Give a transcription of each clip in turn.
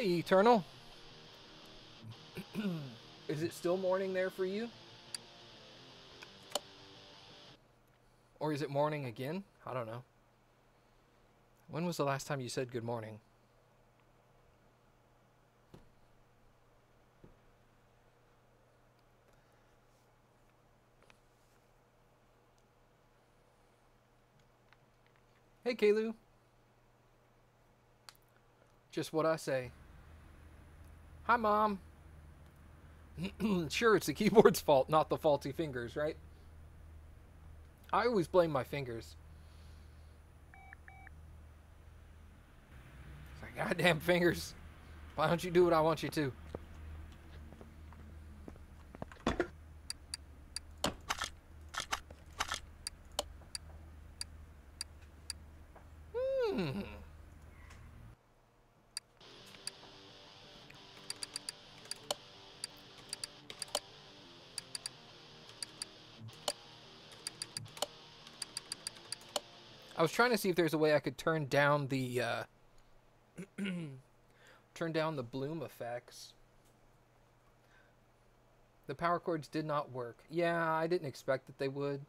Hey, Eternal. Is it still morning there for you? Or is it morning again? I don't know. When was the last time you said good morning? Hey, Kalu. Just what I say. Hi, Mom. Sure, it's the keyboard's fault, not the faulty fingers, right? I always blame my fingers. It's like, goddamn fingers. Why don't you do what I want you to? I was trying to see if there's a way I could turn down the bloom effects. The power cords did not work. Yeah, I didn't expect that they would.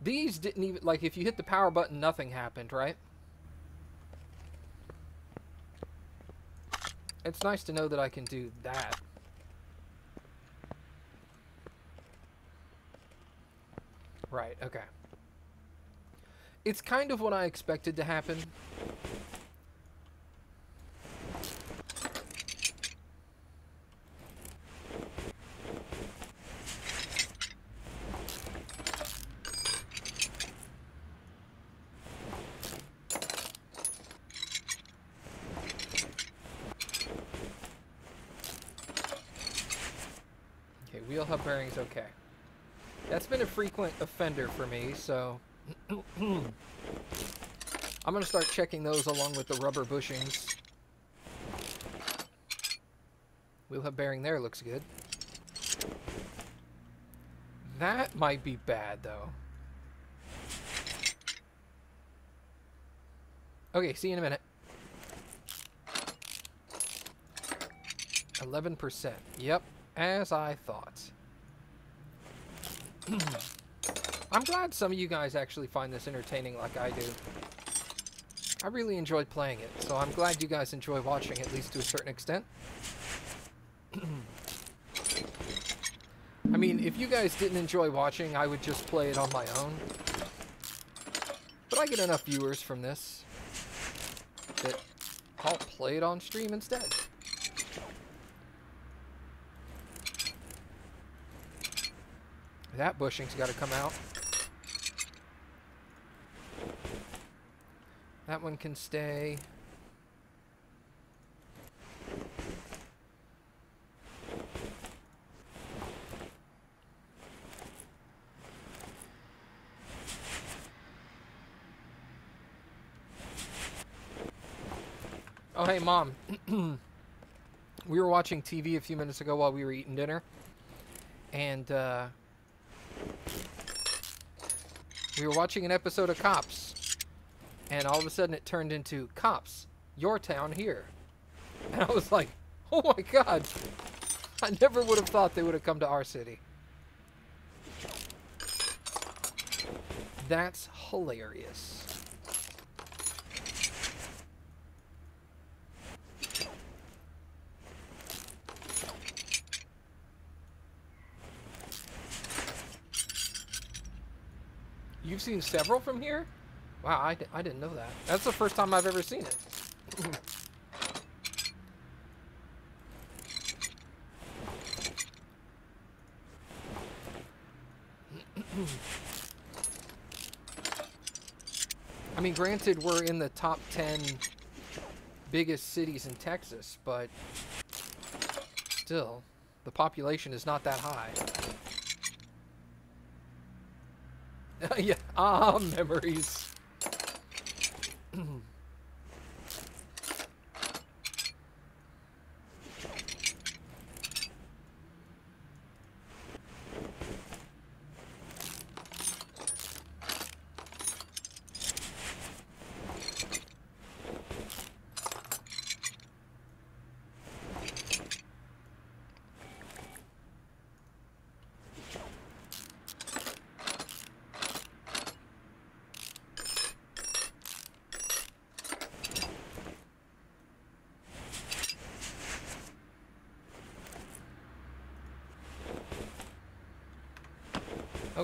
These didn't even, like, if you hit the power button, nothing happened, right? It's nice to know that I can do that. Right, okay. It's kind of what I expected to happen. Okay, wheel hub bearings, okay. That's been a frequent offender for me, so I'm going to start checking those along with the rubber bushings. Wheel hub bearing there looks good. That might be bad, though. Okay, see you in a minute. 11%. Yep, as I thought. I'm glad some of you guys actually find this entertaining like I do. I really enjoyed playing it, so I'm glad you guys enjoy watching, at least to a certain extent. I mean, if you guys didn't enjoy watching, I would just play it on my own. But I get enough viewers from this that I'll play it on stream instead. That bushing's got to come out. That one can stay. Oh, hey, Mom. We were watching TV a few minutes ago while we were eating dinner. And, we were watching an episode of Cops, and all of a sudden it turned into Cops, your town here. And I was like, oh my god, I never would have thought they would have come to our city. That's hilarious. You've seen several from here? Wow, I didn't know that. That's the first time I've ever seen it. I mean, granted, we're in the top 10 biggest cities in Texas, but still, the population is not that high. Yeah, memories.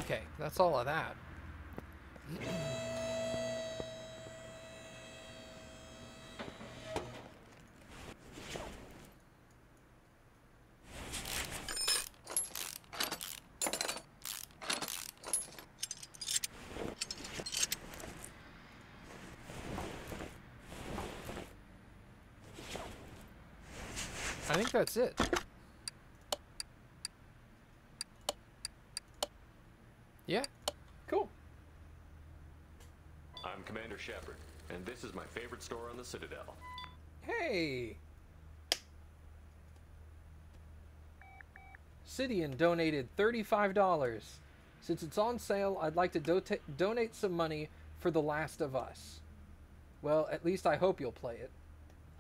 Okay, that's all of that. I think that's it. Yeah, cool. I'm Commander Shepard, and this is my favorite store on the Citadel. Hey! Sidian donated $35. Since it's on sale, I'd like to donate some money for The Last of Us. Well, at least I hope you'll play it.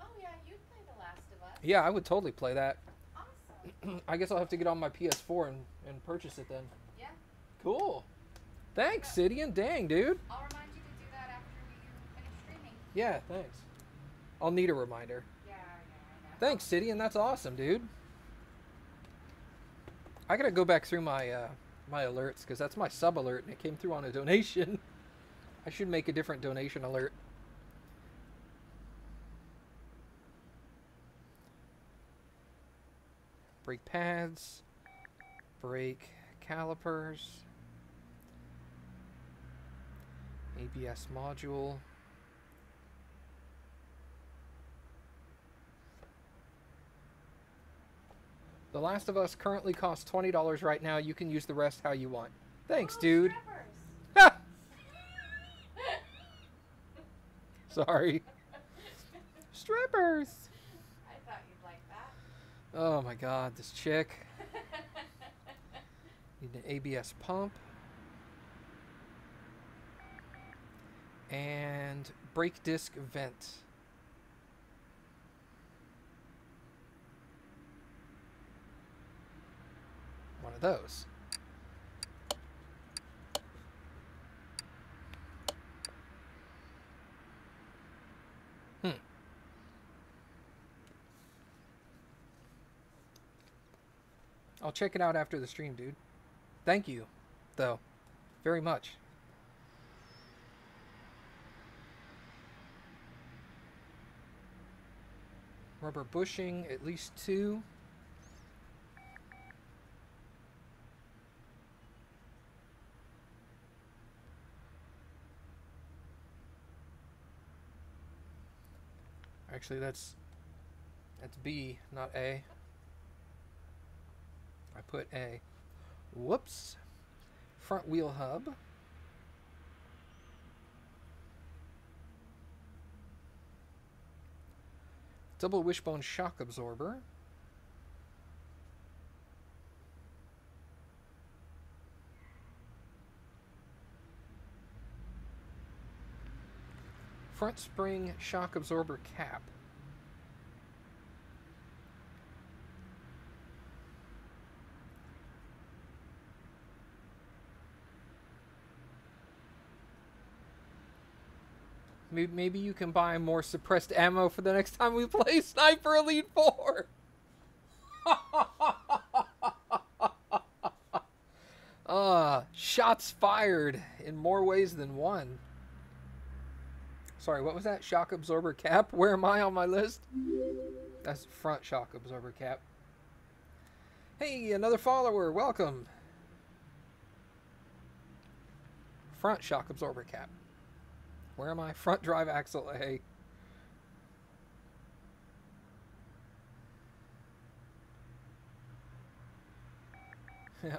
Oh yeah, you'd play The Last of Us. Yeah, I would totally play that. Awesome. I guess I'll have to get on my PS4 and purchase it then. Yeah. Cool. Thanks, Sidian. Dang, dude. I'll remind you to do that after you finish streaming. Yeah, thanks. I'll need a reminder. Yeah. Thanks, Sidian. That's awesome, dude. I gotta go back through my my alerts because that's my sub alert and it came through on a donation. I should make a different donation alert. Brake pads, brake calipers, ABS module. The Last of Us currently costs $20 right now. You can use the rest how you want. Thanks, dude. Ha! Sorry. Strippers. I thought you'd like that. Oh my god, this chick. Need an ABS pump. And brake disc vent. One of those. I'll check it out after the stream, dude. Thank you, though, very much. Rubber bushing, at least 2. Actually, that's B, not A. I put A. Whoops. Front wheel hub. Double wishbone shock absorber. Front spring shock absorber cap. Maybe you can buy more suppressed ammo for the next time we play Sniper Elite 4. Shots fired in more ways than one. Sorry, what was that? Shock absorber cap? Where am I on my list? That's front shock absorber cap. Hey, another follower. Welcome. Front shock absorber cap. Where am I? Front drive axle A.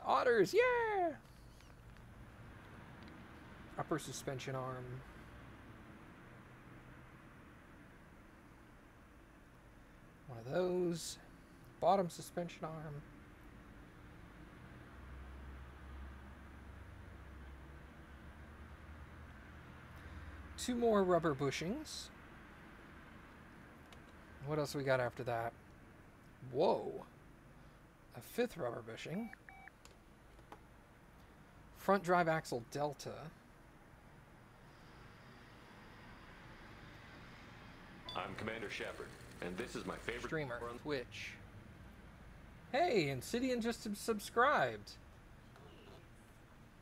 Otters, yeah! Upper suspension arm. One of those. Bottom suspension arm. Two more rubber bushings. What else we got after that? Whoa. A 5th rubber bushing. Front drive axle delta. I'm Commander Shepard, and this is my favorite Streamer. store on Twitch. Hey, Insidian just subscribed.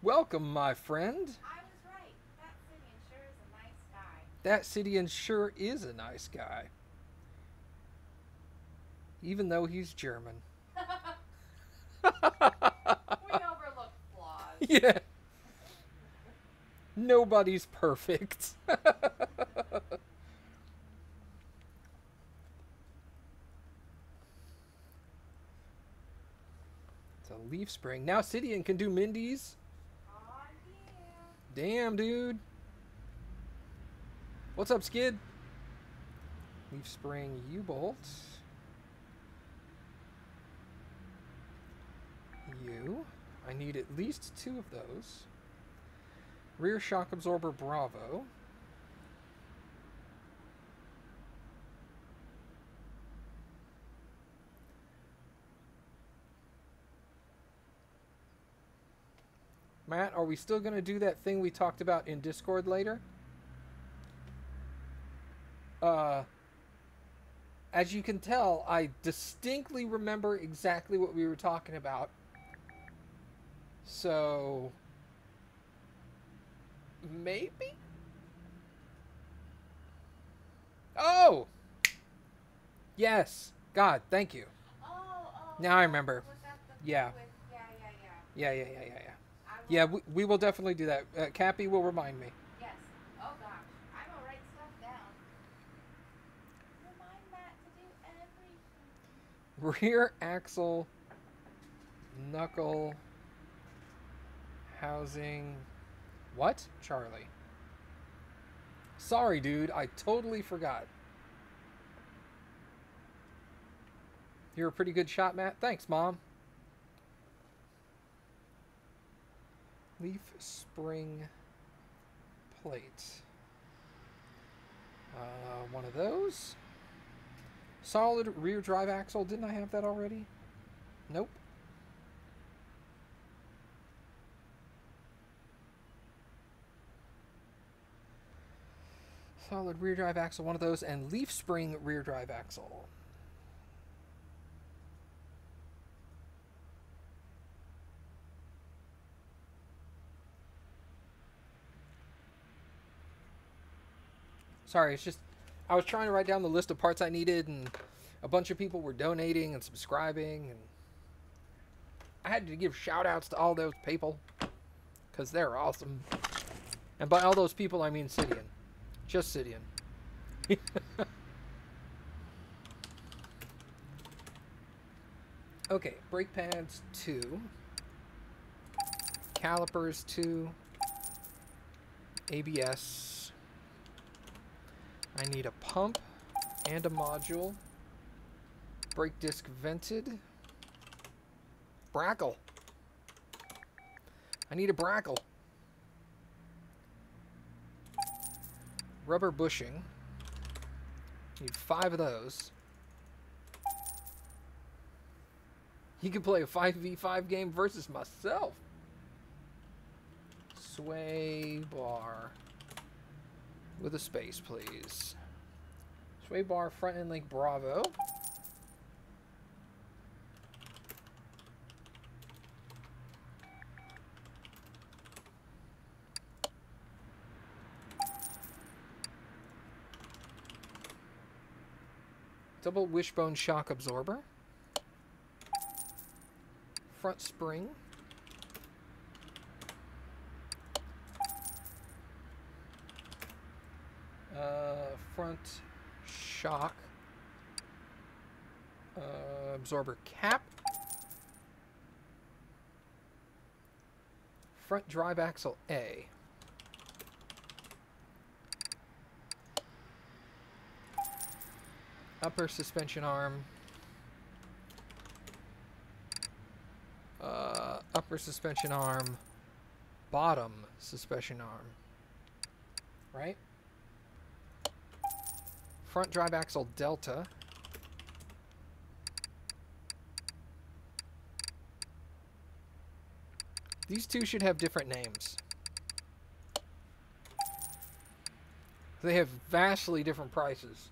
Welcome, my friend. I was right. That Simeon sure is a nice guy. That Sidian sure is a nice guy. Even though he's German. We overlook flaws. Yeah. Nobody's perfect. It's a leaf spring. Now Sidian can do Mindy's. Aw, yeah. Damn, dude. What's up, Skid? Leaf spring U-bolt. U. I need at least 2 of those. Rear shock absorber Bravo. Matt, are we still going to do that thing we talked about in Discord later? As you can tell, I distinctly remember exactly what we were talking about. So, maybe? Oh! Yes. God, thank you. Oh. Now I remember. Was that the Yeah. thing with, Yeah. I will, Yeah, we will definitely do that. Cappy will remind me. Yes. Oh gosh. I will write stuff down. Remind Matt to do everything. Rear axle, knuckle, housing. What? Charlie. Sorry, dude. I totally forgot. You're a pretty good shot, Matt. Thanks, Mom. Leaf spring plate. One of those. Solid rear drive axle. Didn't I have that already? Nope. Solid rear drive axle. One of those. And leaf spring rear drive axle. Sorry, it's just I was trying to write down the list of parts I needed, and a bunch of people were donating and subscribing, and I had to give shout outs to all those people because they're awesome. And by all those people, I mean Sidian. Just Sidian. Okay, brake pads 2. Calipers 2. ABS. I need a pump and a module. Brake disc vented. Brackle. I need a brackle. Rubber bushing. Need 5 of those. You can play a 5v5 game versus myself. Sway bar. With a space, please. Sway bar, front end link, Bravo. Double wishbone shock absorber. Front spring. Front shock absorber cap. Front drive axle A. Upper suspension arm. Upper suspension arm. Bottom suspension arm. Right? Front drive axle delta. These two should have different names. They have vastly different prices.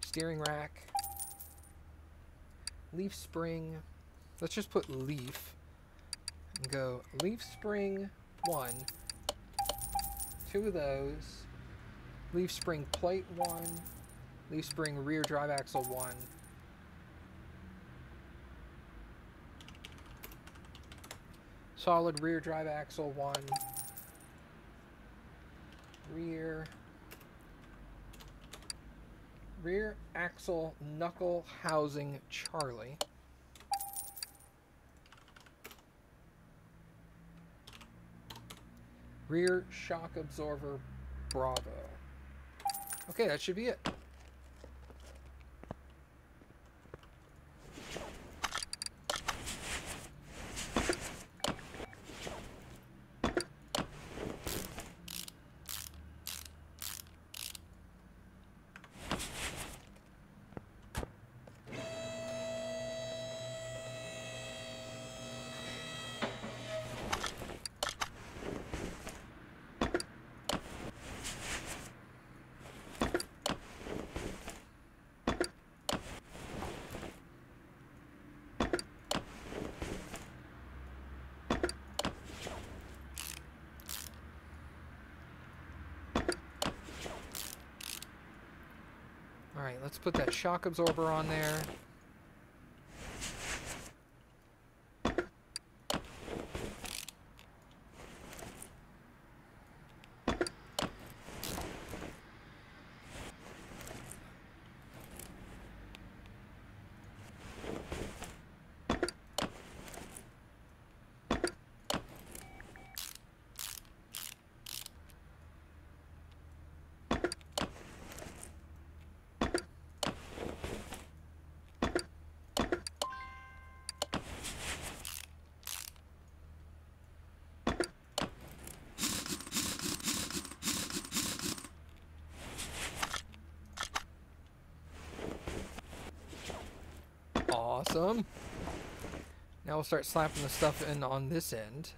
Steering rack. Leaf spring. Let's just put leaf. And go leaf spring 1. 2 of those. Leaf spring plate 1. Leaf spring rear drive axle 1. Solid rear drive axle 1. Rear axle knuckle housing Charlie. Rear shock absorber Bravo. Okay, that should be it. Alright, let's put that shock absorber on there. Awesome. Now we'll start slapping the stuff in on this end.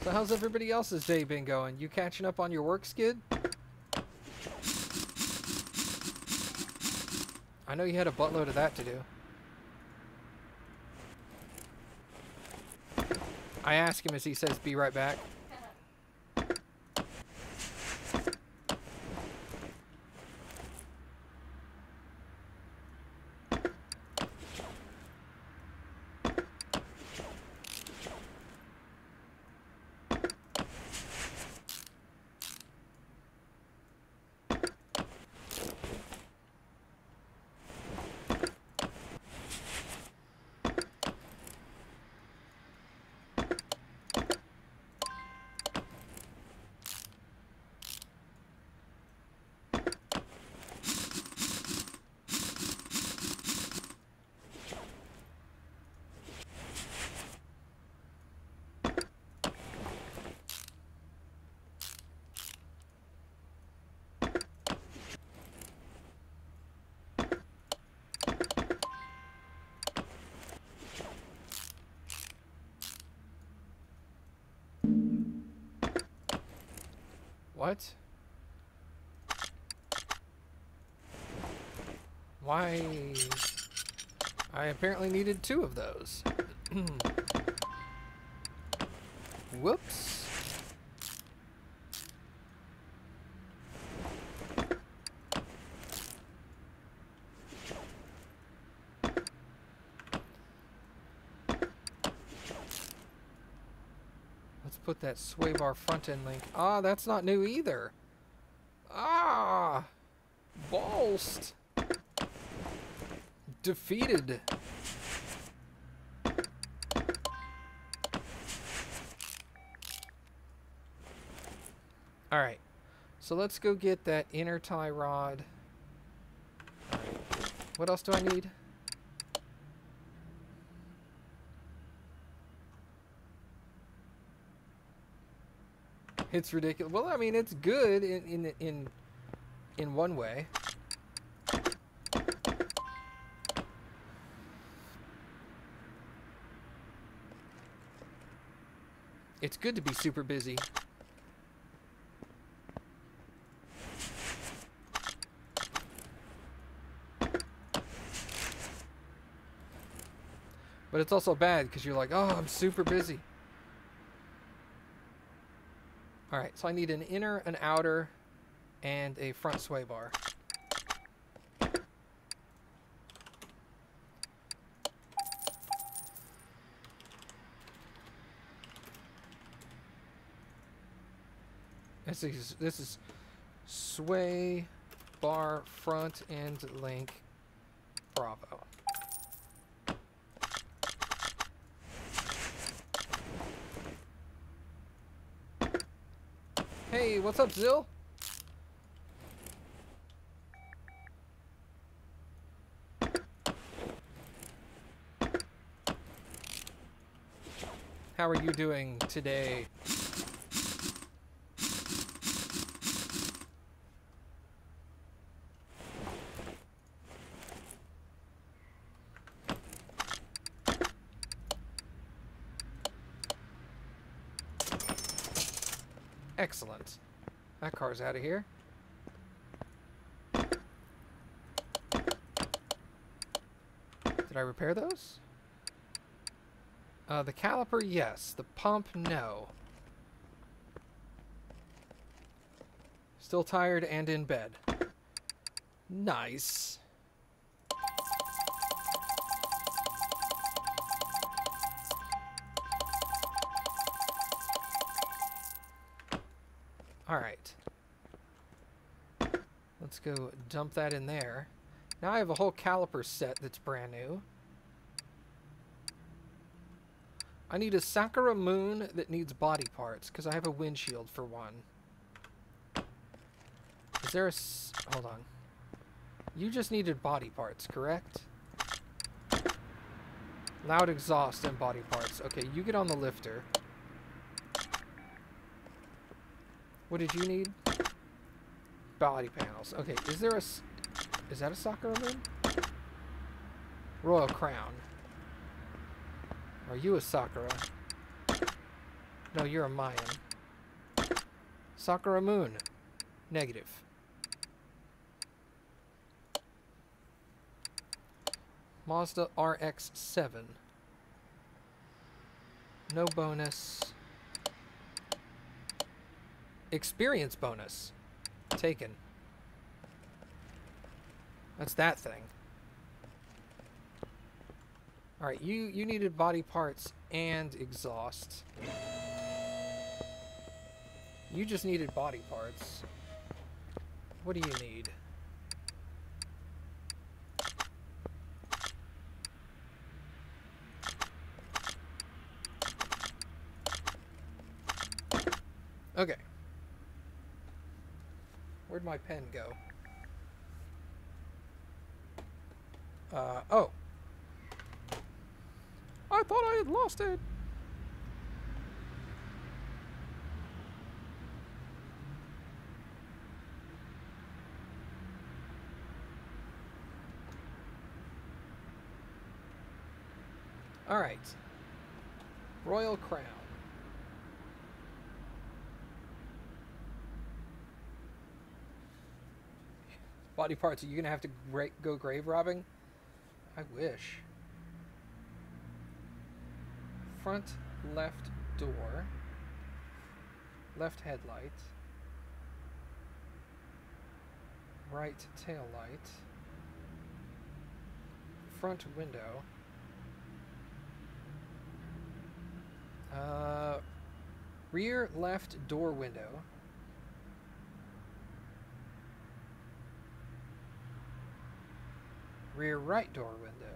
So how's everybody else's day been going? You catching up on your work, Skid? I know you had a buttload of that to do. I ask him as he says, be right back. What? Why? I apparently needed 2 of those. Whoops. Let's put that sway bar front end link. Ah, that's not new either. repulsed. Defeated. Alright. So let's go get that inner tie rod. Alright. What else do I need? It's ridiculous. Well, I mean, it's good in one way. It's good to be super busy. But it's also bad because you're like, oh, I'm super busy. Alright, so I need an inner, an outer, and a front sway bar. This is sway bar front end link Bravo. Hey, what's up, Zill? How are you doing today? Excellent. That car's out of here. Did I repair those? The caliper, yes. The pump, no. Still tired and in bed. Nice. Alright. Let's go dump that in there. Now I have a whole caliper set that's brand new. I need a Sakura Moon that needs body parts, because I have a windshield for one. Is there a... Hold on. You just needed body parts, correct? Loud exhaust and body parts. Okay, you get on the lifter. What did you need? Body panels. Okay, is there a... Is that a Sakura Moon? Royal Crown. Are you a Sakura? No, you're a Mayan. Sakura Moon. Negative. Mazda RX-7. No bonus. Experience bonus. Taken. That's that thing. Alright, you needed body parts and exhaust. You just needed body parts. What do you need? Okay. Where'd my pen go? Oh. I thought I had lost it. All right. Royal Crown. Body parts, are you going to have to go grave robbing? I wish. Front left door. Left headlight. Right tail light. Front window. Rear left door window. Rear right door window.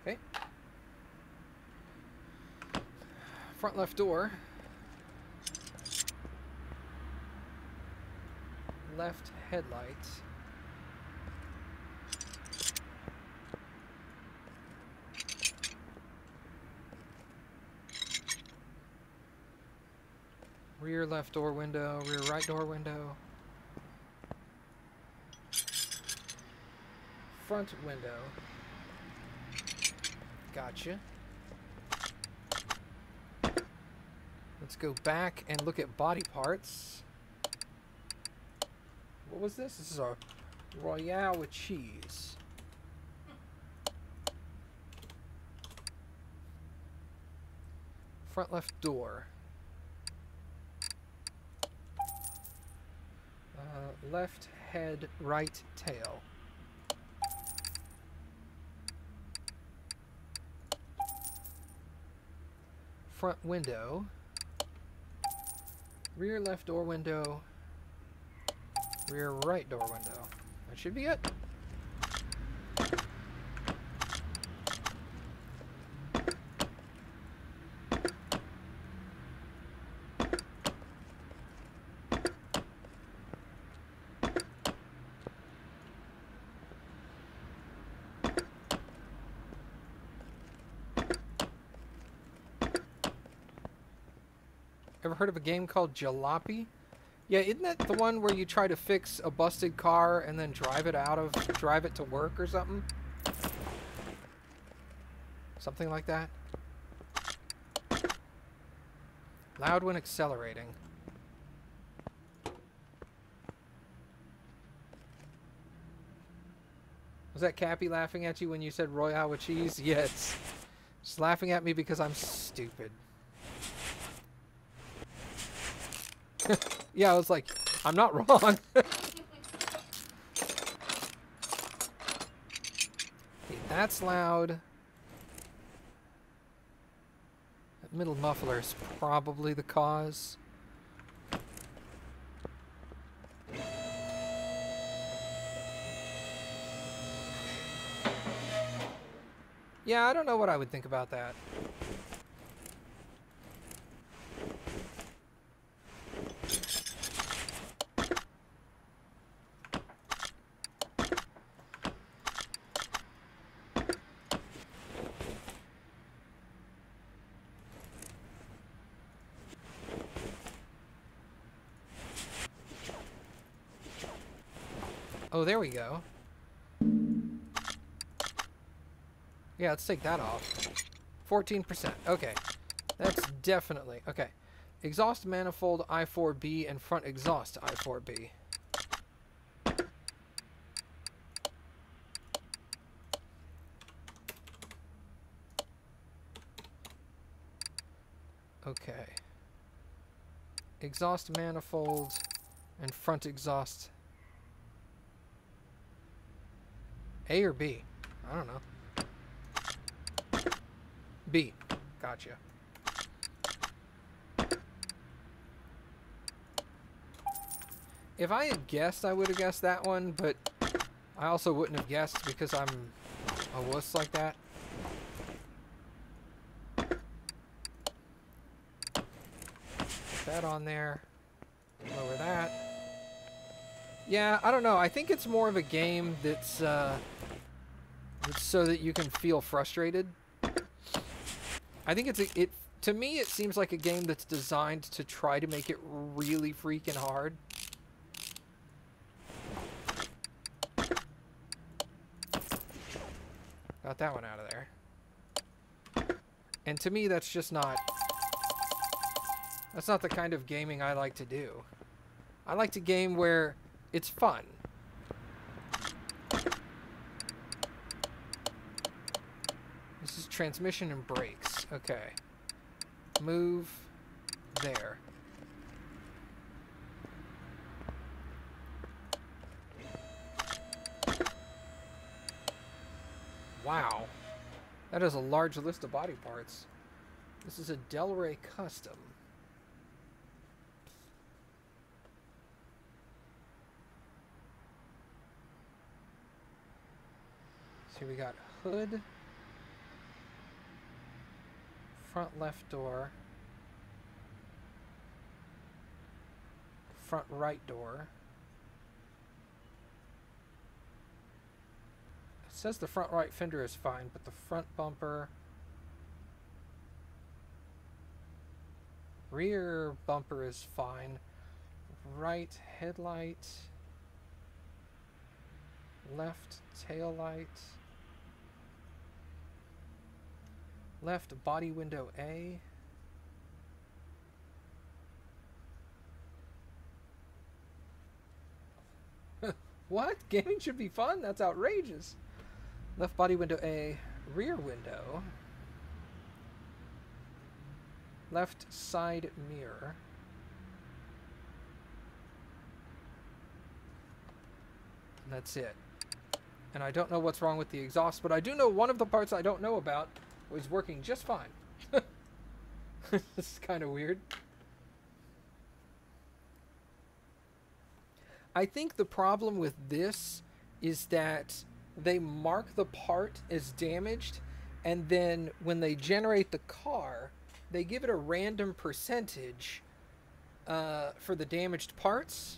Okay. Front left door. Left headlight. Rear left door window, rear right door window. Front window. Gotcha. Let's go back and look at body parts. What was this? This is a Royale with cheese. Front left door. Left head, right tail. Front window. Rear left door window. Rear right door window. That should be it. Ever heard of a game called Jalopy? Yeah, isn't that the one where you try to fix a busted car and then drive it to work or something? Something like that? Loud when accelerating. Was that Cappy laughing at you when you said Royale with cheese? Yes. Just laughing at me because I'm stupid. Yeah, I was like, I'm not wrong. Okay, that's loud. That middle muffler is probably the cause. Yeah, I don't know what I would think about that. Oh, there we go. Yeah, let's take that off. 14%. Okay. That's definitely... Okay. Exhaust manifold I4B and front exhaust I4B. Okay. Exhaust manifold and front exhaust... A or B? I don't know. B. Gotcha. If I had guessed, I would have guessed that one, but I also wouldn't have guessed because I'm a wuss like that. Put that on there. Lower that. Yeah, I don't know. I think it's more of a game that's so that you can feel frustrated. I think to me it seems like a game that's designed to try to make it really freaking hard. Got that one out of there. And to me that's just not... That's not the kind of gaming I like to do. I like to game where it's fun. This is transmission and brakes. Okay. Move there. Wow. That is a large list of body parts. This is a Delray Custom. So we got hood, front left door, front right door. It says the front right fender is fine, but the front bumper, rear bumper is fine. Right headlight, left tail light, left body window A, what? Gaming should be fun? That's outrageous. Left body window A, rear window, left side mirror, and that's it. And I don't know what's wrong with the exhaust, but I do know one of the parts I don't know about was working just fine. This is kind of weird. I think the problem with this is that they mark the part as damaged, and then when they generate the car, they give it a random percentage for the damaged parts,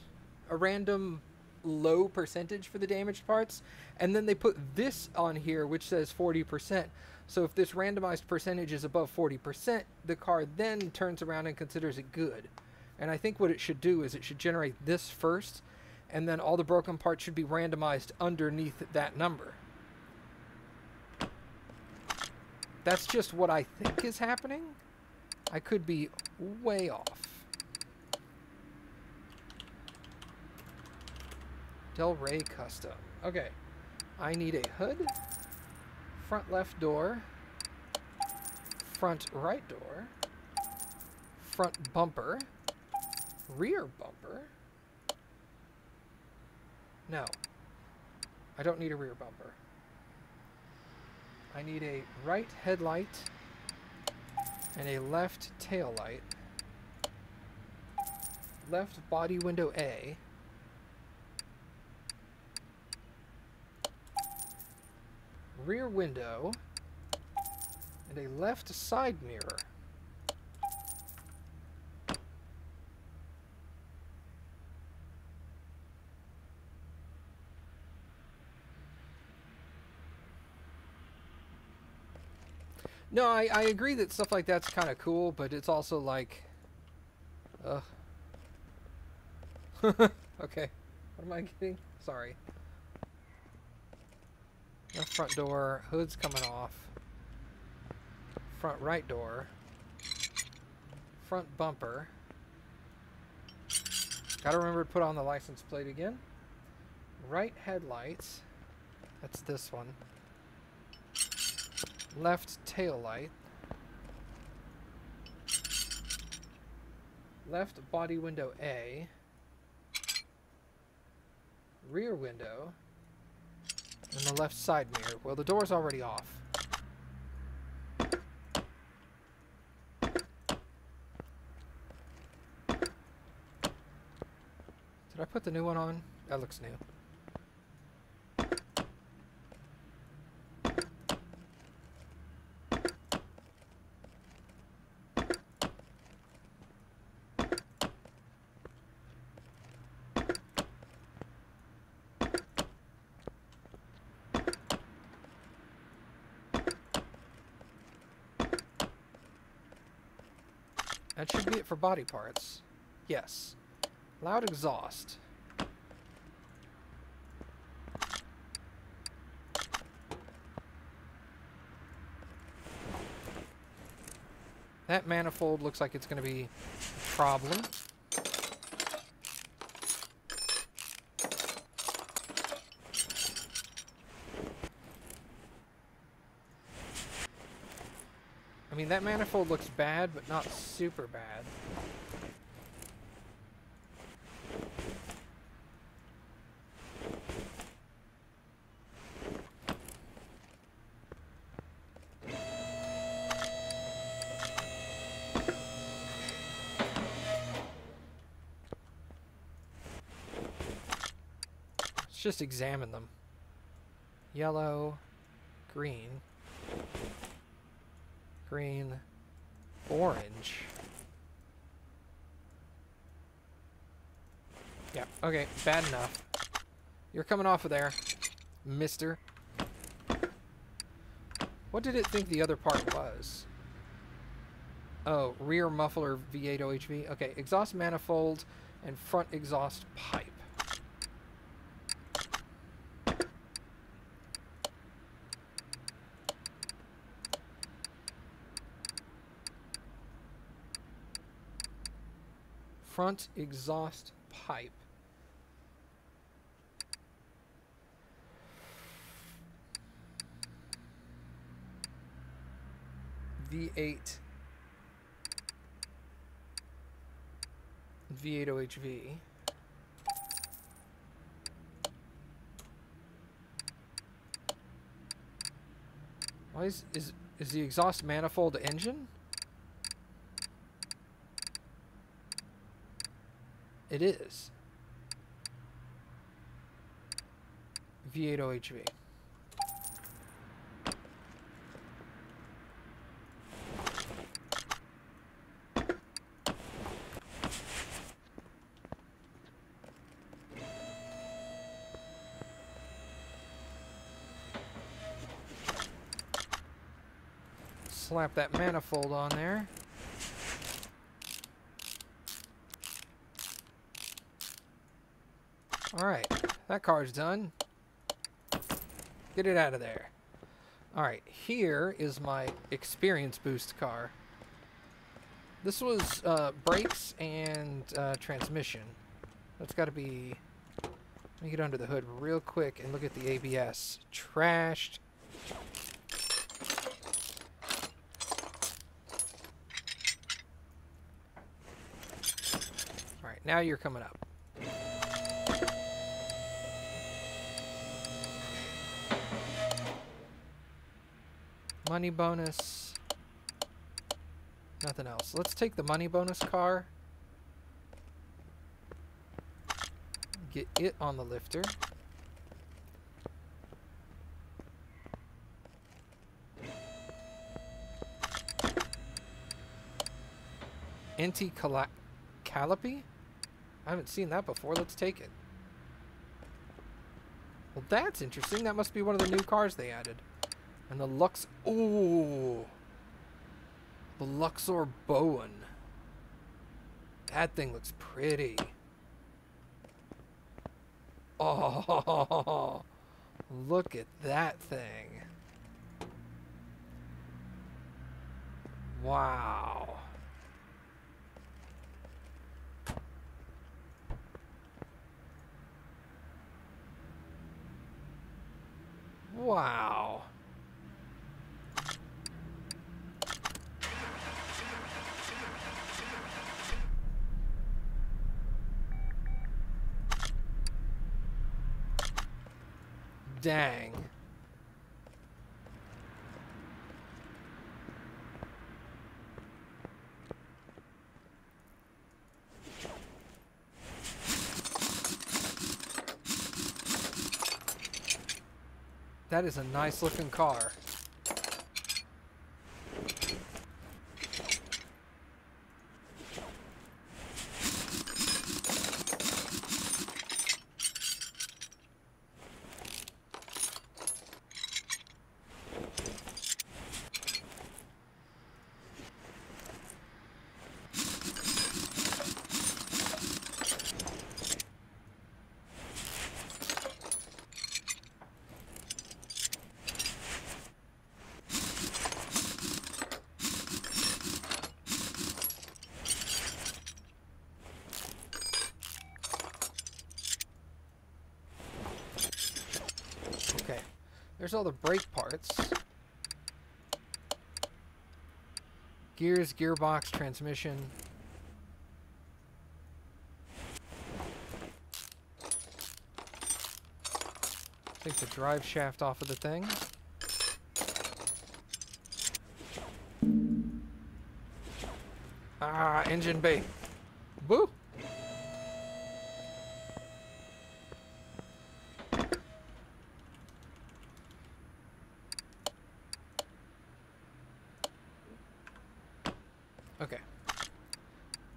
a random low percentage for the damaged parts, and then they put this on here which says 40%. So if this randomized percentage is above 40%, the car then turns around and considers it good. And I think what it should do is it should generate this first, and then all the broken parts should be randomized underneath that number. That's just what I think is happening. I could be way off. Del Rey Custom. Okay. I need a hood, front left door, front right door, front bumper, rear bumper. No. I don't need a rear bumper. I need a right headlight and a left tail light. Left body window A. Rear window and a left side mirror. No, I agree that stuff like that's kind of cool, but it's also like, okay, what am I getting? Sorry. Left front door, hood's coming off. Front right door. Front bumper. Gotta remember to put on the license plate again. Right headlights. That's this one. Left tail light. Left body window A. Rear window. And the left side mirror. Well, the door's already off. Did I put the new one on? That looks new. That should be it for body parts. Yes. Loud exhaust. That manifold looks like it's going to be a problem. I mean, that manifold looks bad, but not super bad. Let's just examine them. Yellow, green. Green. Orange. Yeah, okay, bad enough. You're coming off of there, mister. What did it think the other part was? Oh, rear muffler V8 OHV. Okay, exhaust manifold and front exhaust pipe. Front exhaust pipe. V8 OHV. Why is the exhaust manifold engine? It is. V8 OHV. Slap that manifold on there. Alright, that car's done. Get it out of there. Alright, here is my experience boost car. This was brakes and transmission. That's got to be... Let me get under the hood real quick and look at the ABS. Trashed. Alright, now you're coming up. Money bonus. Nothing else. Let's take the money bonus car. Get it on the lifter. Anti-callipy? I haven't seen that before. Let's take it. Well, that's interesting. That must be one of the new cars they added. And the Lux... Ooh! The Luxor Bowen. That thing looks pretty. Oh! Look at that thing. Wow. Wow. Dang. That is a nice looking car. Okay, there's all the brake parts. Gears, gearbox, transmission. Take the drive shaft off of the thing. Ah, engine bay. Boo!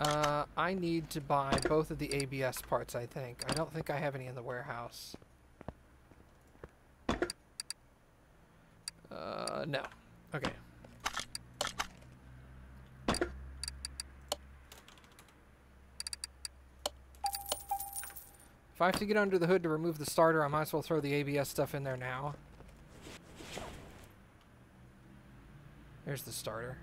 I need to buy both of the ABS parts, I think. I don't think I have any in the warehouse. No. Okay. If I have to get under the hood to remove the starter, I might as well throw the ABS stuff in there now. There's the starter.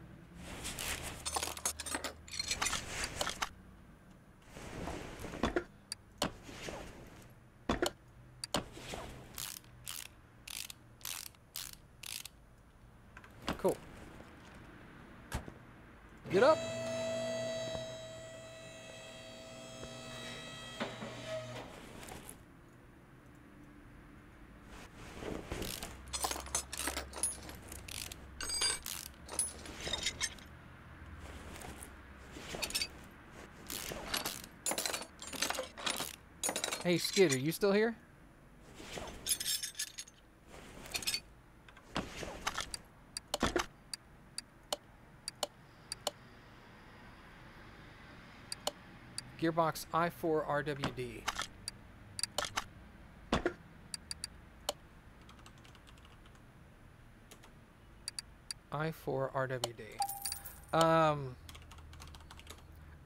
Cool. Get up. Hey, Skid, are you still here? Gearbox i4 RWD. i4 RWD.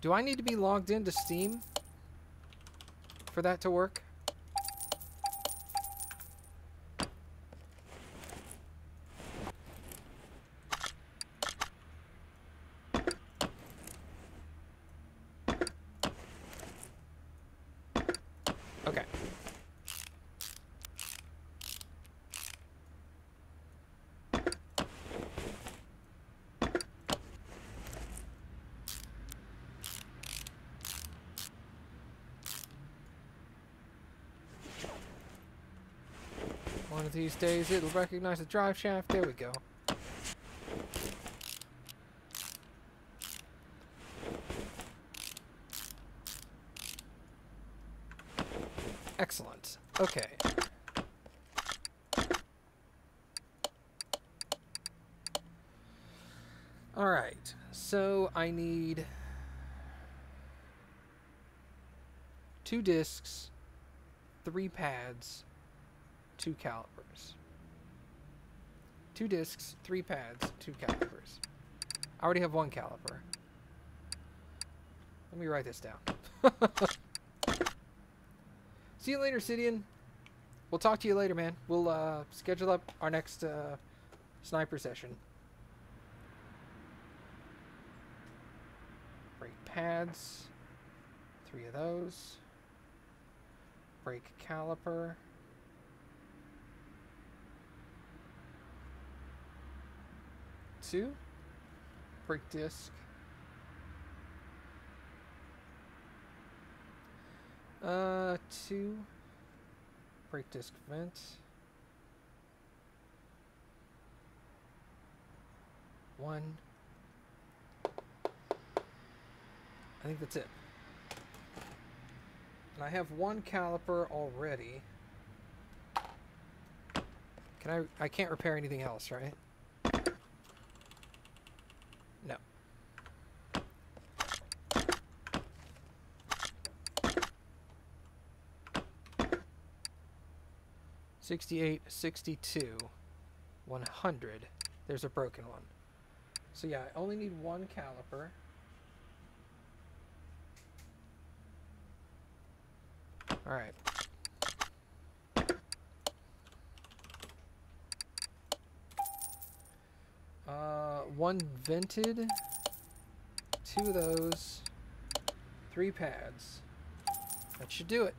Do I need to be logged into Steam for that to work? Okay. One of these days it'll recognize the drive shaft. There we go. Excellent. Okay. Alright. So I need 2 discs, 3 pads, 2 calipers. 2 discs, 3 pads, 2 calipers. I already have 1 caliper. Let me write this down. See you later, Sidian. We'll talk to you later, man. We'll schedule up our next sniper session. Brake pads. 3 of those. Brake caliper. 2. Brake disc. 2 brake disc vent. 1. I think that's it. And I have 1 caliper already. I can't repair anything else, right? No. $68, $62, $100. There's a broken one. So yeah, I only need 1 caliper. All right. One vented, 2 of those, 3 pads. That should do it.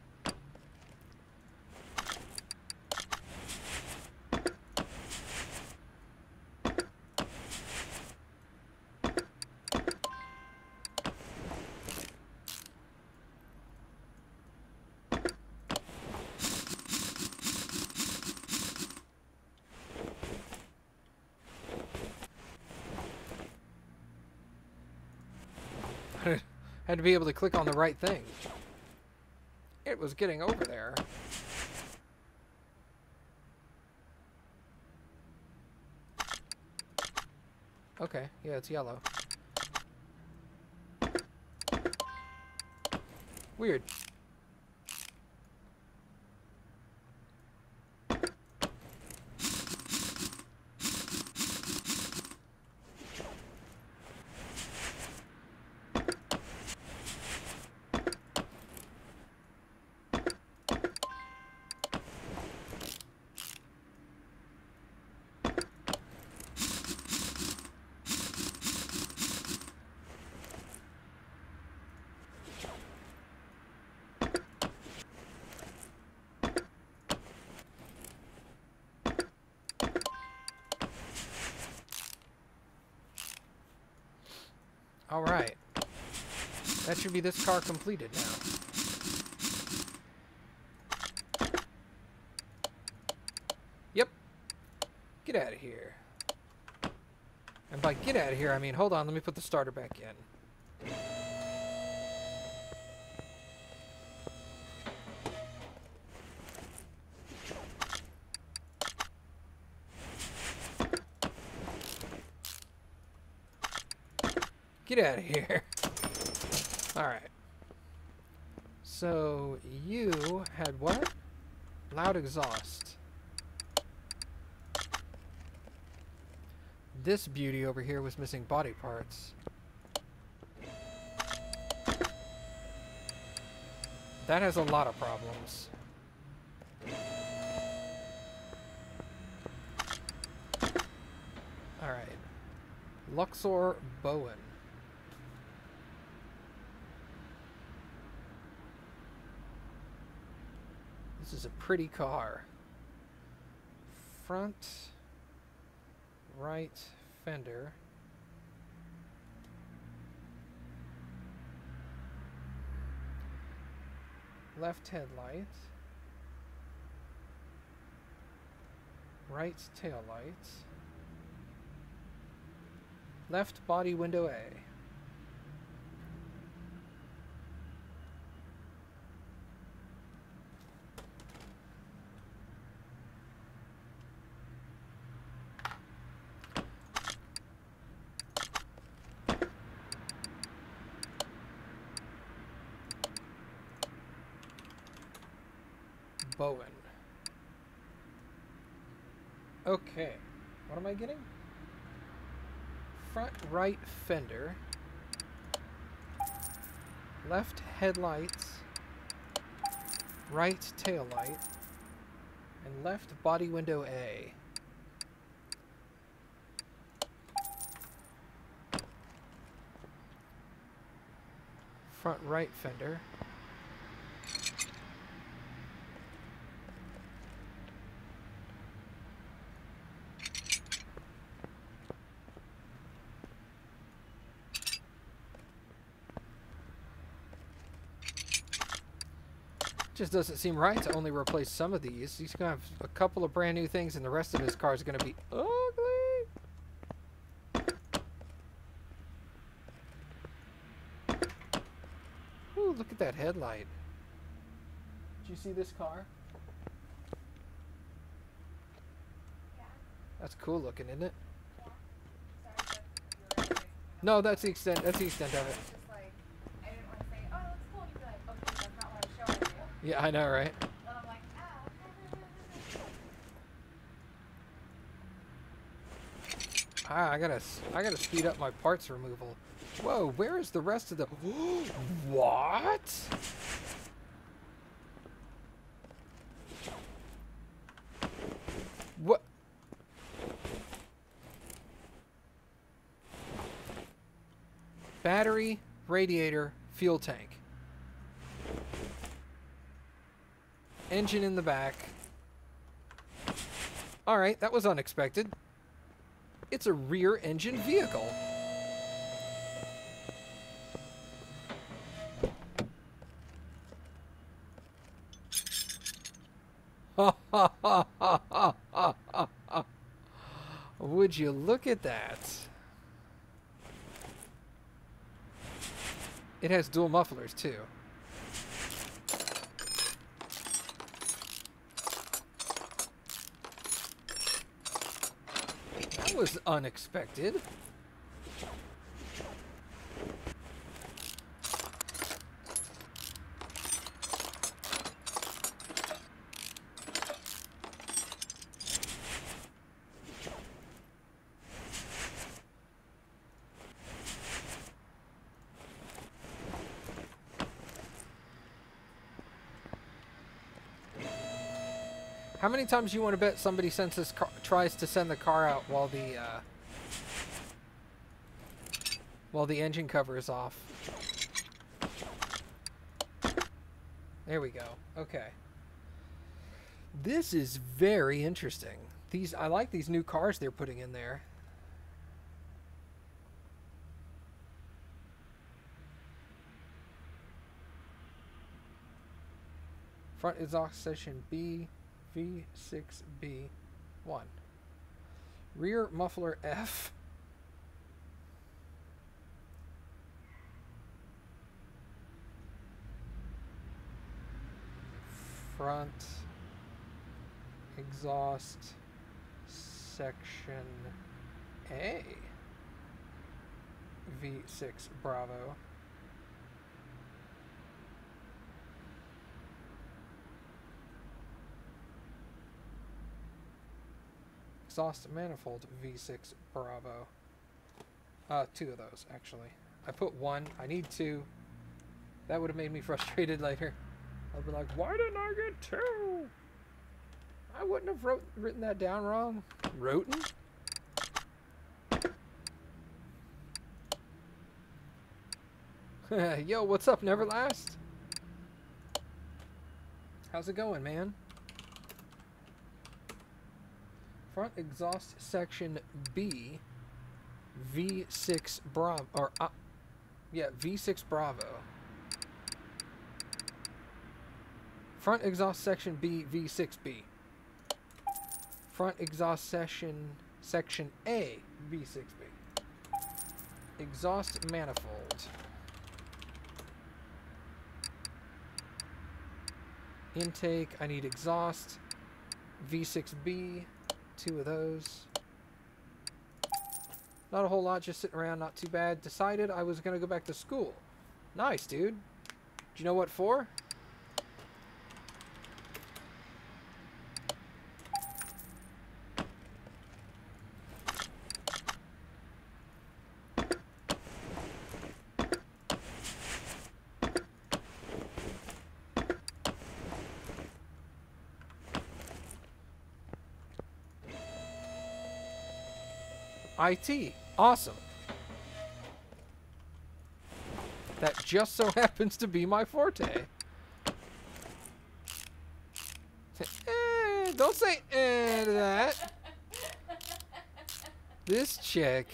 Had to be able to click on the right thing. It was getting over there. Okay, yeah, it's yellow. Weird. All right. That should be this car completed now. Yep. Get out of here. And by get out of here, I mean, hold on, let me put the starter back in. Get out of here. Alright. So, you had what? Loud exhaust. This beauty over here was missing body parts. That has a lot of problems. Alright. Luxor Bowen. This is a pretty car. Front right fender. Left headlight. Right tail light. Left body window A. Bowen. Okay, what am I getting? Front right fender, left headlights, right tail light, and left body window A. Front right fender. Just doesn't seem right to only replace some of these. He's gonna have a couple of brand new things and the rest of his car is gonna be ugly. Ooh, look at that headlight. Did you see this car? Yeah. That's cool looking, isn't it? Yeah. Sorry, but you were right. No, that's the extent of it. It's just like, I didn't want to say, oh, that's cool. You'd be like, okay, that's not what I'm showing you. Yeah, I know, right? Then I'm like, Ah, I gotta speed up my parts removal. Whoa, where is the rest of the... What? What? Battery, radiator, fuel tank. Engine in the back. Alright, that was unexpected. It's a rear engine vehicle. Would you look at that? It has dual mufflers too. That was unexpected. How many times you want to bet somebody sends this car, tries to send the car out while the engine cover is off? There we go. Okay. This is very interesting. I like these new cars they're putting in there. Front exhaust section B, V6B, 1. Rear muffler F. Front exhaust section A, V6 Bravo. Exhaust manifold V6 Bravo. 2 of those, actually. I put 1. I need 2. That would have made me frustrated later. I'd be like, why didn't I get 2? I wouldn't have written that down wrong. Roten? Yo, what's up, Neverlast? How's it going, man? Front exhaust section B, V6 Bravo, or yeah, V6 Bravo. Front exhaust section B, V6B. Front exhaust section A, V6B. Exhaust manifold. Intake, I need exhaust. V6B, 2 of those. Not a whole lot, just sitting around, not too bad. Decided I was going to go back to school. Nice, dude. Do you know what for? IT. Awesome. That just so happens to be my forte. Don't say to that. This chick.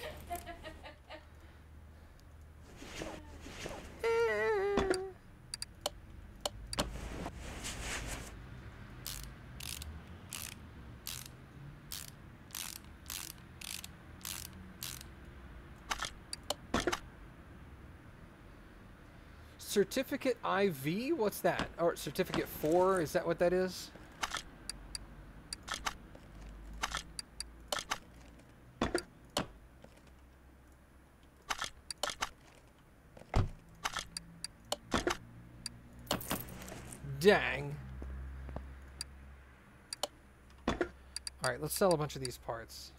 Certificate IV? What's that? Or certificate 4? Is that what that is? Dang. Alright, let's sell a bunch of these parts.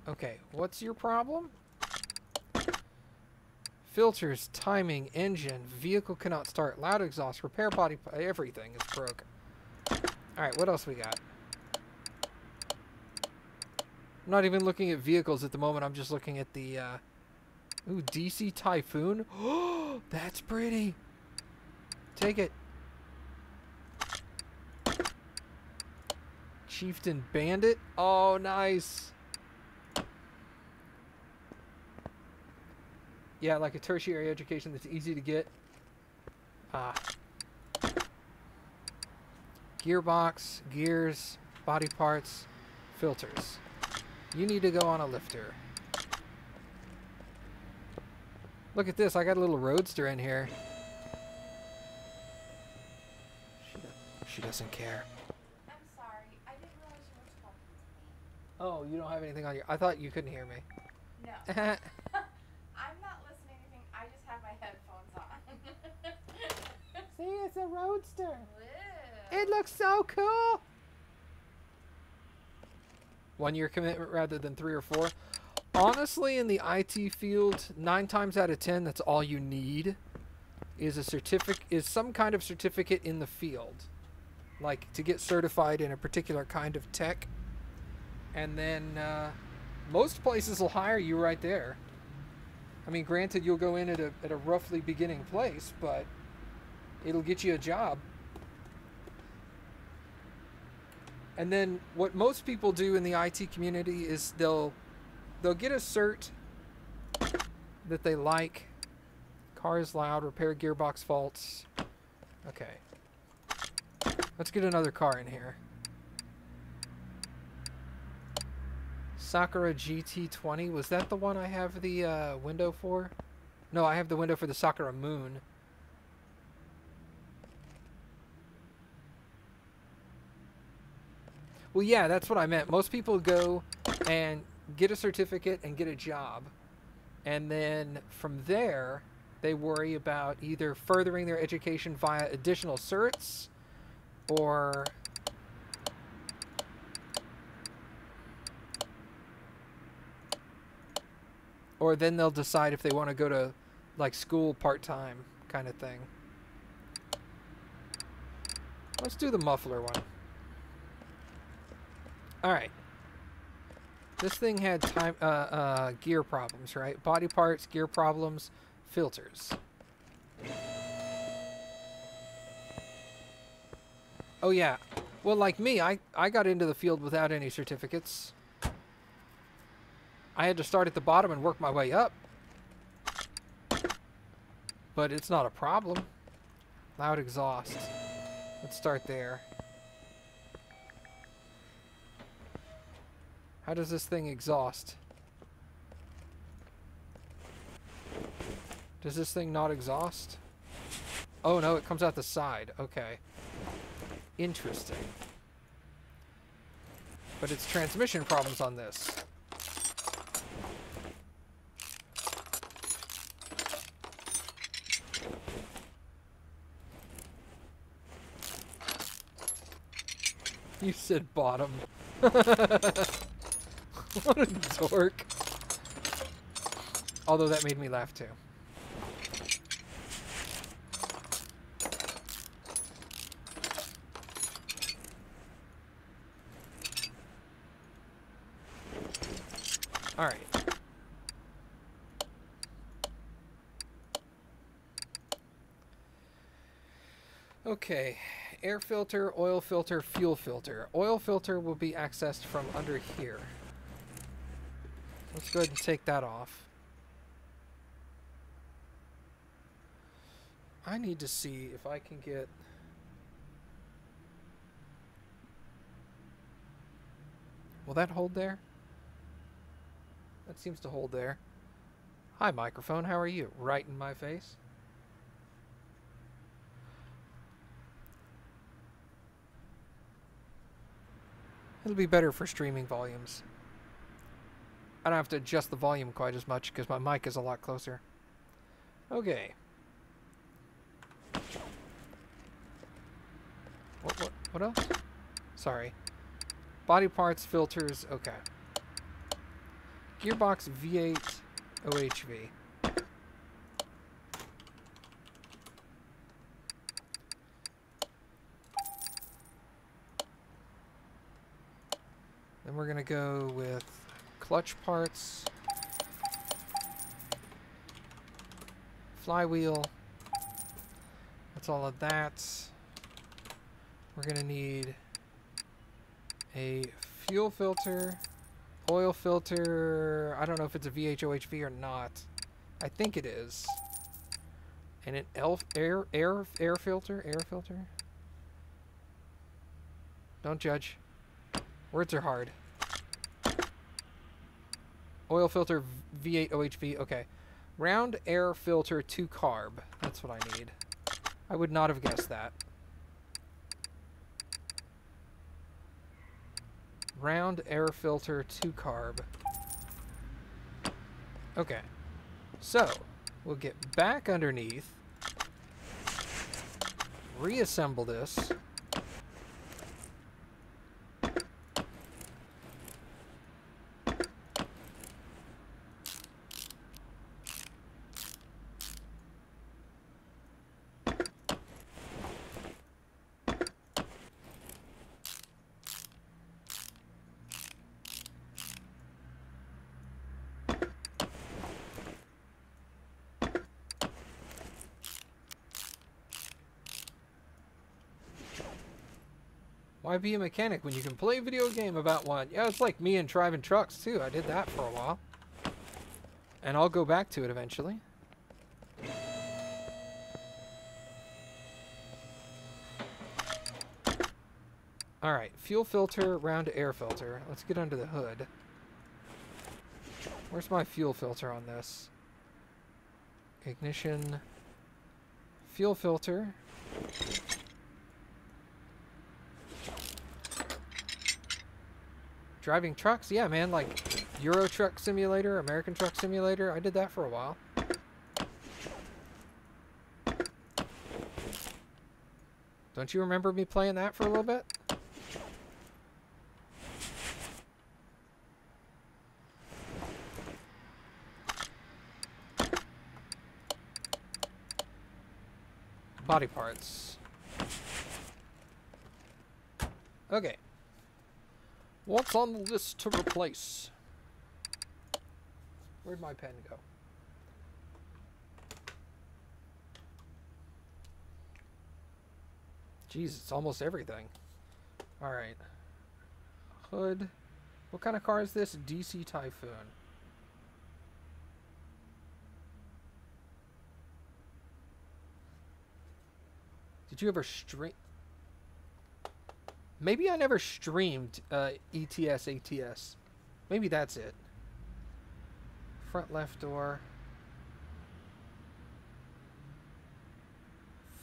Okay, what's your problem? Filters, timing, engine, vehicle cannot start, loud exhaust, repair body, everything is broken. Alright, what else we got? I'm not even looking at vehicles at the moment, I'm just looking at the, ooh, DC Typhoon. Oh, that's pretty. Take it. Chieftain Bandit. Oh, nice. Yeah, like a tertiary education that's easy to get. Gearbox, gears, body parts, filters. You need to go on a lifter. Look at this, I got a little roadster in here. She doesn't care. I'm sorry. I didn't realize you were talking to me. Oh, you don't have anything on your... I thought you couldn't hear me. No. I'm not listening to anything. I just have my headphones on. See, it's a roadster. Ew. It looks so cool. 1-year commitment rather than 3 or 4. Honestly, in the IT field, 9 times out of 10, that's all you need is a certificate, is some kind of certificate in the field, like to get certified in a particular kind of tech. And then most places will hire you right there. I mean, granted, you'll go in at a roughly beginning place, but it'll get you a job. And then what most people do in the IT community is they'll get a cert that they like. Car is loud, repair gearbox faults. Okay. Let's get another car in here. Sakura GT20. Was that the one I have the window for? No, I have the window for the Sakura Moon. Well, yeah, that's what I meant. Most people go and get a certificate and get a job. And then from there, they worry about either furthering their education via additional certs or then they'll decide if they want to go to like school part-time kind of thing. Let's do the muffler one. All right. This thing had gear problems, right? Body parts, gear problems, filters. Oh yeah. Well, like me, I got into the field without any certificates. I had to start at the bottom and work my way up. But it's not a problem. Loud exhaust. Let's start there. How does this thing exhaust? Does this thing not exhaust? Oh no, it comes out the side. Okay. Interesting. But it's transmission problems on this. You said bottom. What a dork. Although that made me laugh too. All right. Okay. Air filter, oil filter, fuel filter. Oil filter will be accessed from under here. Let's go ahead and take that off. I need to see if I can get... Will that hold there? That seems to hold there. Hi, microphone. How are you? Right in my face. It'll be better for streaming volumes. I don't have to adjust the volume quite as much because my mic is a lot closer. Okay. What else? Sorry. Body parts, filters, okay. Gearbox V8 OHV. Then we're gonna go with clutch parts, flywheel, that's all of that. We're gonna need a fuel filter, oil filter, I don't know if it's a VHOHV or not. I think it is. And an air filter. Don't judge. Words are hard. Oil filter V8 OHV. Okay. Round air filter 2 carb. That's what I need. I would not have guessed that. Round air filter 2 carb. Okay. So, we'll get back underneath. Reassemble this. Why be a mechanic when you can play a video game about one? Yeah, it's like me and driving trucks too. I did that for a while. And I'll go back to it eventually. Alright, fuel filter, round air filter. Let's get under the hood. Where's my fuel filter on this? Ignition. Fuel filter. Driving trucks? Yeah, man, like Euro Truck Simulator, American Truck Simulator. I did that for a while. Don't you remember me playing that for a little bit? Body parts. Okay. What's on the list to replace? Where'd my pen go? Jeez, it's almost everything. Alright. Hood. What kind of car is this? DC Typhoon. Did you ever stream? Maybe I never streamed ETS ATS. Maybe that's it. Front left door.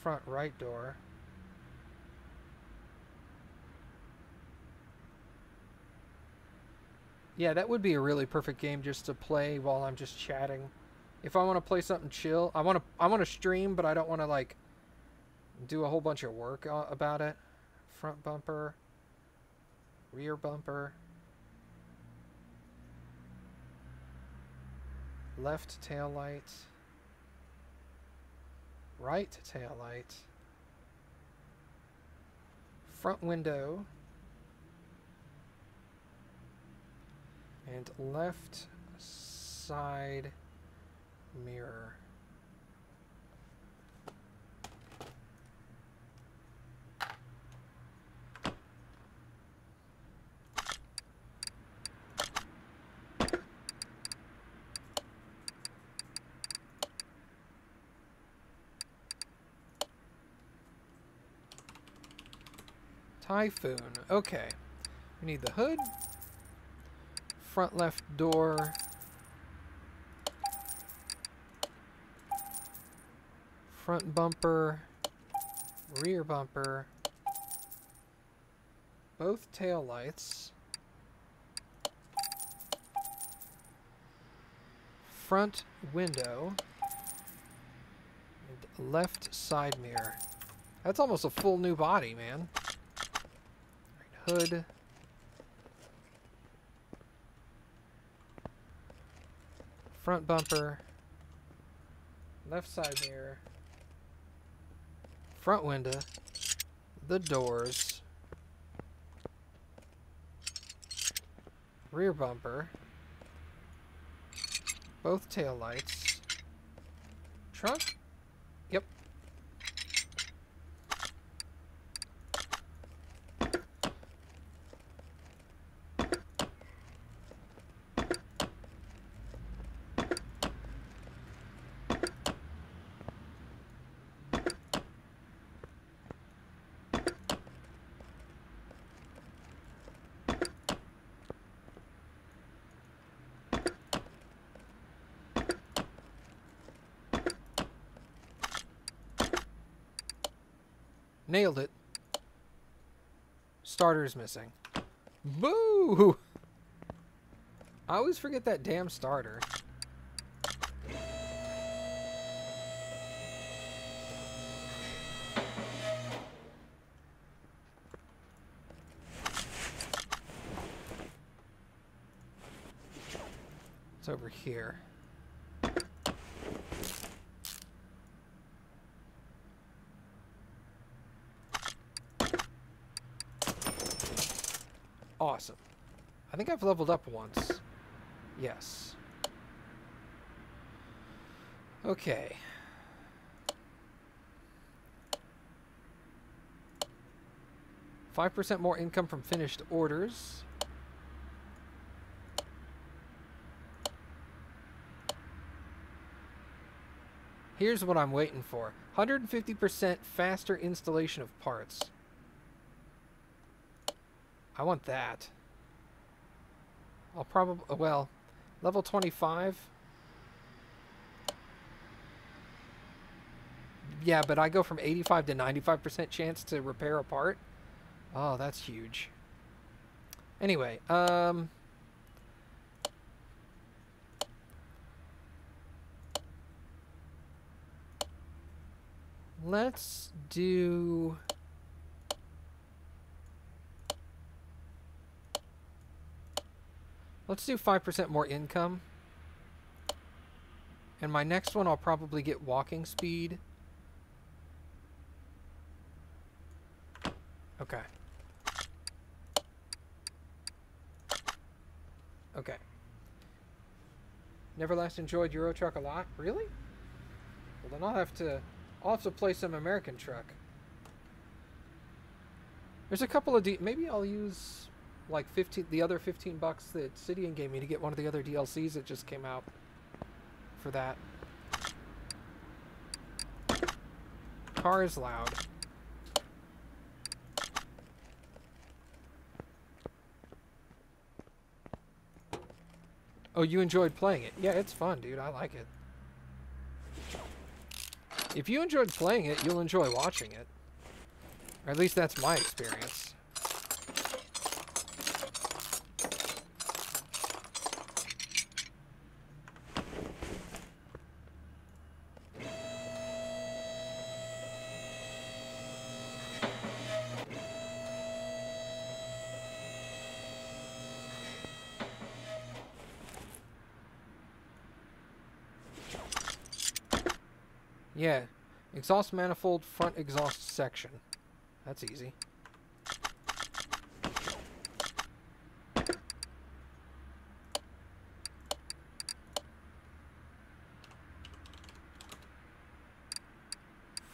Front right door. Yeah, that would be a really perfect game just to play while I'm just chatting. If I want to play something chill, I want to stream, but I don't want to like do a whole bunch of work about it. Front bumper, rear bumper, left tail light, right tail light, front window, and left side mirror. Typhoon. Okay. We need the hood. Front left door. Front bumper. Rear bumper. Both tail lights. Front window. And left side mirror. That's almost a full new body, man. Hood. Front bumper. Left side mirror. Front window. The doors. Rear bumper. Both tail lights. Trunk? Yep. Nailed it. Starter's missing. Boo! I always forget that damn starter. It's over here. Awesome. I think I've leveled up once. Yes. Okay. 5% more income from finished orders. Here's what I'm waiting for. 150% faster installation of parts. I want that. I'll probably... Well, level 25. Yeah, but I go from 85 to 95% chance to repair a part. Oh, that's huge. Anyway, let's do... Let's do 5% more income. And my next one, I'll probably get walking speed. Okay. Okay. Never last enjoyed Euro Truck a lot? Really? Well, then I'll have to play some American Truck. There's a couple of maybe I'll use like the other $15 that Cydian gave me to get one of the other DLCs that just came out for that. Car is loud. Oh, you enjoyed playing it? Yeah, it's fun, dude. I like it. If you enjoyed playing it, you'll enjoy watching it. Or at least that's my experience. Yeah, exhaust manifold, front exhaust section. That's easy.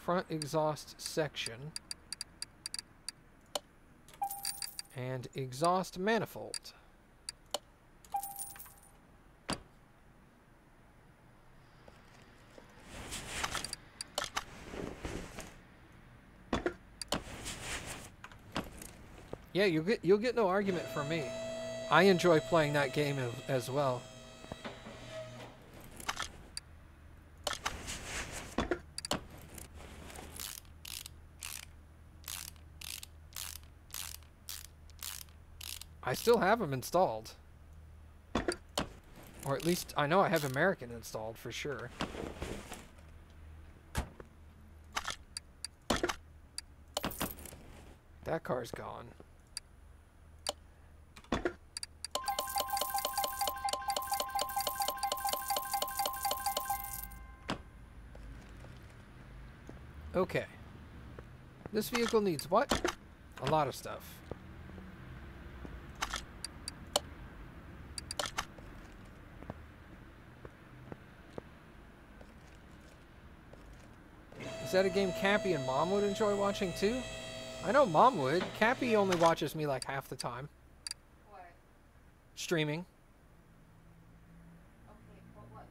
Front exhaust section. And exhaust manifold. Yeah, you'll get no argument from me. I enjoy playing that game as well. I still have them installed. Or at least I know I have American installed for sure. That car's gone. Okay. This vehicle needs what? A lot of stuff. Is that a game Cappy and Mom would enjoy watching too? I know Mom would. Cappy only watches me like half the time. What? Streaming. Okay, but what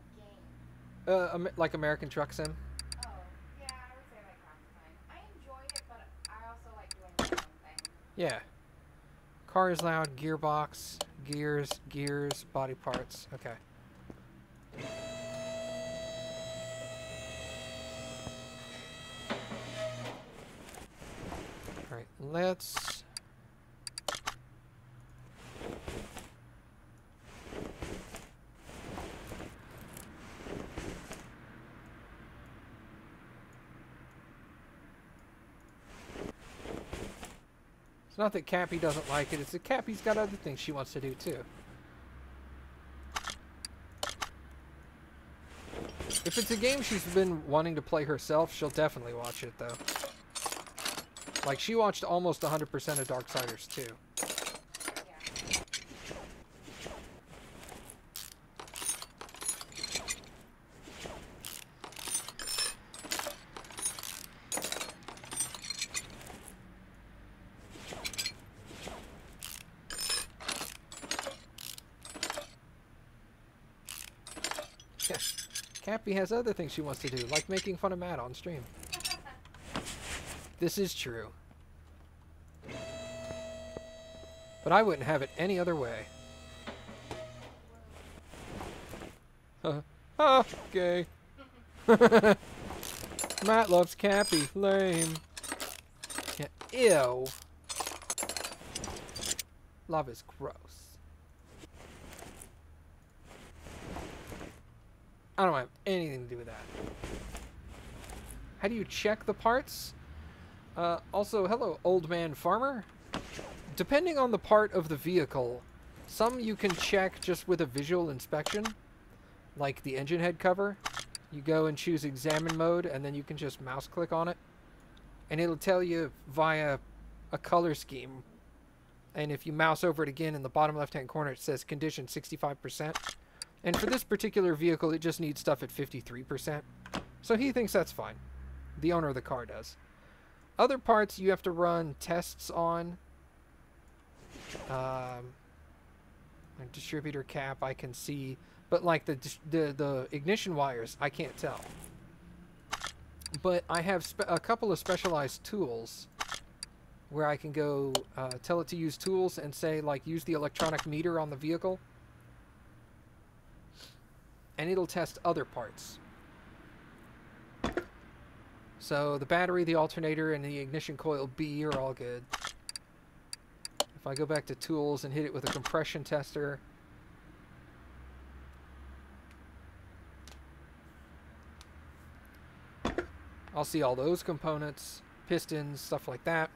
game? Like American Truck Sim. Oh, yeah, I would say like half the time. I enjoy it, but I also like doing my own thing. Yeah. Car is loud, gearbox, gears, body parts. Okay. Alright, let's... It's not that Cappy doesn't like it, it's that Cappy's got other things she wants to do too. If it's a game she's been wanting to play herself, she'll definitely watch it though. Like, she watched almost 100% of Darksiders 2. Yeah. Cappy has other things she wants to do, like making fun of Matt on stream. This is true. But I wouldn't have it any other way. Okay. Matt loves Cappy. Lame. Yeah, ew. Love is gross. I don't have anything to do with that. How do you check the parts? Also, hello, old man farmer. Depending on the part of the vehicle, some you can check just with a visual inspection, like the engine head cover. You go and choose examine mode, and then you can just mouse click on it, and it'll tell you via a color scheme. And if you mouse over it again, in the bottom left-hand corner, it says condition 65%. And for this particular vehicle, it just needs stuff at 53%. So he thinks that's fine. The owner of the car does. Other parts you have to run tests on. A distributor cap I can see, but like the ignition wires, I can't tell. But I have a couple of specialized tools where I can go tell it to use tools and say, like, use the electronic meter on the vehicle. And it'll test other parts. So the battery, the alternator, and the ignition coil B are all good. If I go back to tools and hit it with a compression tester, I'll see all those components, pistons, stuff like that.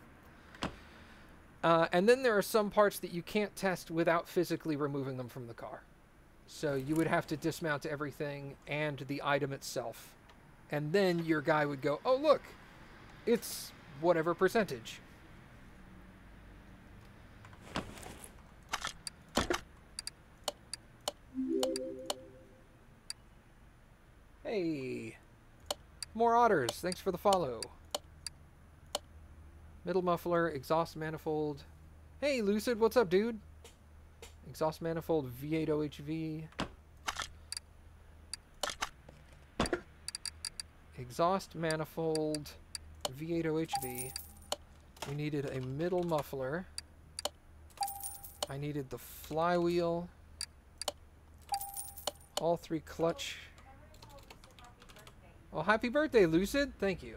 And then there are some parts that you can't test without physically removing them from the car. So you would have to dismount everything and the item itself. And then your guy would go, oh, look, it's whatever percentage. Hey, more otters. Thanks for the follow. Middle muffler, exhaust manifold. Hey, Lucid, what's up, dude? Exhaust manifold V8 OHV. Exhaust manifold V8 OHV. We needed a middle muffler. I needed the flywheel. All three clutch. Well, happy birthday, Lucid. Thank you.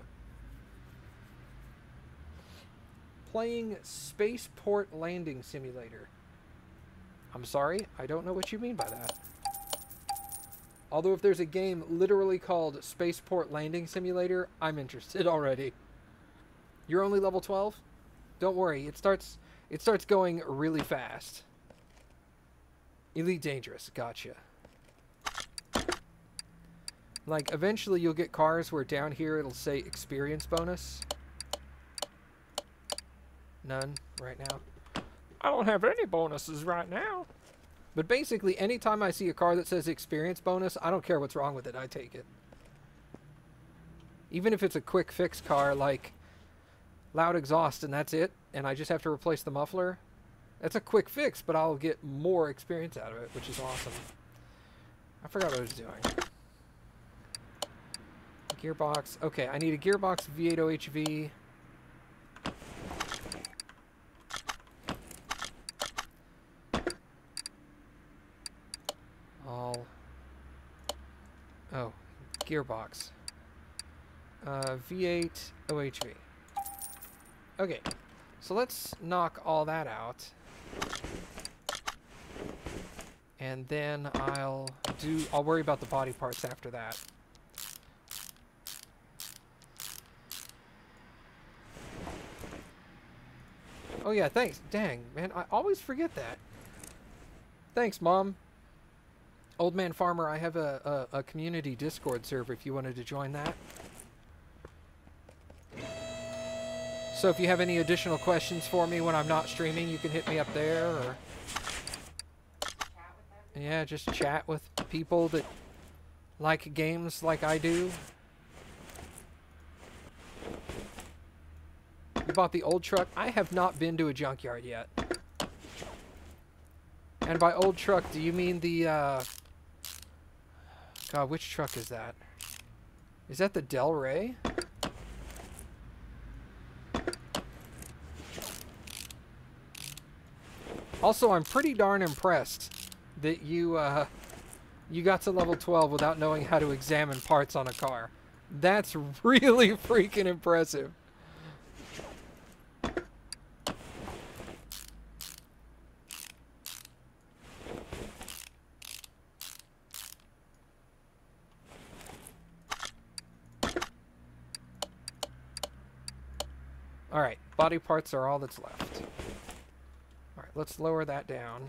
Playing Spaceport Landing Simulator. I'm sorry, I don't know what you mean by that. Although if there's a game literally called Spaceport Landing Simulator, I'm interested already. You're only level 12? Don't worry, it starts going really fast. Elite Dangerous, gotcha. Like, eventually you'll get cars where down here it'll say experience bonus. None right now. I don't have any bonuses right now. But basically, anytime I see a car that says experience bonus, I don't care what's wrong with it, I take it. Even if it's a quick fix car like loud exhaust and that's it, and I just have to replace the muffler, that's a quick fix, but I'll get more experience out of it, which is awesome. I forgot what I was doing. Gearbox. Okay, I need a gearbox V8 OHV. Oh, gearbox. V8 OHV. Okay, so let's knock all that out. And then I'll worry about the body parts after that. Oh yeah, thanks. Dang, man, I always forget that. Thanks, Mom. Old Man Farmer, I have a community Discord server if you wanted to join that. So if you have any additional questions for me when I'm not streaming, you can hit me up there, or yeah, just chat with people that like games like I do. You bought the old truck? I have not been to a junkyard yet. And by old truck, do you mean the God, which truck is that? Is that the Del Rey? Also, I'm pretty darn impressed that you got to level 12 without knowing how to examine parts on a car. That's really freaking impressive. Alright, body parts are all that's left. Alright, let's lower that down.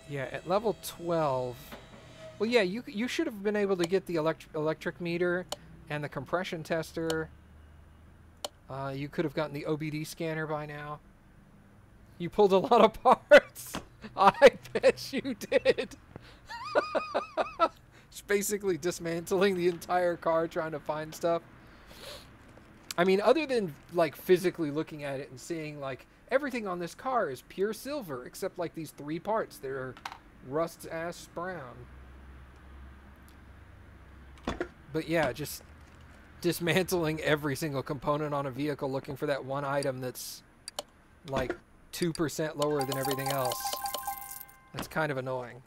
Yeah, at level 12... Well, yeah, you should have been able to get the electric meter and the compression tester. You could have gotten the OBD scanner by now. You pulled a lot of parts. I bet you did. It's basically dismantling the entire car trying to find stuff. I mean, other than, like, physically looking at it and seeing, like, everything on this car is pure silver, except, like, these 3 parts. They're rust-ass brown. But, yeah, just dismantling every single component on a vehicle looking for that one item that's, like, 2% lower than everything else. That's kind of annoying.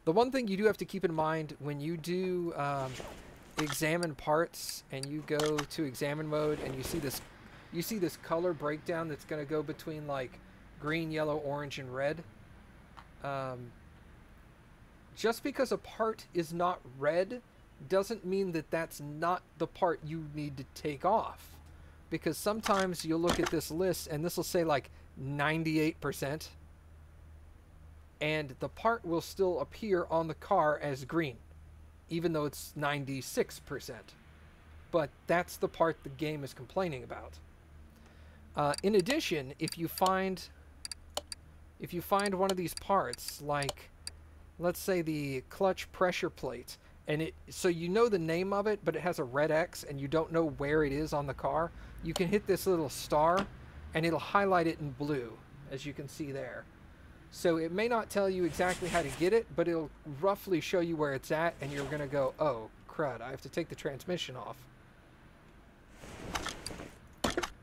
The one thing you do have to keep in mind when you do... examine parts and you go to examine mode and you see this color breakdown that's going to go between like green, yellow, orange, and red. Just because a part is not red doesn't mean that that's not the part you need to take off, because sometimes you'll look at this list and this will say like 98% and the part will still appear on the car as green, even though it's 96%. But that's the part the game is complaining about. In addition, if you find one of these parts, like, let's say the clutch pressure plate, and so you know the name of it, but it has a red X, and you don't know where it is on the car, you can hit this little star, and it'll highlight it in blue, as you can see there. So it may not tell you exactly how to get it, but it'll roughly show you where it's at, and you're going to go, oh, crud, I have to take the transmission off.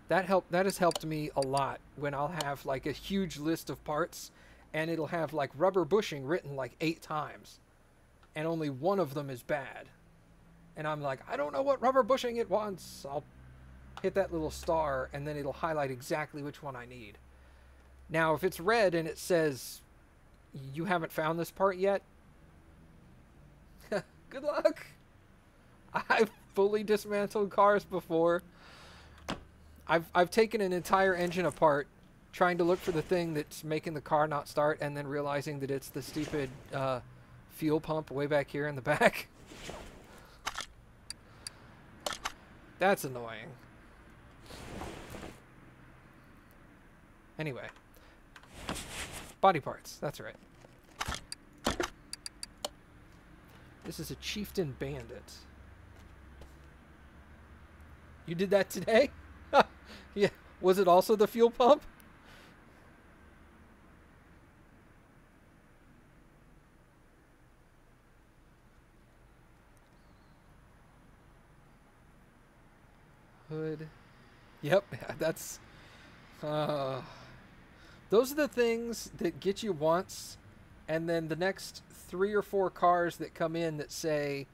That has helped me a lot when I'll have like a huge list of parts, and it'll have like rubber bushing written like 8 times, and only one of them is bad. And I'm like, I don't know what rubber bushing it wants. I'll hit that little star, and then it'll highlight exactly which one I need. Now, if it's red and it says, you haven't found this part yet, good luck. I've fully dismantled cars before. I've taken an entire engine apart trying to look for the thing that's making the car not start, and then realizing that it's the stupid fuel pump way back here in the back. That's annoying. Anyway. Body parts, that's right. This is a Chieftain Bandit. You did that today? Yeah. Was it also the fuel pump? Hood. Yep, that's... those are the things that get you once, and then the next 3 or 4 cars that come in that say,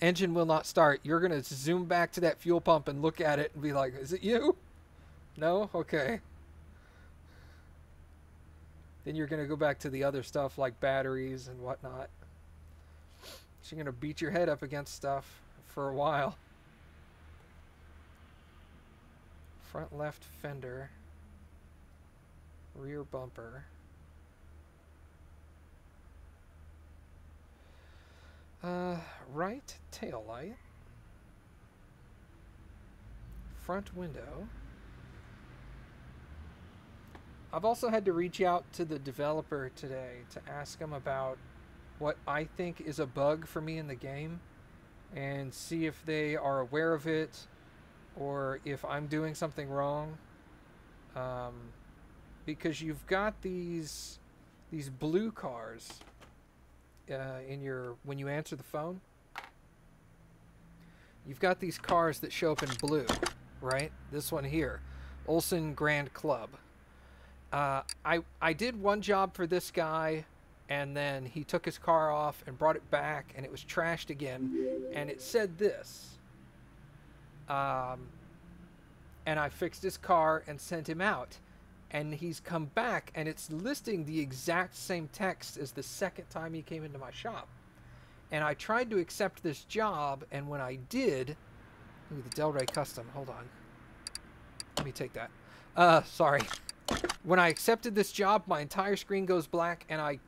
engine will not start, you're going to zoom back to that fuel pump and look at it and be like, is it you? No? Okay. Then you're going to go back to the other stuff like batteries and whatnot. So you're going to beat your head up against stuff for a while. Front left fender. Rear bumper. Right tail light. Front window. I've also had to reach out to the developer today to ask him about what I think is a bug for me in the game, and see if they are aware of it or if I'm doing something wrong. Because you've got these blue cars in your when you answer the phone. You've got these cars that show up in blue, right? This one here, Olson Grand Club. I did one job for this guy, and then he took his car off and brought it back, and it was trashed again, and it said this. And I fixed his car and sent him out, and he's come back, and it's listing the exact same text as the second time he came into my shop. And I tried to accept this job, and when I did... Ooh, the Delray Custom. Hold on. Let me take that. Sorry. When I accepted this job, my entire screen goes black, and I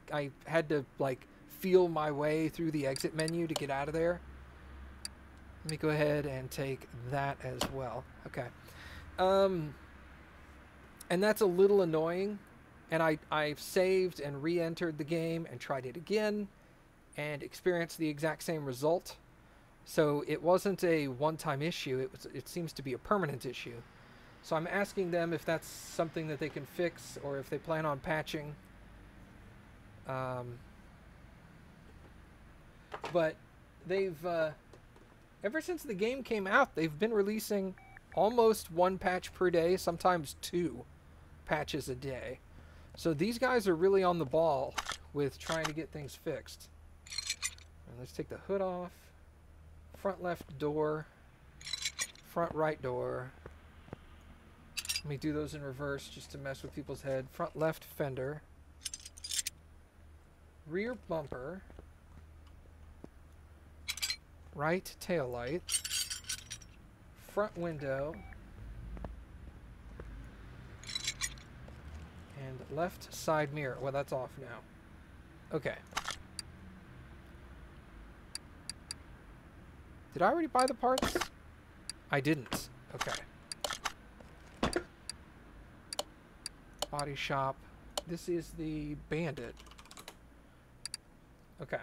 had to, like, feel my way through the exit menu to get out of there. Let me go ahead and take that as well. Okay. And that's a little annoying. And I've saved and re-entered the game and tried it again and experienced the exact same result. So it wasn't a one-time issue. It seems to be a permanent issue. So I'm asking them if that's something that they can fix or if they plan on patching. But they've... ever since the game came out, they've been releasing almost one patch per day, sometimes 2 patches a day. So these guys are really on the ball with trying to get things fixed. And let's take the hood off. Front left door. Front right door. Let me do those in reverse just to mess with people's head. Front left fender. Rear bumper. Right tail light. Front window. And left side mirror. Well, that's off now. Okay. Did I already buy the parts? I didn't. Okay. Body shop. This is the Bandit. Okay.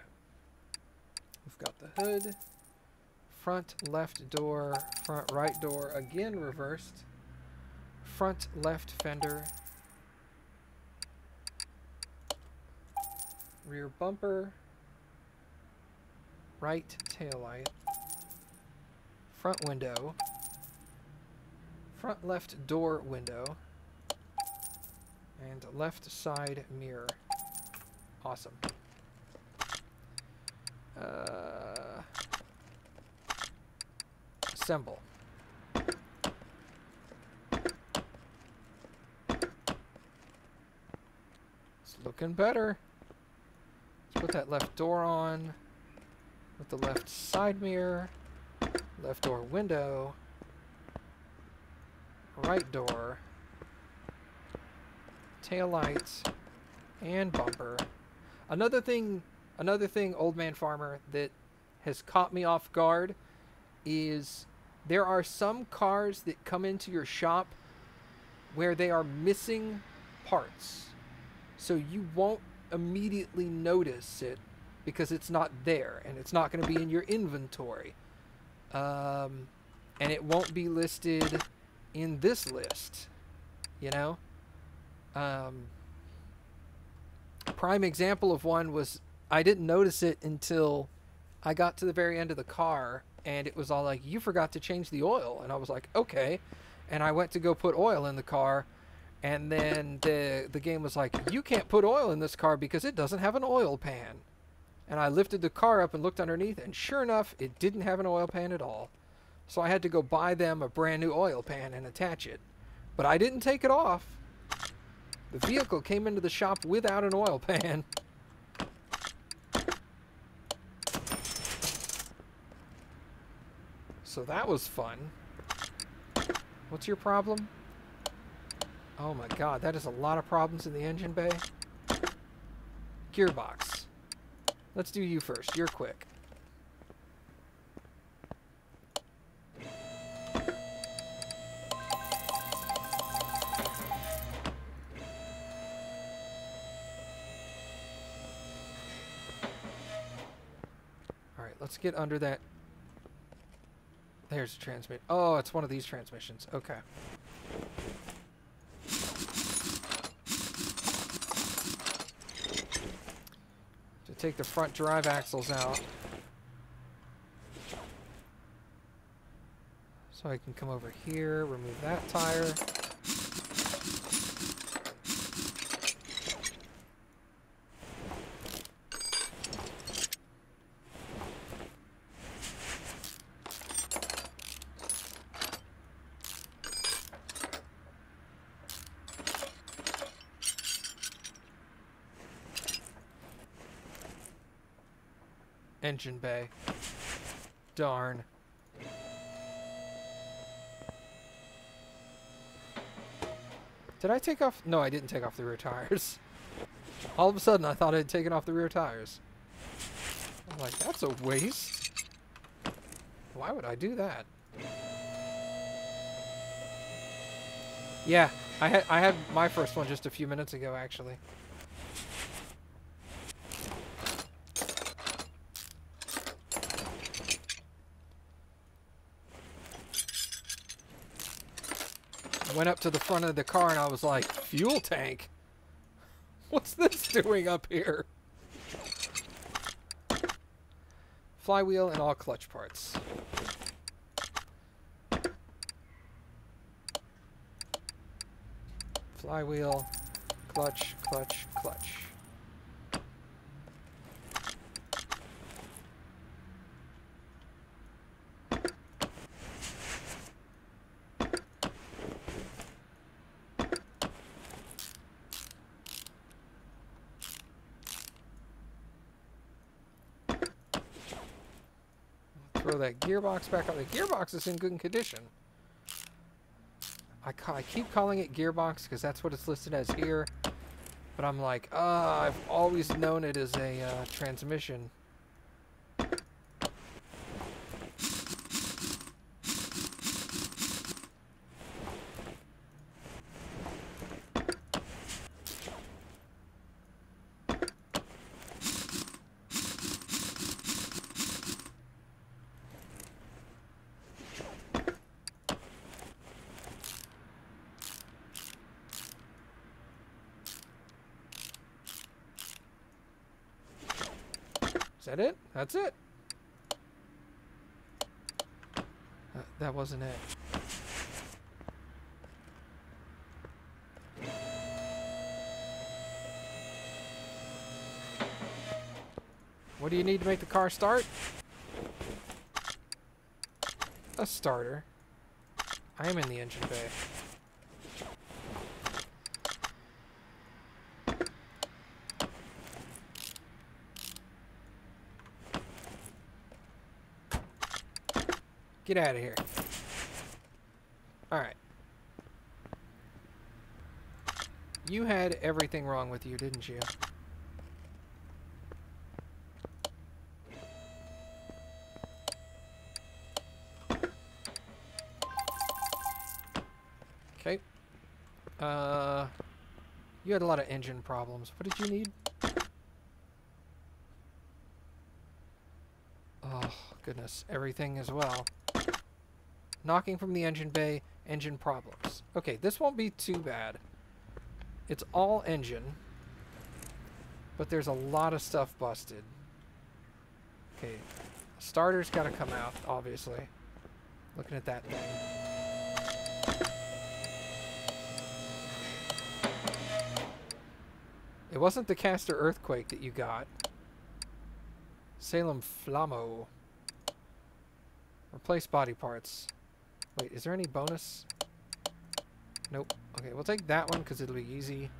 We've got the hood. Front left door. Front right door. Again reversed. Front left fender. Rear bumper. Right taillight. Front window. Front left door window. And left side mirror. Awesome. Assemble. It's looking better. Let's put that left door on. With the left side mirror. Left door window. Right door. Tail lights. And bumper. Another thing, Old Man Farmer, that has caught me off guard is there are some cars that come into your shop where they are missing parts. So you won't immediately notice it because it's not there and it's not going to be in your inventory. And it won't be listed in this list, you know? Prime example of one was I didn't notice it until I got to the very end of the car and it was all like, you forgot to change the oil. And I was like, okay. And I went to go put oil in the car and then the game was like, you can't put oil in this car because it doesn't have an oil pan. And I lifted the car up and looked underneath and sure enough, it didn't have an oil pan at all. So I had to go buy them a brand new oil pan and attach it. But I didn't take it off. The vehicle came into the shop without an oil pan. So that was fun. What's your problem? Oh my god, that is a lot of problems in the engine bay. Gearbox. Let's do you first. You're quick. Alright, let's get under that. There's a transmit. Oh, it's one of these transmissions. Okay. take the front drive axles out. So I can come over here, remove that tire. Engine bay. Darn. Did I take off? No, I didn't take off the rear tires. All of a sudden, I thought I had taken off the rear tires. I'm like, that's a waste. Why would I do that? Yeah, I had my first one just a few minutes ago, actually. Went up to the front of the car and I was like, fuel tank? What's this doing up here? Flywheel and all clutch parts. Flywheel, clutch, clutch, clutch. Throw that gearbox back on. The gearbox is in good condition. I keep calling it gearbox because that's what it's listed as here. But I'm like, I've always known it as a transmission. Is that it? That's it. That wasn't it. What do you need to make the car start? A starter. I am in the engine bay. Get out of here. Alright. You had everything wrong with you, didn't you? Okay. You had a lot of engine problems. What did you need? Oh, goodness. Everything as well. Knocking from the engine bay, engine problems. Okay, this won't be too bad. It's all engine, but there's a lot of stuff busted. Okay, starter's got to come out, obviously. Looking at that thing. It wasn't the caster earthquake that you got. Salem Flammo. Replace body parts. Wait, is there any bonus? Nope. Okay, we'll take that one because it'll be easy.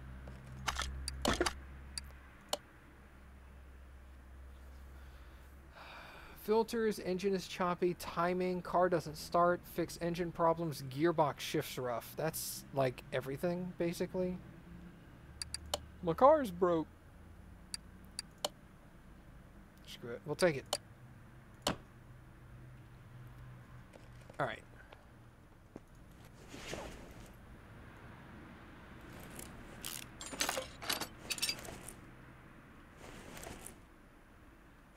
Filters, engine is choppy, timing, car doesn't start, fix engine problems, gearbox shifts rough. That's like everything, basically. My car's broke. Screw it. We'll take it. Alright.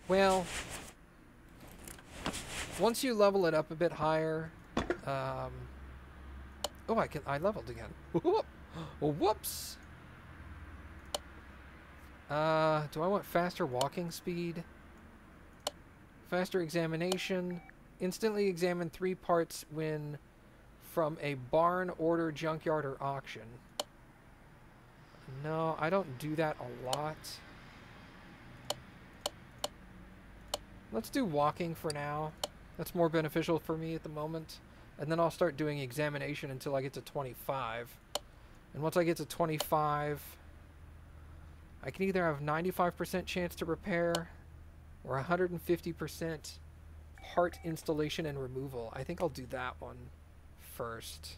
Well, once you level it up a bit higher, oh, I leveled again. Whoops. Do I want faster walking speed? Faster examination. Instantly examine 3 parts when from a barn, order, junkyard, or auction. No, I don't do that a lot. Let's do walking for now. That's more beneficial for me at the moment. And then I'll start doing examination until I get to 25. And once I get to 25, I can either have 95% chance to repair or 150% part installation and removal. I think I'll do that one first.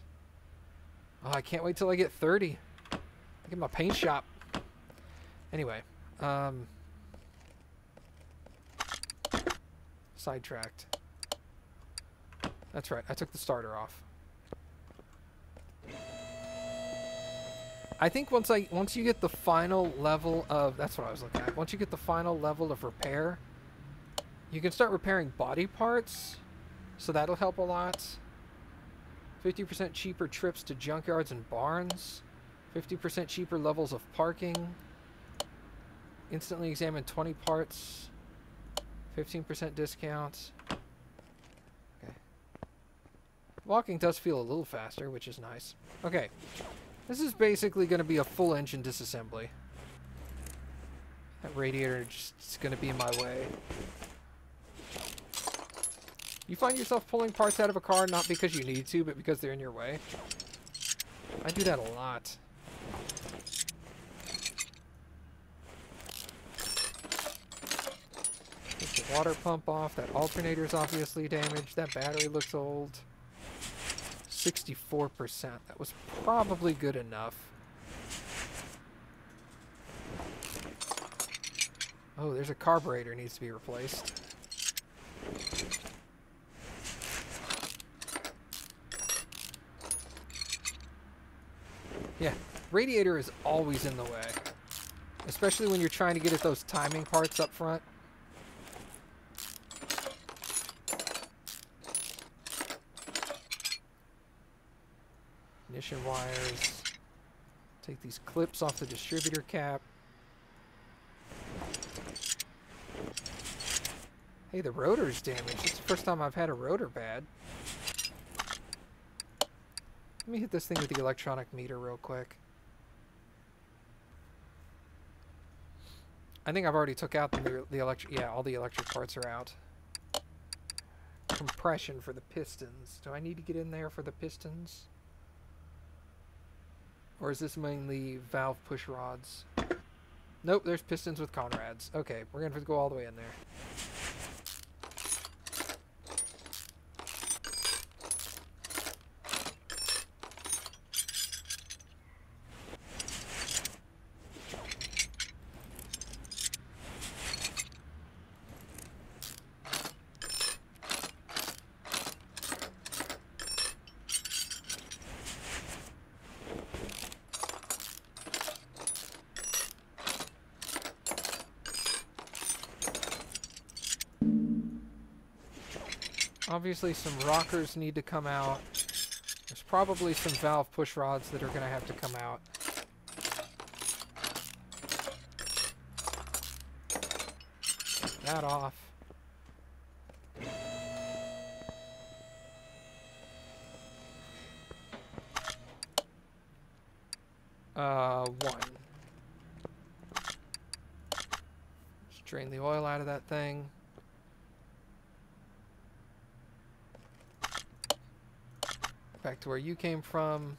Oh, I can't wait till I get 30. I get my paint shop. Anyway, sidetracked. That's right, I took the starter off. I think once you get the final level of, that's what I was looking at. Once you get the final level of repair, you can start repairing body parts, so that'll help a lot. 50% cheaper trips to junkyards and barns. 50% cheaper levels of parking. Instantly examine 20 parts. 15% discounts. Okay. Walking does feel a little faster, which is nice. Okay. This is basically going to be a full engine disassembly. That radiator just is going to be in my way. You find yourself pulling parts out of a car not because you need to, but because they're in your way? I do that a lot. Take the water pump off. That alternator's obviously damaged. That battery looks old. 64%. That was probably good enough. Oh, there's a carburetor needs to be replaced. Yeah, radiator is always in the way. Especially when you're trying to get at those timing parts up front. Ignition wires. Take these clips off the distributor cap. Hey, the rotor's damaged. It's the first time I've had a rotor bad. Let me hit this thing with the electronic meter real quick. I think I've already took out the electric. Yeah, all the electric parts are out. Compression for the pistons. Do I need to get in there for the pistons? Or is this mainly valve push rods? Nope, there's pistons with Conrads. Okay, we're going to go all the way in there. Obviously some rockers need to come out. There's probably some valve push rods that are going to have to come out. Take that off. One. Just drain the oil out of that thing. Back to where you came from.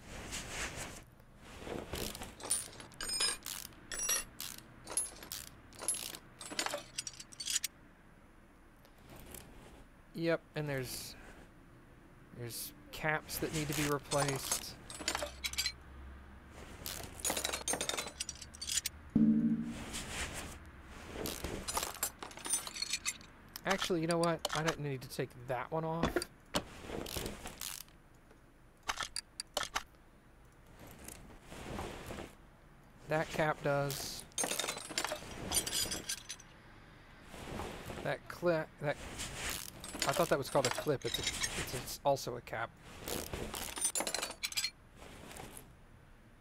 Yep, and there's caps that need to be replaced. Actually, you know what? I don't need to take that one off. That cap does. That clip. That I thought that was called a clip. It's also a cap.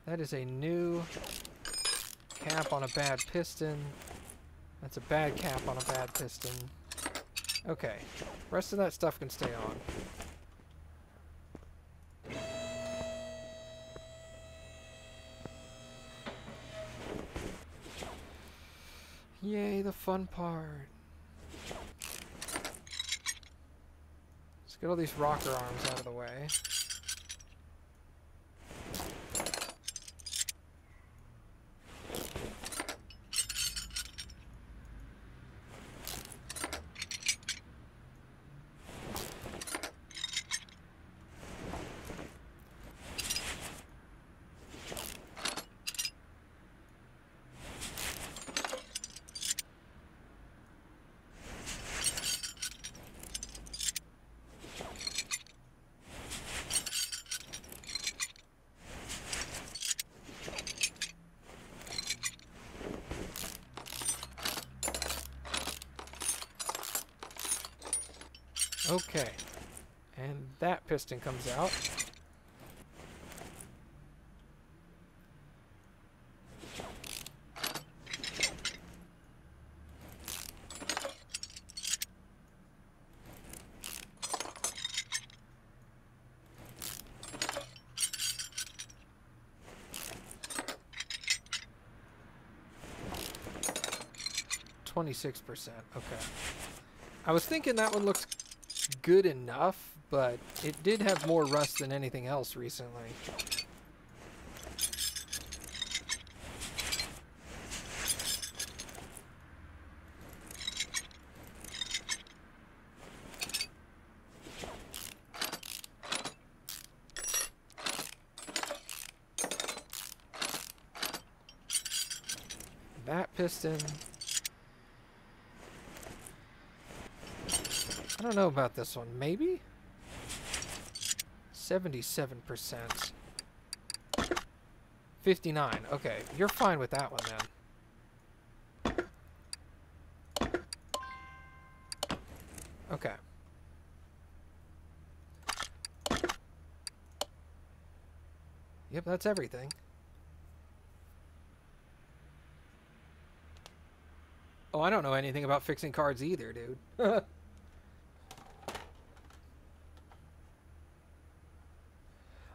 That is a new cap on a bad piston. That's a bad cap on a bad piston. Okay. Rest of that stuff can stay on. Yay, the fun part. Let's get all these rocker arms out of the way. Okay, and that piston comes out. %. Okay. I was thinking that one looks good enough, but it did have more rust than anything else recently. That piston. I don't know about this one. Maybe? 77%. 59. Okay, you're fine with that one then. Okay. Yep, that's everything. Oh, I don't know anything about fixing cards either, dude.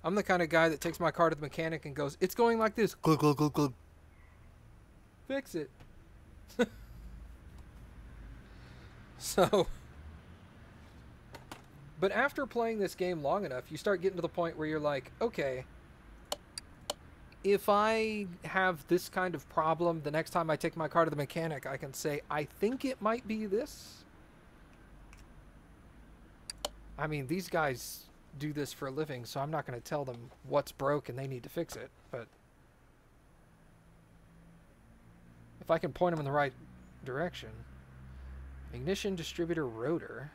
I'm the kind of guy that takes my car to the mechanic and goes, "It's going like this." Glug, glug, glug, glug. Fix it. So, but after playing this game long enough, you start getting to the point where you're like, okay, if I have this kind of problem, the next time I take my car to the mechanic, I can say, I think it might be this. I mean, these guys do this for a living, so I'm not going to tell them what's broke and they need to fix it, but if I can point them in the right direction. Ignition distributor rotor.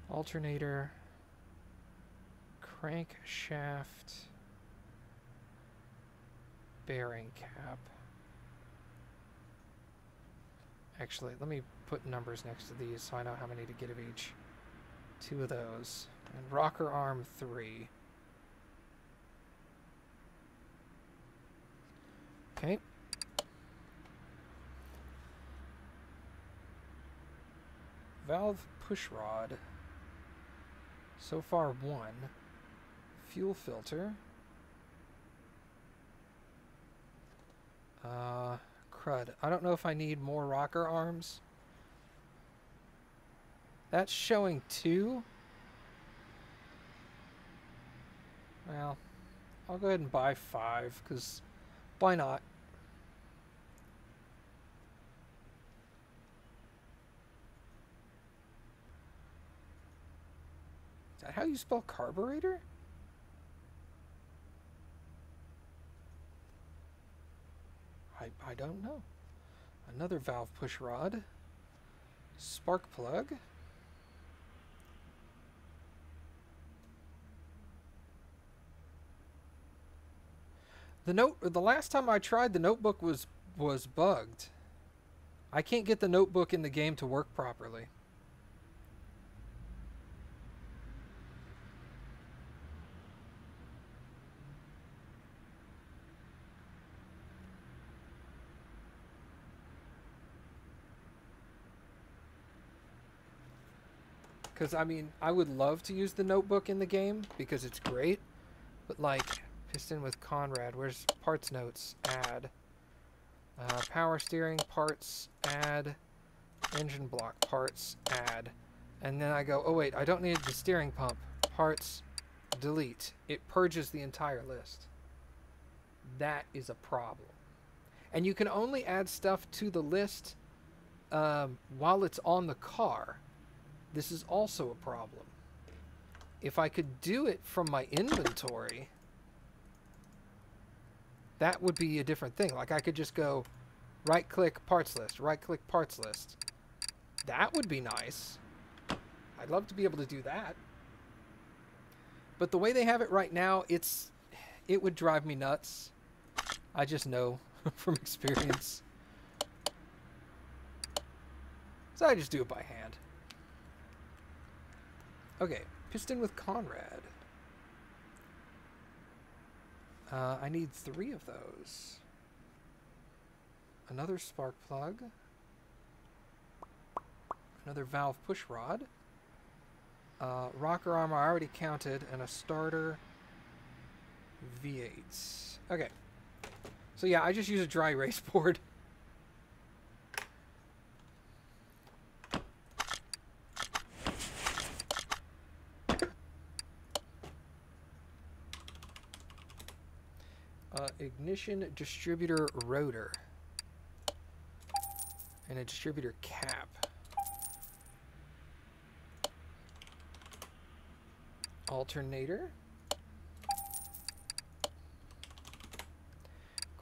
Alternator. Crankshaft. Bearing cap. Actually, let me put numbers next to these so I know how many to get of each. 2 of those. And rocker arm 3. Okay. Valve push rod. So far 1. Fuel filter. Crud. I don't know if I need more rocker arms. That's showing 2. Well, I'll go ahead and buy 5, because why not? Is that how you spell carburetor? I don't know. Another valve push rod. Spark plug. The last time I tried, the notebook was bugged. I can't get the notebook in the game to work properly. Because, I mean, I would love to use the notebook in the game because it's great. But, like, piston with Conrad. Where's parts notes? Add. Power steering parts. Add. Engine block parts. Add. And then I go, oh, wait, I don't need the steering pump. Parts. Delete. It purges the entire list. That is a problem. And you can only add stuff to the list while it's on the car. This is also a problem. If I could do it from my inventory, that would be a different thing. Like I could just go right-click parts list, right-click parts list. That would be nice. I'd love to be able to do that. But the way they have it right now, it would drive me nuts. I just know from experience. So I just do it by hand. Okay, piston with Conrad. I need 3 of those. Another spark plug. Another valve push rod. Rocker arm I already counted, and a starter V8s. Okay. So yeah, I just use a dry erase board. Ignition distributor rotor. And a distributor cap. Alternator.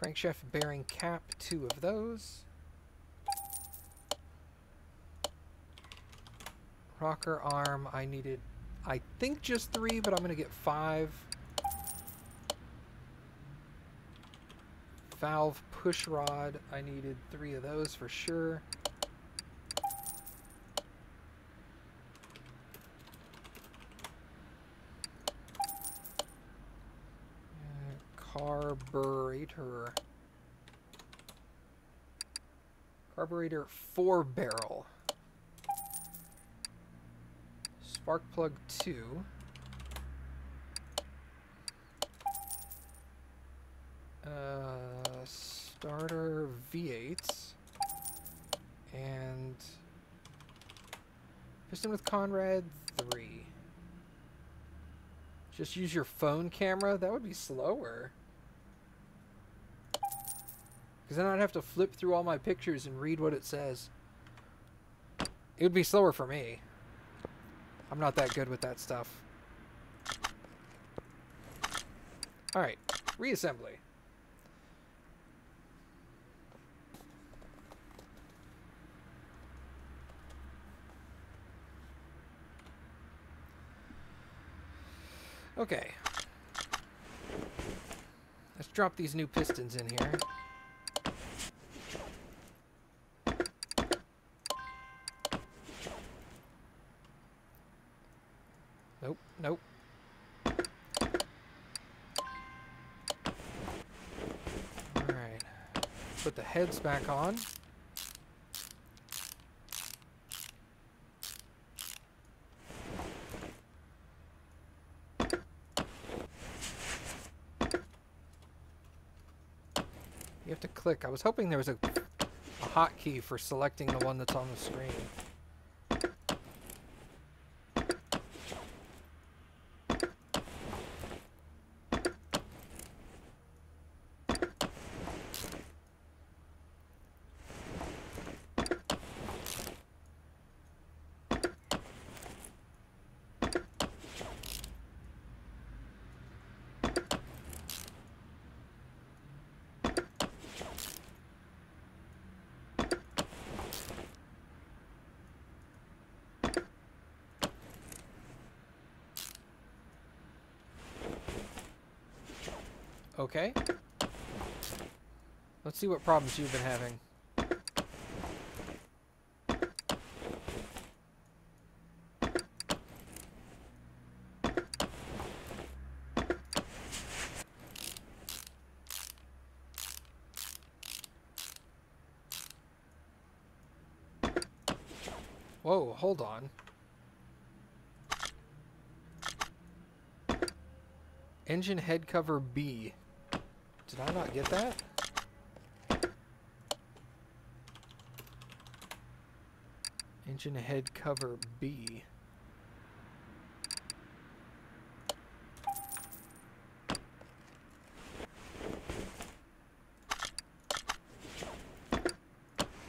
Crankshaft bearing cap, 2 of those. Rocker arm, I needed, I think just 3, but I'm going to get 5. Valve push rod, I needed 3 of those for sure. Carburetor. Carburetor 4-barrel. Spark plug 2. Starter V8s. And piston with Conrad 3. Just use your phone camera? That would be slower. Because then I'd have to flip through all my pictures and read what it says. It would be slower for me. I'm not that good with that stuff. Alright, reassembly. Okay. Let's drop these new pistons in here. Nope, nope. Alright. Put the heads back on. You have to click. I was hoping there was a hotkey for selecting the one that's on the screen. Okay. Let's see what problems you've been having. Whoa, hold on. Engine head cover B. Did I not get that? Engine head cover B.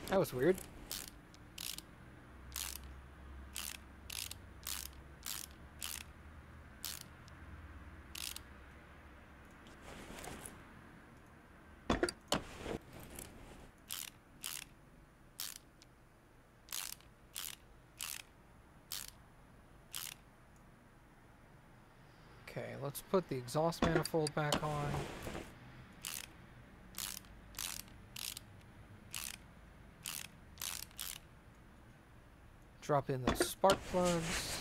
That was weird. Okay, let's put the exhaust manifold back on. Drop in the spark plugs.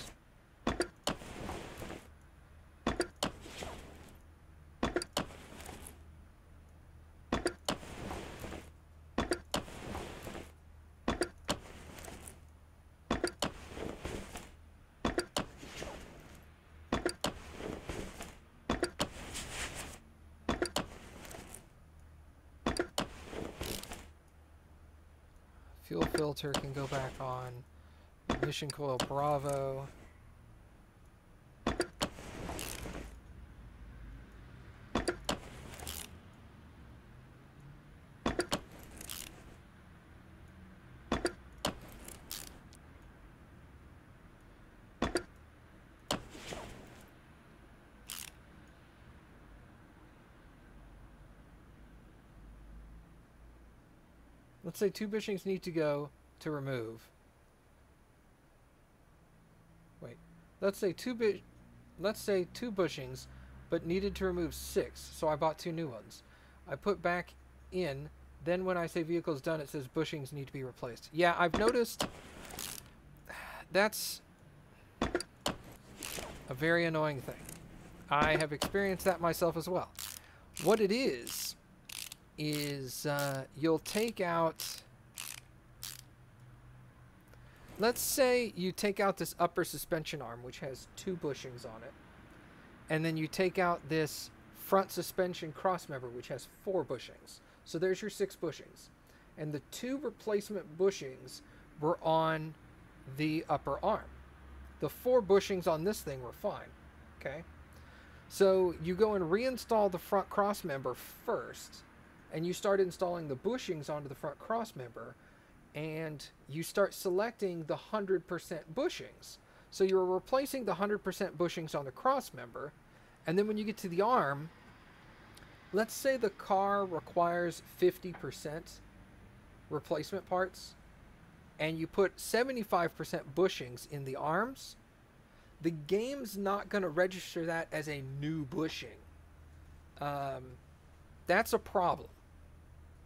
Fuel filter can go back on. Ignition coil Bravo. Let's say 2 bushings need to go to remove. Wait, let's say 2 bushings, but needed to remove 6, so I bought 2 new ones. I put back in, then when I say vehicle's done, it says bushings need to be replaced. Yeah, I've noticed that's a very annoying thing. I have experienced that myself as well. What it is you'll take out, let's say you take out this upper suspension arm, which has 2 bushings on it, and then you take out this front suspension crossmember, which has 4 bushings. So there's your 6 bushings. And the 2 replacement bushings were on the upper arm. The 4 bushings on this thing were fine. Okay? So you go and reinstall the front crossmember first, and you start installing the bushings onto the front crossmember, and you start selecting the 100% bushings. So you're replacing the 100% bushings on the crossmember, and then when you get to the arm, let's say the car requires 50% replacement parts, and you put 75% bushings in the arms, the game's not going to register that as a new bushing. That's a problem.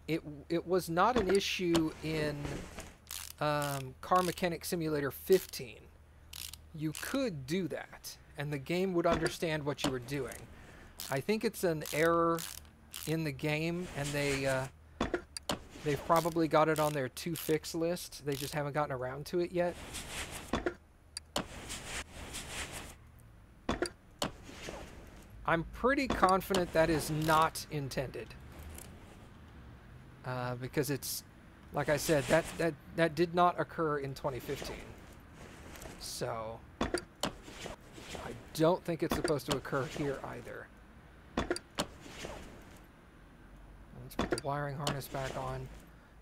It was not an issue in Car Mechanic Simulator 15. You could do that, and the game would understand what you were doing. I think it's an error in the game, and they've probably got it on their to-fix list. They just haven't gotten around to it yet. I'm pretty confident that is not intended. Because it's, like I said, that did not occur in 2015. So, I don't think it's supposed to occur here either. Let's put the wiring harness back on.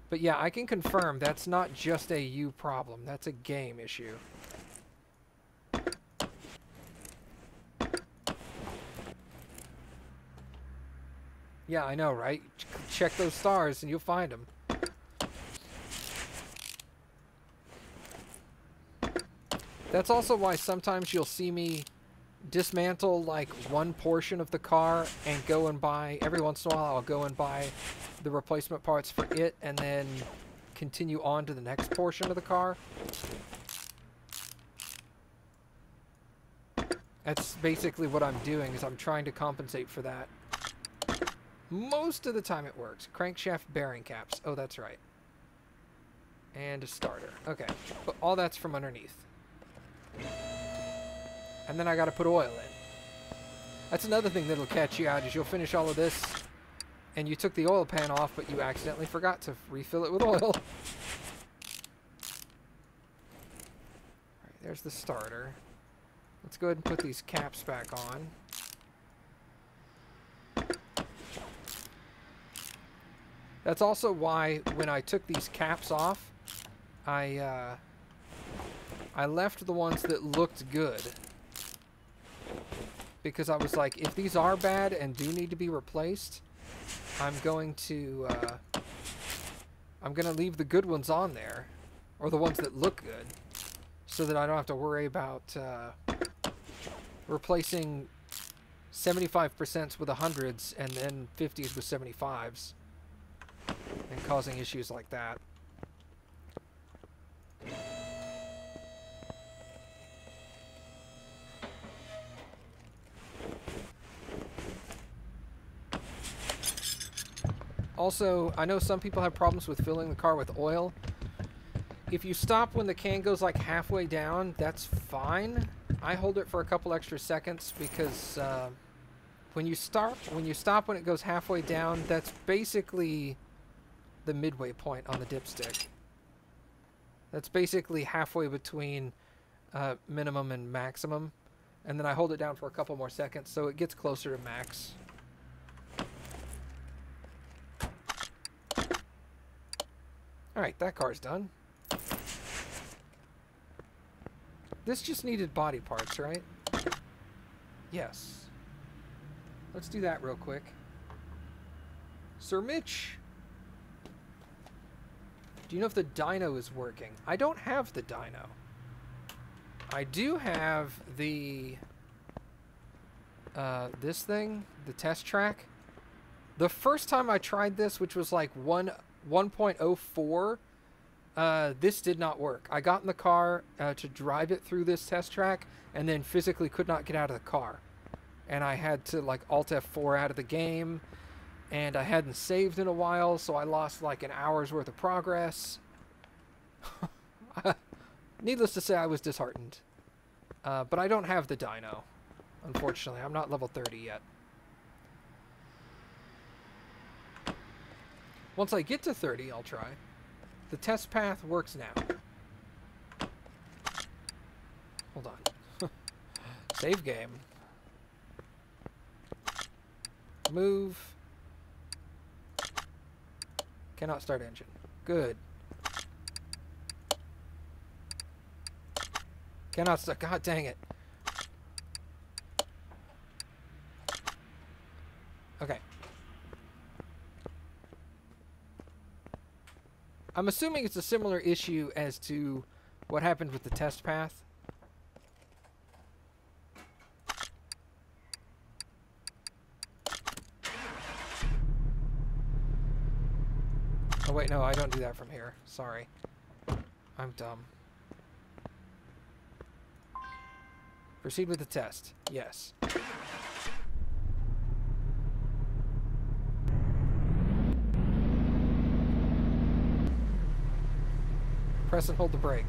But yeah, I can confirm that's not just a you problem. That's a game issue. Yeah, I know, right? Check those stars and you'll find them. That's also why sometimes you'll see me dismantle like one portion of the car and go and buy, every once in a while I'll go and buy the replacement parts for it and then continue on to the next portion of the car. That's basically what I'm doing, is I'm trying to compensate for that. Most of the time it works. Crankshaft bearing caps. Oh, that's right. And a starter. Okay, but all that's from underneath. And then I gotta put oil in. That's another thing that'll catch you out, is you'll finish all of this, and you took the oil pan off, but you accidentally forgot to refill it with oil. Alright, there's the starter. Let's go ahead and put these caps back on. That's also why when I took these caps off, I left the ones that looked good. Because I was like, if these are bad and do need to be replaced, I'm going to leave the good ones on there, or the ones that look good, so that I don't have to worry about replacing 75% with 100s and then 50s with 75s and causing issues like that. Also, I know some people have problems with filling the car with oil. If you stop when the can goes like halfway down, that's fine. I hold it for a couple extra seconds because when you stop when it goes halfway down, that's basically the midway point on the dipstick. That's basically halfway between minimum and maximum. And then I hold it down for a couple more seconds so it gets closer to max. Alright, that car's done. This just needed body parts, right? Yes. Let's do that real quick. Sir Mitch! Do you know if the dyno is working? I don't have the dyno. I do have the... this thing, the test track. The first time I tried this, which was like 1.04, this did not work. I got in the car to drive it through this test track and then physically could not get out of the car. And I had to like Alt F4 out of the game, and I hadn't saved in a while, so I lost like an hour's worth of progress. Needless to say, I was disheartened. But I don't have the dyno, unfortunately. I'm not level 30 yet. Once I get to 30, I'll try. The test path works now. Hold on. Save game. Move. Cannot start engine. Good. Cannot start. God dang it. Okay. I'm assuming it's a similar issue as to what happened with the test path. Oh wait, no, I don't do that from here. Sorry. I'm dumb. Proceed with the test. Yes. Press and hold the brake.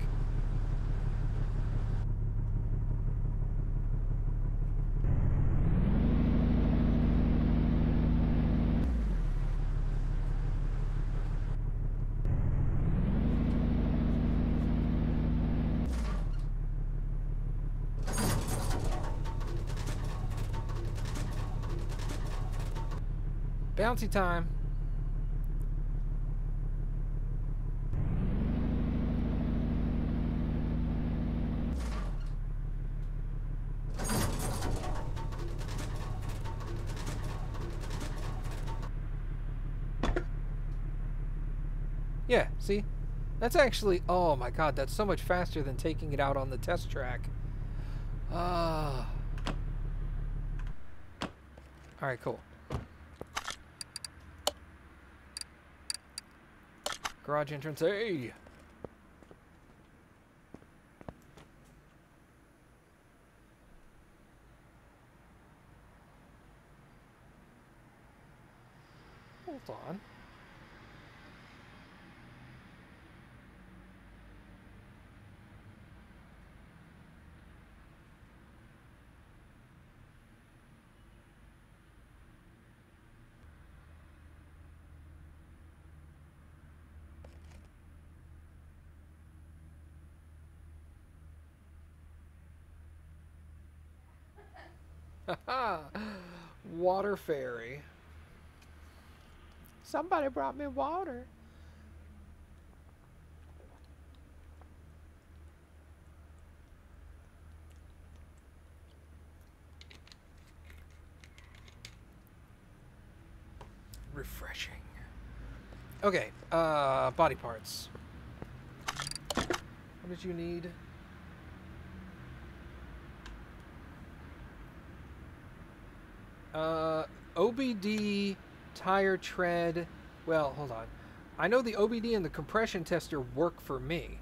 Bouncy time. Yeah, see? That's actually... Oh my god, that's so much faster than taking it out on the test track. Alright, cool. Garage entrance, hey! Hold on. Water fairy. Somebody brought me water. Refreshing. Okay, body parts. What did you need? OBD, tire tread. Well, hold on. I know the OBD and the compression tester work for me.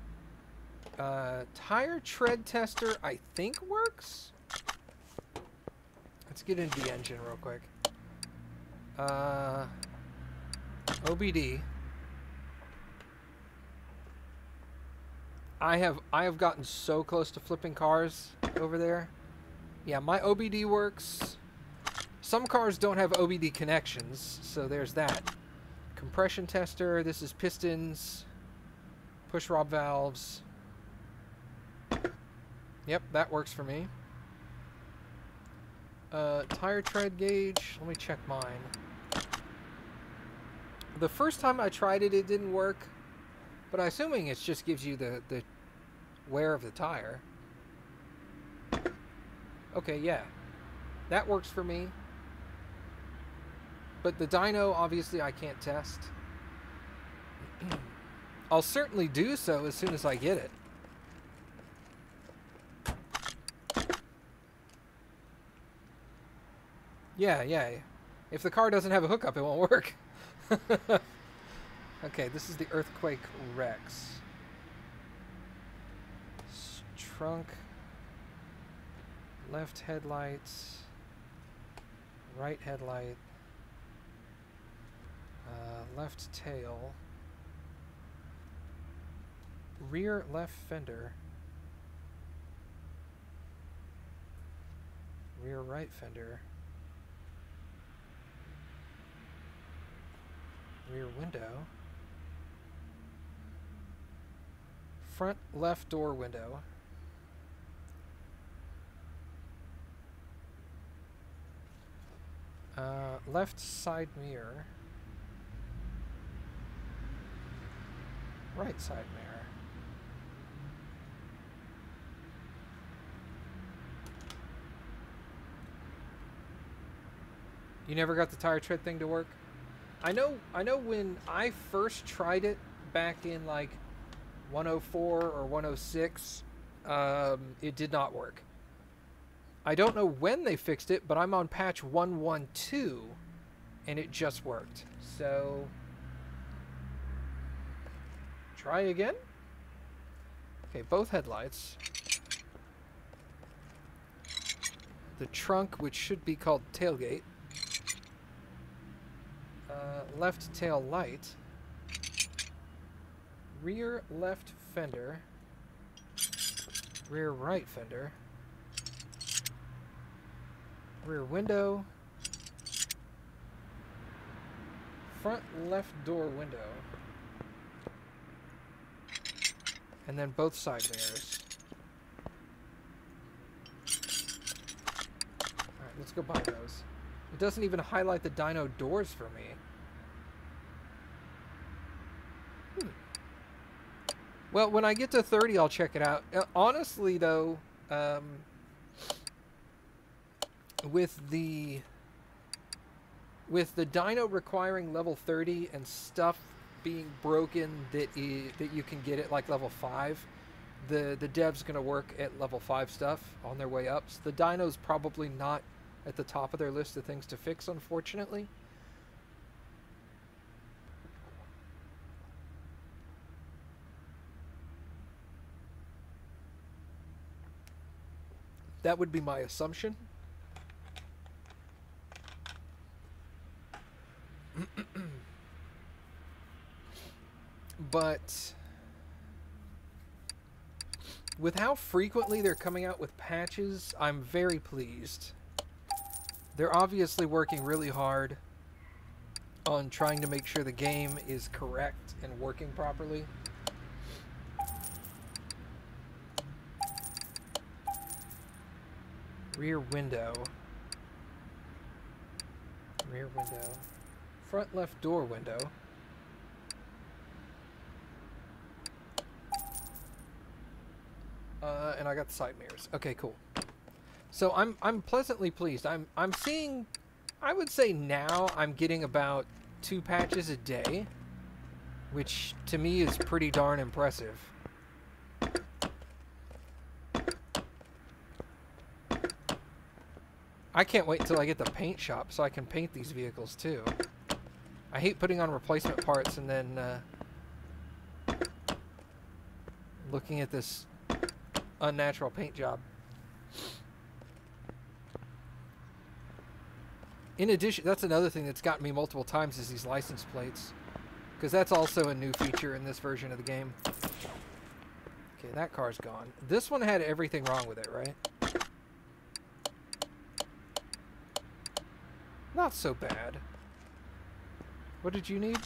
Tire tread tester, I think works. Let's get into the engine real quick. OBD. I have gotten so close to flipping cars over there. Yeah, my OBD works. Some cars don't have OBD connections, so there's that. Compression tester, this is pistons, push rod valves. Yep, that works for me. Tire tread gauge, let me check mine. The first time I tried it, it didn't work, but I'm assuming it just gives you the wear of the tire. Okay, yeah, that works for me. But the dyno, obviously, I can't test. I'll certainly do so as soon as I get it. Yeah, yeah. If the car doesn't have a hookup, it won't work. Okay, this is the Earthquake Rex. Trunk. Left headlights. Right headlight. Left tail. Rear left fender. Rear right fender. Rear window. Front left door window. Left side mirror. Right side mirror. You never got the tire tread thing to work? I know when I first tried it back in like 104 or 106, it did not work. I don't know when they fixed it, but I'm on patch 112 and it just worked. So try again. Okay, both headlights. The trunk, which should be called tailgate. Left tail light. Rear left fender. Rear right fender. Rear window. Front left door window. And then both side mirrors. Alright, let's go buy those. It doesn't even highlight the dyno doors for me. Well, when I get to 30, I'll check it out. Honestly, though, with the dyno requiring level 30 and stuff being broken that you can get at like level 5, the dev's going to work at level 5 stuff on their way up. So the dyno's probably not at the top of their list of things to fix, unfortunately. That would be my assumption. But with how frequently they're coming out with patches, I'm very pleased. They're obviously working really hard on trying to make sure the game is correct and working properly. Rear window. window. Front left door window. And I got the side mirrors. Okay, cool. So I'm pleasantly pleased. I'm seeing, I would say now I'm getting about 2 patches a day, which to me is pretty darn impressive. I can't wait until I get the paint shop so I can paint these vehicles too. I hate putting on replacement parts and then looking at this unnatural paint job. In addition, that's another thing that's gotten me multiple times is these license plates, because that's also a new feature in this version of the game. Okay, that car's gone. This one had everything wrong with it, right? Not so bad. What did you need?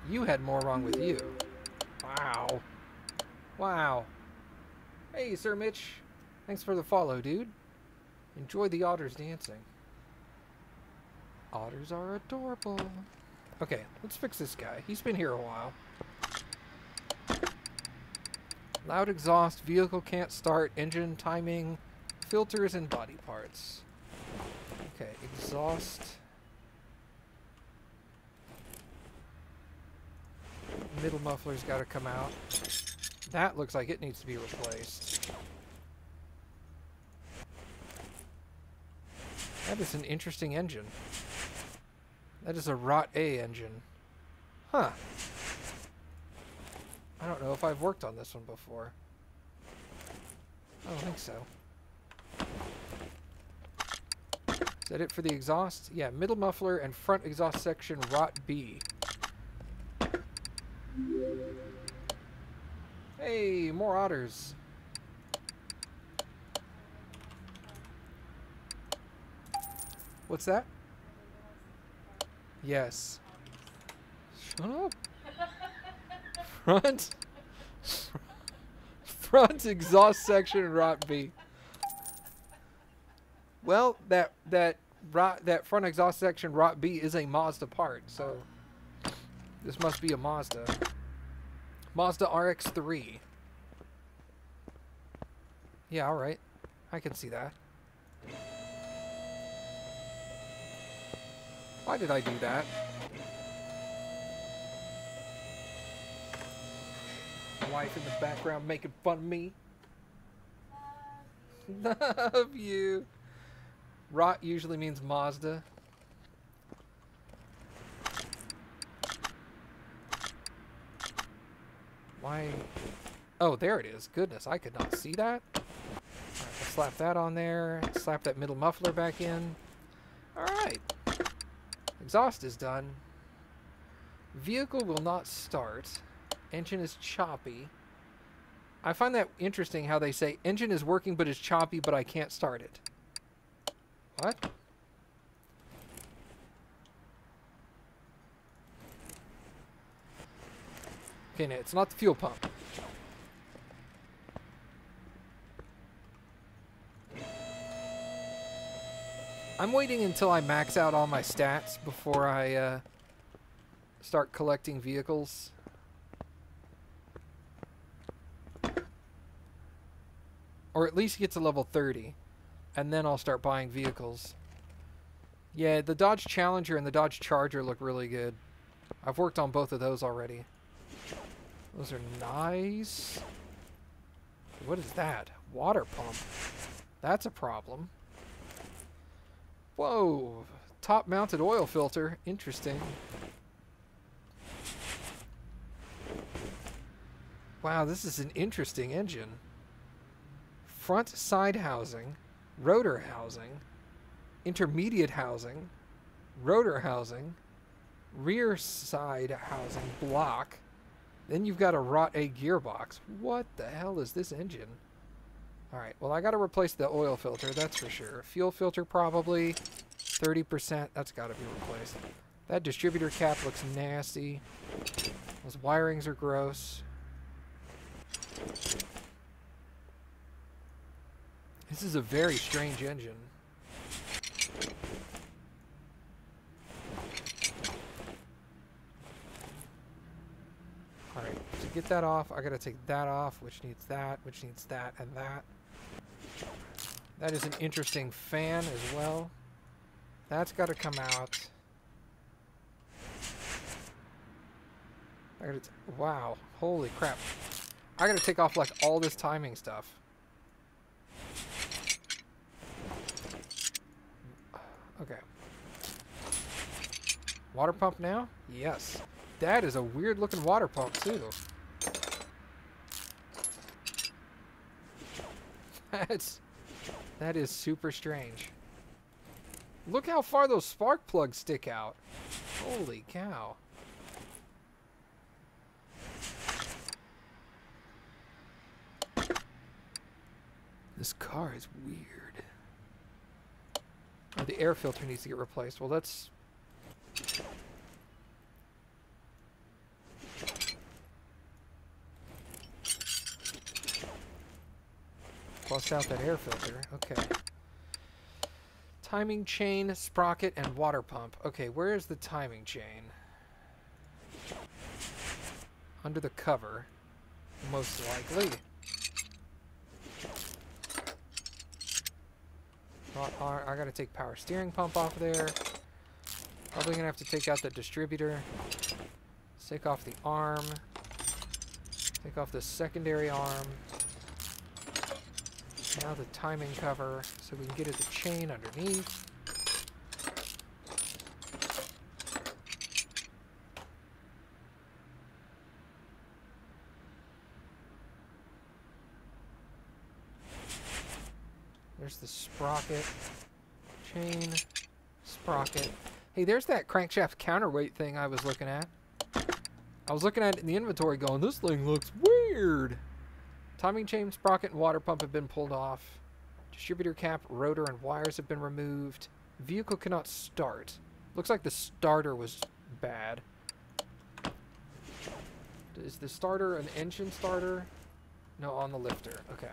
You had more wrong with you. Wow. Wow. Hey, Sir Mitch. Thanks for the follow, dude. Enjoy the otters dancing. Otters are adorable. Okay, let's fix this guy. He's been here a while. Loud exhaust, vehicle can't start, engine timing, filters, and body parts. Okay, exhaust. Middle muffler's got to come out. That looks like it needs to be replaced. That is an interesting engine. That is a Rot A engine. Huh. I don't know if I've worked on this one before. I don't think so. Is that it for the exhaust? Yeah, middle muffler and front exhaust section Rot B. Hey, more otters. What's that? Yes. Shut up. Front exhaust section Rot B. Well, that front exhaust section Rot B is a Mazda part, so this must be a Mazda. Mazda RX-3. Yeah, all right. I can see that. Why did I do that? Wife in the background making fun of me. Love you. Rot usually means Mazda. Why? Oh, there it is. Goodness, I could not see that. All right, let's slap that on there. Slap that middle muffler back in. All right. Exhaust is done. Vehicle will not start. Engine is choppy. I find that interesting how they say engine is working but is choppy, but I can't start it. What? Okay, no, it's not the fuel pump. I'm waiting until I max out all my stats before I start collecting vehicles. Or at least get to level 30. And then I'll start buying vehicles. Yeah, the Dodge Challenger and the Dodge Charger look really good. I've worked on both of those already. Those are nice. What is that? Water pump. That's a problem. Whoa. Top-mounted oil filter. Interesting. Wow, this is an interesting engine. Front side housing. Rotor housing. Intermediate housing. Rotor housing. Rear side housing block. Then you've got a Rot A gearbox. What the hell is this engine? Alright, well I gotta replace the oil filter, that's for sure. Fuel filter probably 30%, that's gotta be replaced. That distributor cap looks nasty. Those wirings are gross. This is a very strange engine. to get that off, I gotta take that off, which needs that, which needs that, and that. That is an interesting fan as well. That's gotta come out. Wow, holy crap. I gotta take off like all this timing stuff. Okay. Water pump now? Yes. That is a weird looking water pump too. That is super strange. Look how far those spark plugs stick out. Holy cow. This car is weird. Oh, the air filter needs to get replaced. Well, that's... Bust out that air filter. Okay. Timing chain, sprocket, and water pump. Okay, where is the timing chain? Under the cover, most likely. I gotta take power steering pump off there. Probably gonna have to take out the distributor. Take off the arm. Take off the secondary arm. Now the timing cover, so we can get at the chain underneath. There's the sprocket, chain, sprocket. Hey, there's that crankshaft counterweight thing I was looking at. I was looking at it in the inventory going, this thing looks weird. Timing chain, sprocket, and water pump have been pulled off. Distributor cap, rotor, and wires have been removed. Vehicle cannot start. Looks like the starter was bad. Is the starter an engine starter? No, on the lifter. Okay.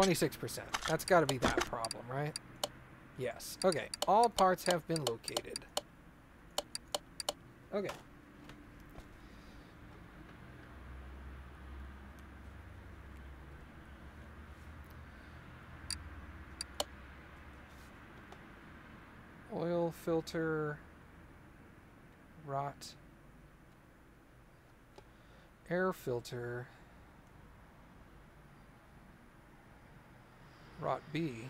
%. That's got to be that problem, right? Yes. Okay. All parts have been located. Okay. Oil filter, rot, air filter, rot B.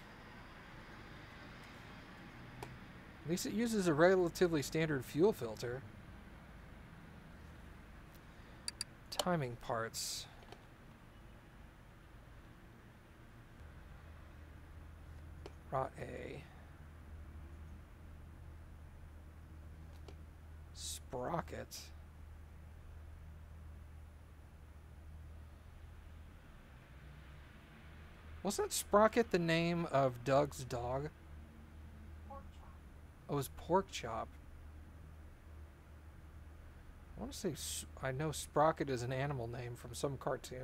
At least it uses a relatively standard fuel filter. Timing parts. Rot A. Sprocket. Wasn't Sprocket the name of Doug's dog? Pork chop. Oh, it was Pork Chop. I want to say, I know Sprocket is an animal name from some cartoon.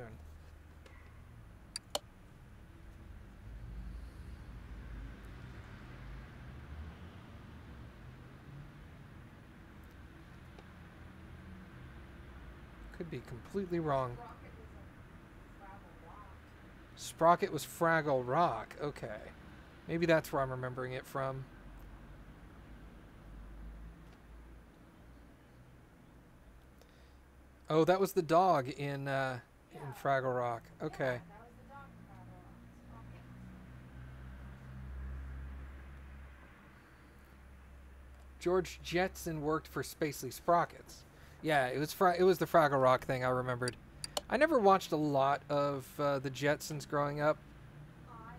Could be completely wrong. Sprocket was Fraggle Rock. Okay. Maybe that's where I'm remembering it from. Oh, that was the dog in Fraggle Rock. Okay. Yeah, that was the dog in Fraggle Rock. Sprocket. George Jetson worked for Spacely Sprockets. Yeah, it was the Fraggle Rock thing I remembered. I never watched a lot of the Jetsons growing up. Oh, I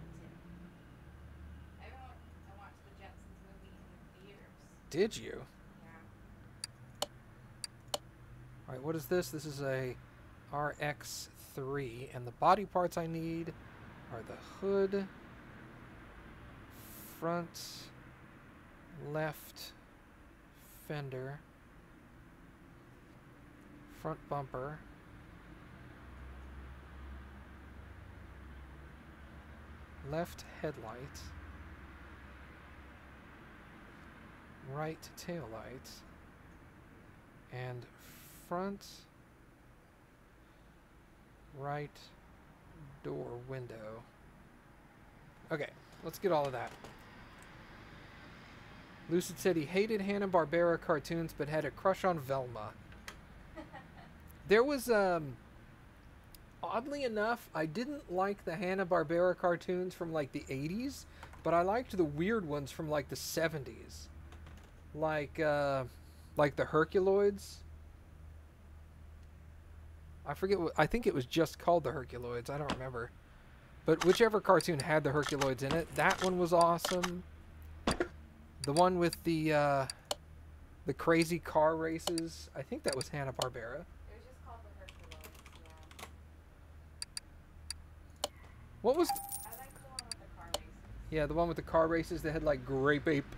did. I watched the Jetsons movie in theaters. Did you? Yeah. All right, what is this? This is a RX-3, and the body parts I need are the hood, front, left fender, front bumper, left headlight, right tail light, and front right door window. Okay, let's get all of that. Lucid said he hated Hanna-Barbera cartoons but had a crush on Velma. There was, oddly enough, I didn't like the Hanna-Barbera cartoons from like the 80s, but I liked the weird ones from like the 70s. Like the Herculoids. I forget what, I think it was just called the Herculoids, I don't remember. But whichever cartoon had the Herculoids in it, that one was awesome. The one with the crazy car races, I think that was Hanna-Barbera. It was just called the Herculoids, yeah. What was... I like the one with the car races. Yeah, the one with the car races that had like Grape Ape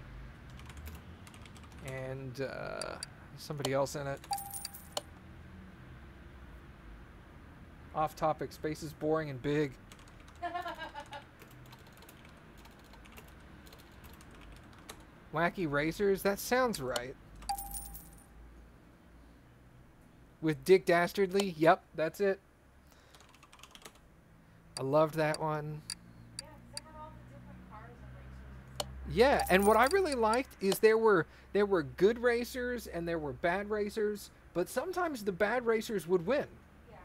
and somebody else in it. Off topic, space is boring and big. Wacky Racers? That sounds right. With Dick Dastardly? Yep, that's it. I loved that one. Yeah, 'cause they had all the different cars and racers and stuff. Yeah, and what I really liked is there were good racers and there were bad racers, but sometimes the bad racers would win. Yeah.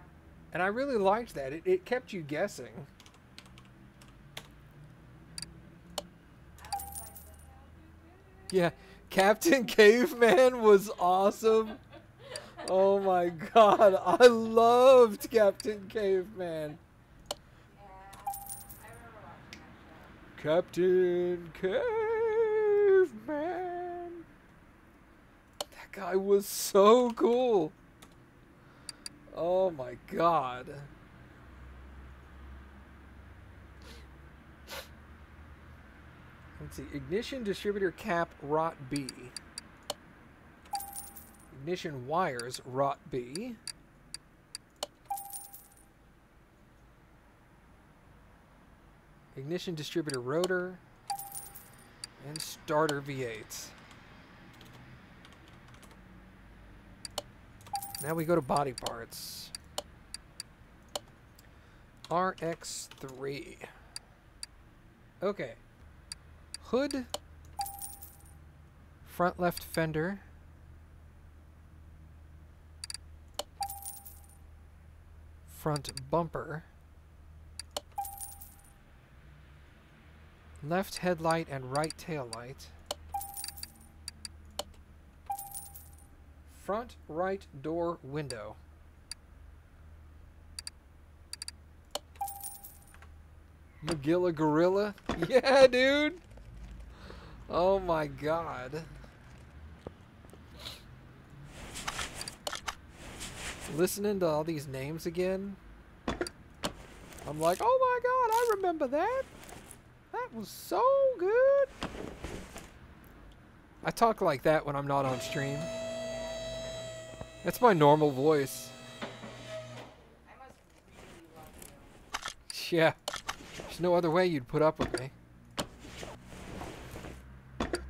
And I really liked that. It kept you guessing. Yeah, Captain Caveman was awesome. Oh my god, I loved Captain Caveman. Yeah, I remember watching that show. Captain Caveman. That guy was so cool. Oh my god. Let's see. Ignition distributor cap rot B. Ignition wires rot B. Ignition distributor rotor. And starter V8. Now we go to body parts. RX3. Okay. Hood. Front left fender. Front bumper. Left headlight and right tail light. Front right door window. Magilla Gorilla? Yeah, dude! Oh my god. Listening to all these names again, I'm like, oh my god, I remember that! That was so good! I talk like that when I'm not on stream. That's my normal voice. I must really love you. Yeah. There's no other way you'd put up with me.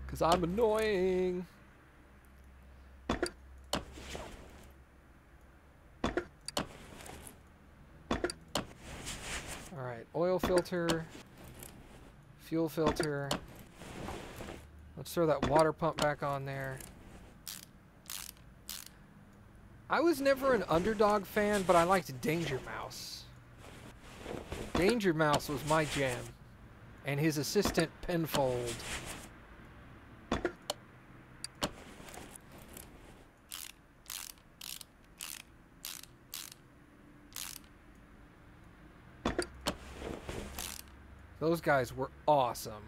'Cause I'm annoying. Alright, oil filter. Fuel filter. Let's throw that water pump back on there. I was never an Underdog fan, but I liked Danger Mouse. Danger Mouse was my jam. And his assistant, Penfold. Those guys were awesome.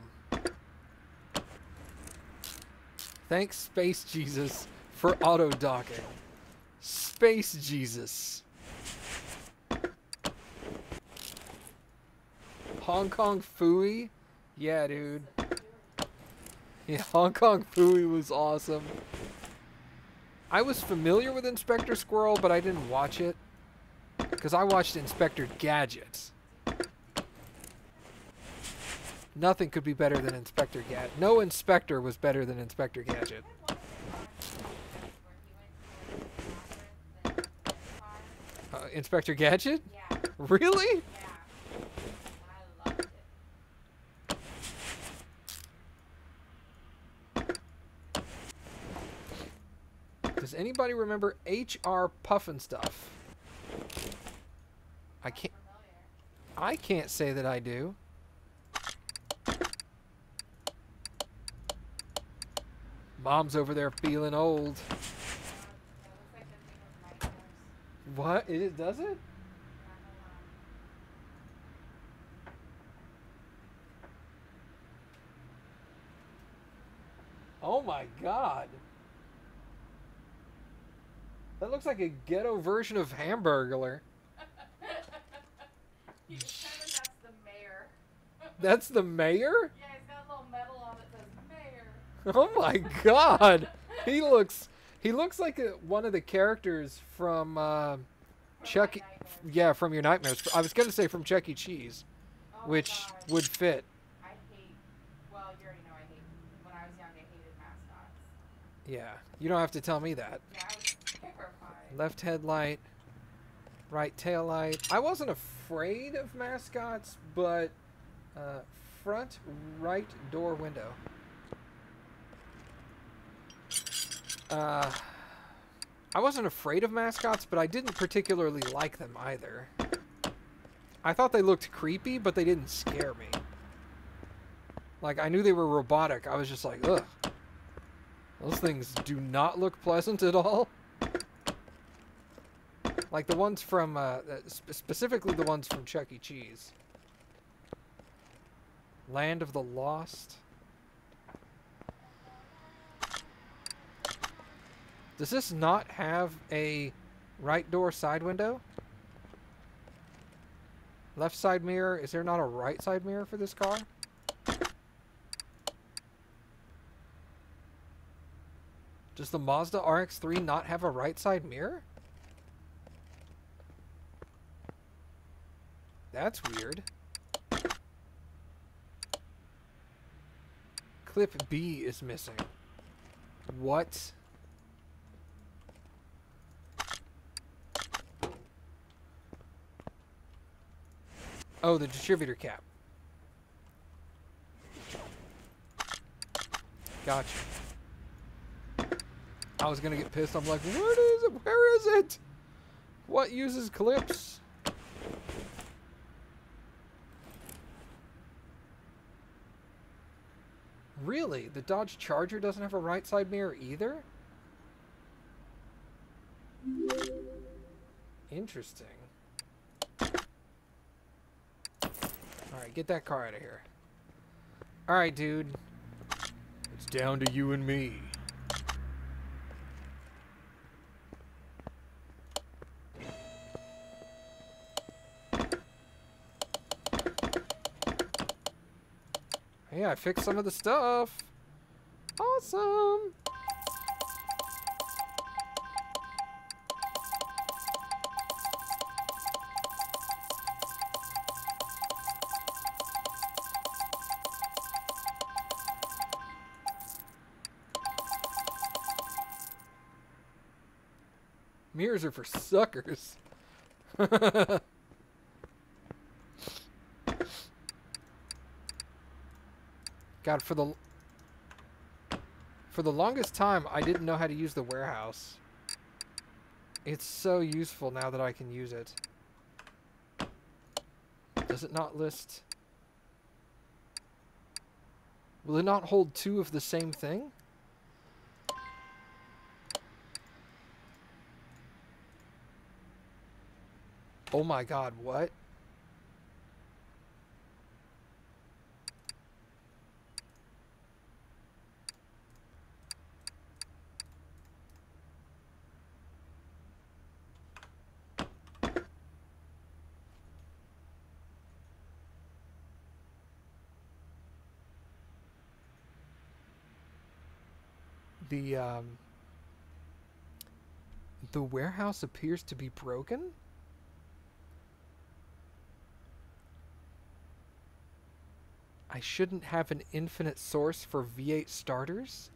Thanks, Space Jesus, for auto-docking. Space Jesus. Hong Kong Phooey? Yeah, dude. Yeah, Hong Kong Phooey was awesome. I was familiar with Inspector Squirrel, but I didn't watch it. Because I watched Inspector Gadget. Nothing could be better than Inspector Gadget. No inspector was better than Inspector Gadget. Inspector Gadget? Yeah. Really? Yeah. I loved it. Does anybody remember HR Puffin Stuff? I can't say that I do. Mom's over there feeling old. What? It does it? Oh my god. That looks like a ghetto version of Hamburglar. You can tell that that's the mayor. That's the mayor? Yeah, he's got a little medal on that says mayor. Oh my god. He looks like one of the characters from Chuck. Yeah, from your nightmares. I was gonna say from Chuck E. Cheese, Oh which my God. would fit. I hate. Well, you already know I hate. When I was young, I hated mascots. Yeah, you don't have to tell me that. Yeah, I was terrified. Left headlight, right tail light. I wasn't afraid of mascots, but front right door window. I wasn't afraid of mascots, but I didn't particularly like them either. I thought they looked creepy, but they didn't scare me. Like, I knew they were robotic. I was just like, ugh. Those things do not look pleasant at all. Like the ones from, specifically the ones from Chuck E. Cheese. Land of the Lost. Does this not have a right door side window? Left side mirror. Is there not a right side mirror for this car? Does the Mazda RX-3 not have a right side mirror? That's weird. Clip B is missing. What? Oh, the distributor cap. Gotcha. I was gonna get pissed. I'm like, what is it? Where is it? What uses clips? Really? The Dodge Charger doesn't have a right side mirror either? Interesting. Alright, get that car out of here. Alright, dude. It's down to you and me. Yeah, I fixed some of the stuff. Awesome. Mirrors are for suckers. God, for the longest time, I didn't know how to use the warehouse. It's so useful now that I can use it. Does it not list? Will it not hold two of the same thing? Oh my god, what? The warehouse appears to be broken? I shouldn't have an infinite source for V8 starters.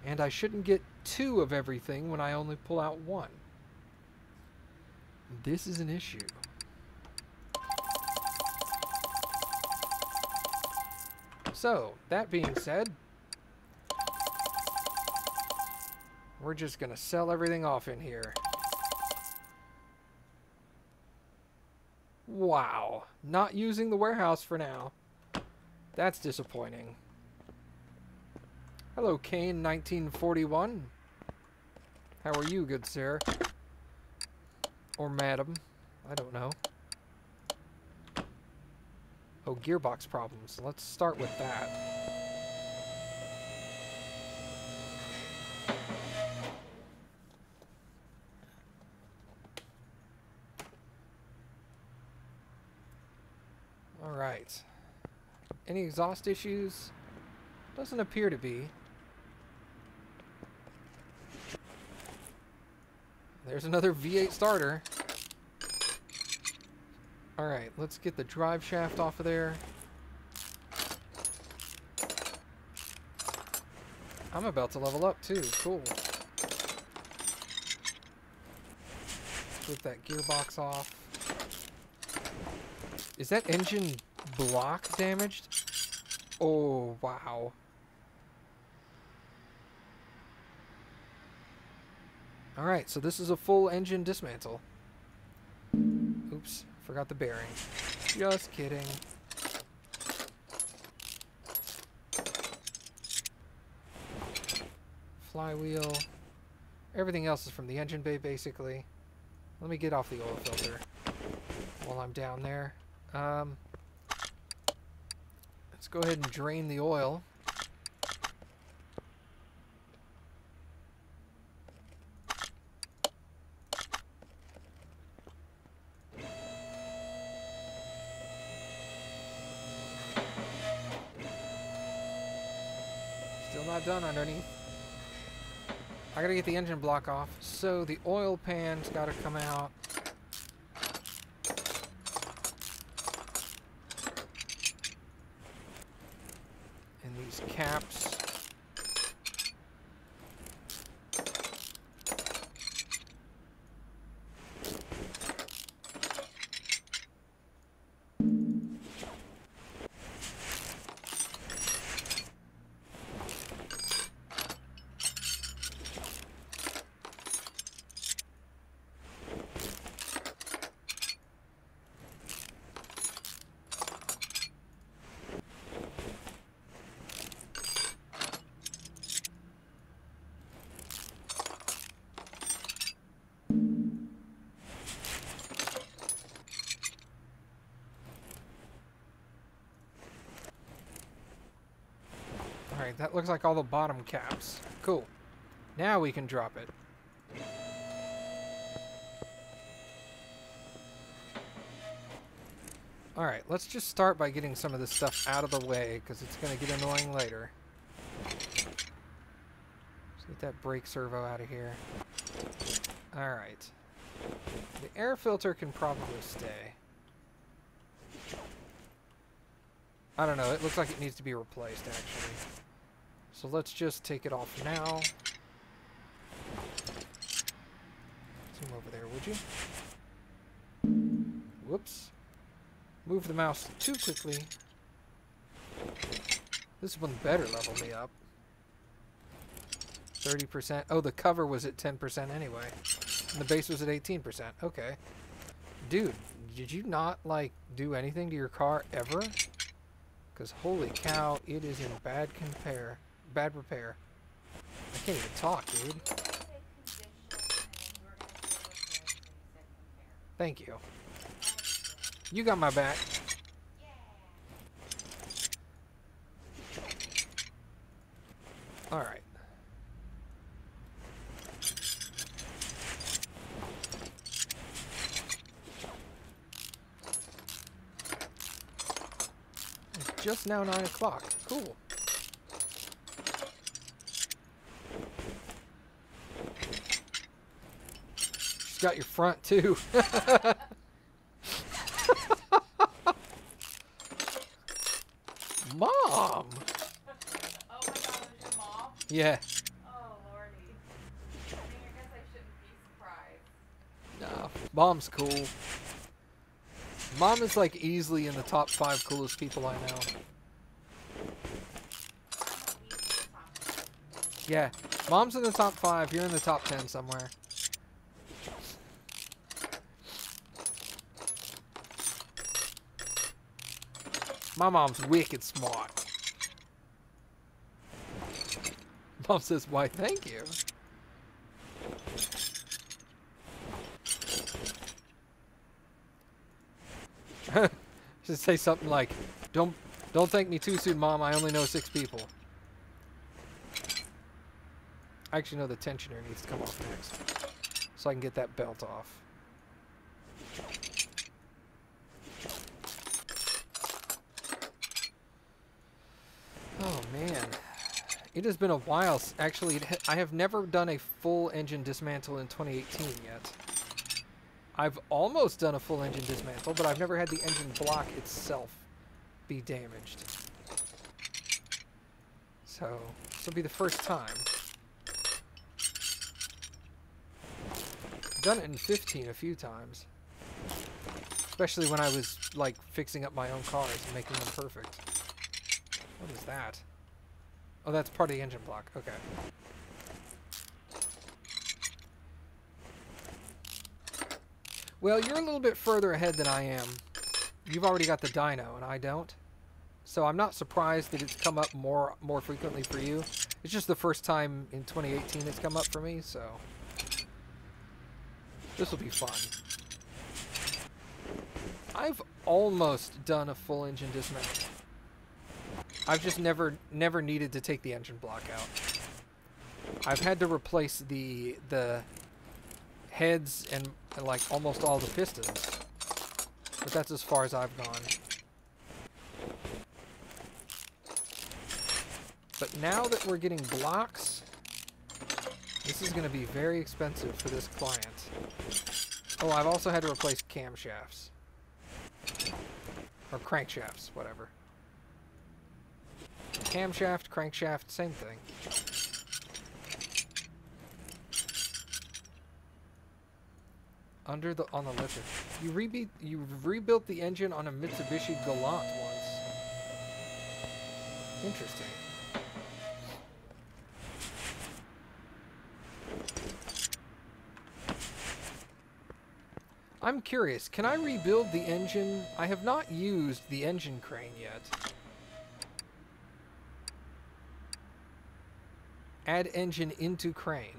And I shouldn't get 2 of everything when I only pull out 1. This is an issue. So, that being said, we're just going to sell everything off in here. Wow. Not using the warehouse for now. That's disappointing. Hello, Kane 1941. How are you, good sir? Or madam. I don't know. Oh, gearbox problems. Let's start with that. Alright. Any exhaust issues? Doesn't appear to be. There's another V8 starter. Alright, let's get the drive shaft off of there. I'm about to level up too. Cool. Flip that gearbox off. Is that engine block damaged? Oh, wow. Alright, so this is a full engine dismantle. Oops, forgot the bearing. Just kidding. Flywheel. Everything else is from the engine bay, basically. Let me get off the oil filter while I'm down there. Let's go ahead and drain the oil. Still not done underneath. I gotta get the engine block off, so the oil pan's gotta come out. And these caps. Alright, that looks like all the bottom caps. Cool. Now we can drop it. Alright, let's just start by getting some of this stuff out of the way, because it's going to get annoying later. Let's get that brake servo out of here. Alright. The air filter can probably stay. I don't know, it looks like it needs to be replaced, actually. So let's just take it off now. Zoom over there, would you? Whoops. Move the mouse too quickly. This one better level me up. 30%. Oh, the cover was at 10% anyway. And the base was at 18%. Okay. Dude, did you not, like, do anything to your car ever? Because holy cow, it is in bad repair. I can't even talk, dude. Thank you. You got my back. Alright. It's just now 9 o'clock. Cool. She's got your front too. Mom! Oh my god, it was your mom? Yeah. Oh lordy. I mean, I guess I shouldn't be surprised. No, Mom's cool. Mom is like easily in the top 5 coolest people I know. Yeah, Mom's in the top 5. You're in the top 10 somewhere. My mom's wicked smart. Mom says, why, thank you. Should say something like, don't thank me too soon, Mom. I only know 6 people. I actually know the tensioner needs to come off next, so I can get that belt off. Oh man, it has been a while. Actually, I have never done a full engine dismantle in 2018 yet. I've almost done a full engine dismantle, but I've never had the engine block itself be damaged. So, this will be the first time. I've done it in 15 a few times. Especially when I was, like, fixing up my own cars and making them perfect. What is that? Oh, that's part of the engine block. Okay. Well, you're a little bit further ahead than I am. You've already got the dyno, and I don't. So I'm not surprised that it's come up more frequently for you. It's just the first time in 2018 it's come up for me, so... this will be fun. I've almost done a full engine dismount. I've just never needed to take the engine block out. I've had to replace the heads and like almost all the pistons, but that's as far as I've gone. But now that we're getting blocks, this is going to be very expensive for this client. Oh, I've also had to replace camshafts. Or crankshafts, whatever. Camshaft, crankshaft, same thing. On the lift. You rebuilt the engine on a Mitsubishi Galant once. Interesting. I'm curious, can I rebuild the engine? I have not used the engine crane yet. Add engine into crane.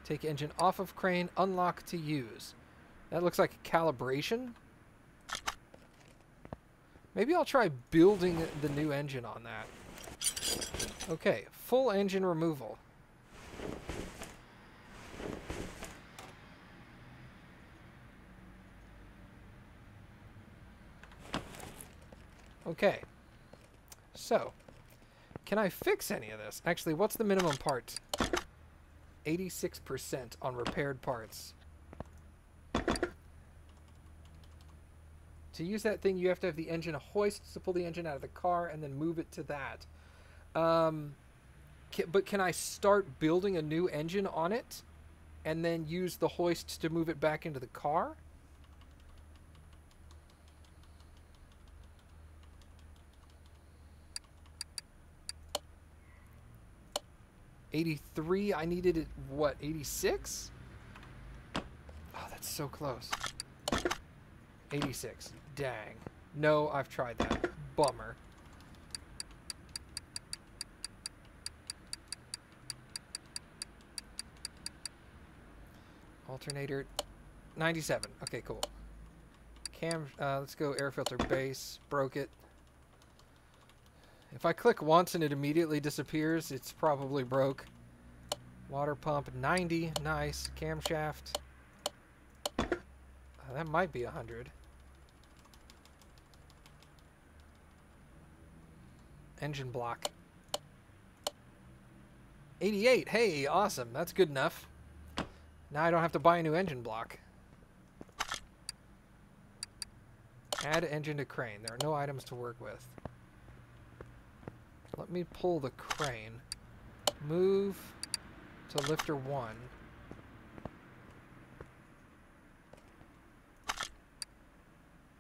Take engine off of crane, unlock to use. That looks like a calibration. Maybe I'll try building the new engine on that. Okay, full engine removal. Okay, so, can I fix any of this? Actually, what's the minimum part? 86% on repaired parts. To use that thing, you have to have the engine hoist to pull the engine out of the car and then move it to that. But can I start building a new engine on it and then use the hoist to move it back into the car? $83, I needed it, what, 86? Oh, that's so close. 86, dang. No, I've tried that. Bummer. Alternator, 97, okay, cool. Let's go air filter base, broke it. If I click once and it immediately disappears, it's probably broke. Water pump, 90. Nice. Camshaft. That might be 100. Engine block. 88. Hey, awesome. That's good enough. Now I don't have to buy a new engine block. Add engine to crane. There are no items to work with. Let me pull the crane. Move to lifter 1.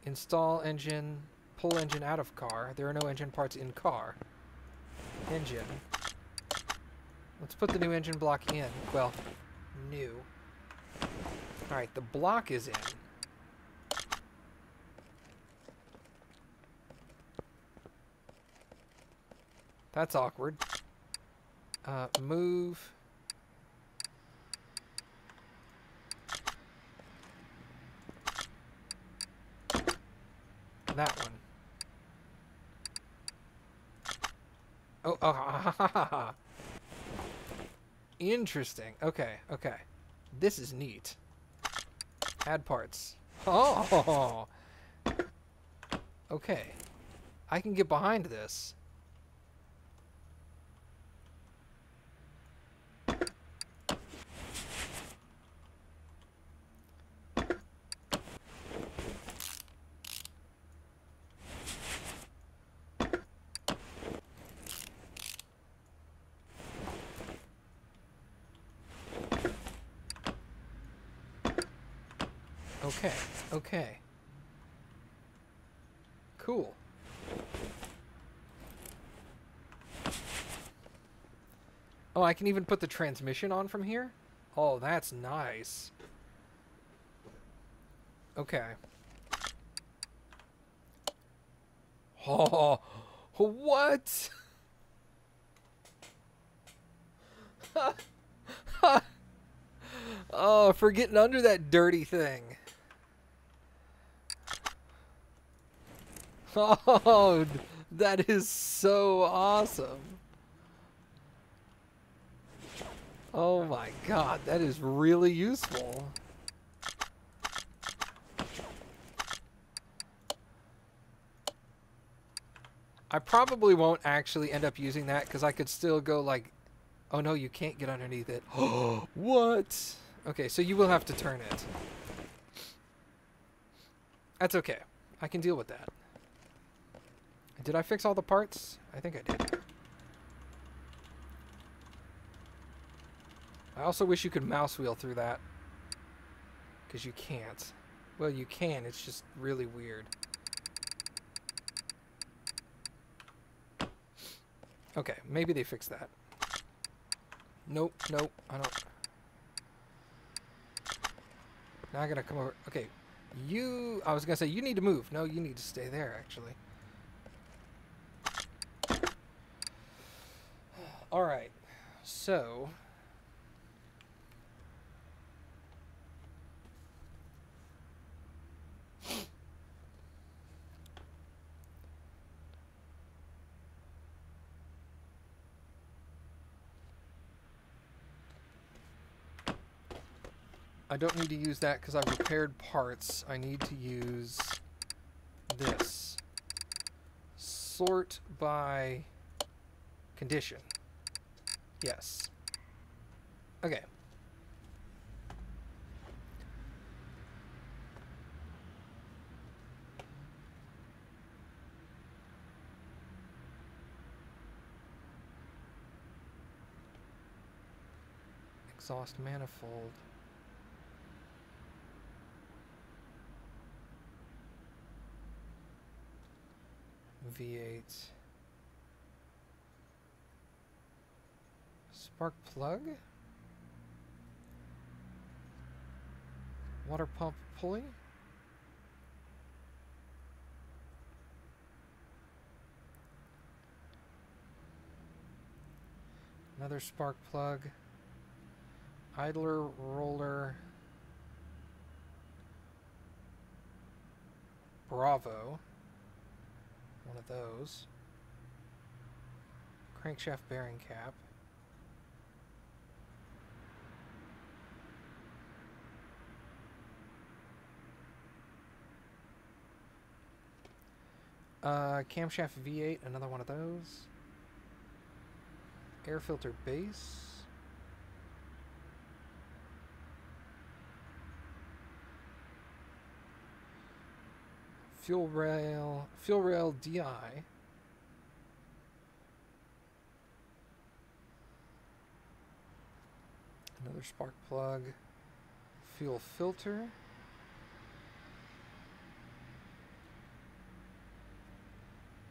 Install engine. Pull engine out of car. There are no engine parts in car. Engine. Let's put the new engine block in. Well, new. Alright, the block is in. That's awkward. Move. That one. Oh, ha, ha, ha, ha. Interesting. Okay, okay. This is neat. Add parts. Oh! Okay. I can get behind this. Okay, okay. Cool. Oh, I can even put the transmission on from here? Oh, that's nice. Okay. Oh, what? Oh, for getting under that dirty thing. Oh, that is so awesome. Oh my god, that is really useful. I probably won't actually end up using that because I could still go like, oh no, you can't get underneath it. Oh, what? Okay, so you will have to turn it. That's okay. I can deal with that. Did I fix all the parts? I think I did. I also wish you could mouse wheel through that. Because you can't. Well, you can. It's just really weird. Okay, maybe they fixed that. Nope, nope, I don't. Now I gotta come over. Okay, I was gonna say, you need to move. No, you need to stay there, actually. Alright, so... I don't need to use that because I've repaired parts. I need to use this. Sort by condition. Yes. Okay. Exhaust manifold. V8. Spark plug. Water pump pulley. Another spark plug. Idler roller. Bravo. One of those. Crankshaft bearing cap. Camshaft V8, another one of those. Air filter base. Fuel rail DI. Another spark plug. Fuel filter.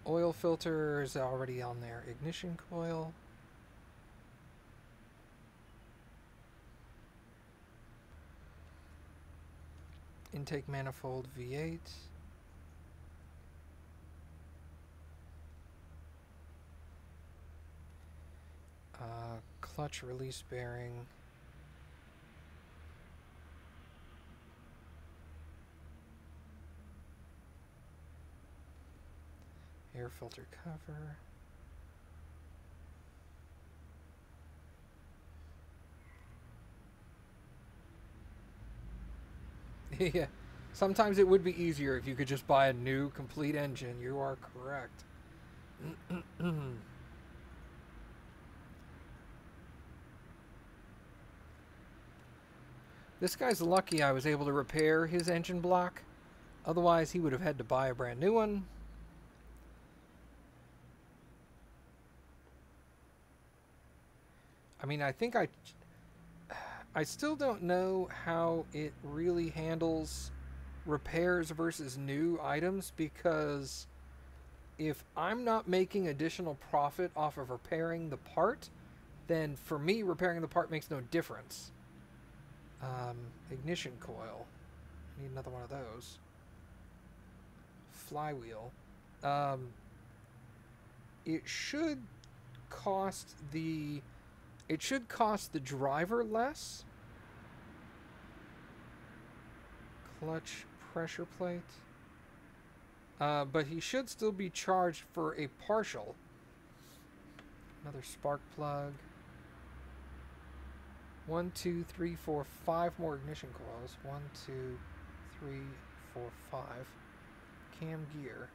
Oil filter is already on there. Ignition coil. Intake manifold V8. Clutch release bearing. Air filter cover. Yeah, sometimes it would be easier if you could just buy a new complete engine. You are correct. This guy's lucky I was able to repair his engine block. Otherwise, he would have had to buy a brand new one. I mean, I think I still don't know how it really handles repairs versus new items, because if I'm not making additional profit off of repairing the part, then for me, repairing the part makes no difference. Ignition coil. Need another one of those. Flywheel. It should cost the driver less. Clutch pressure plate. But he should still be charged for a partial. Another spark plug. 1, 2, 3, 4, 5 more ignition coils. 1, 2, 3, 4, 5. Cam gear.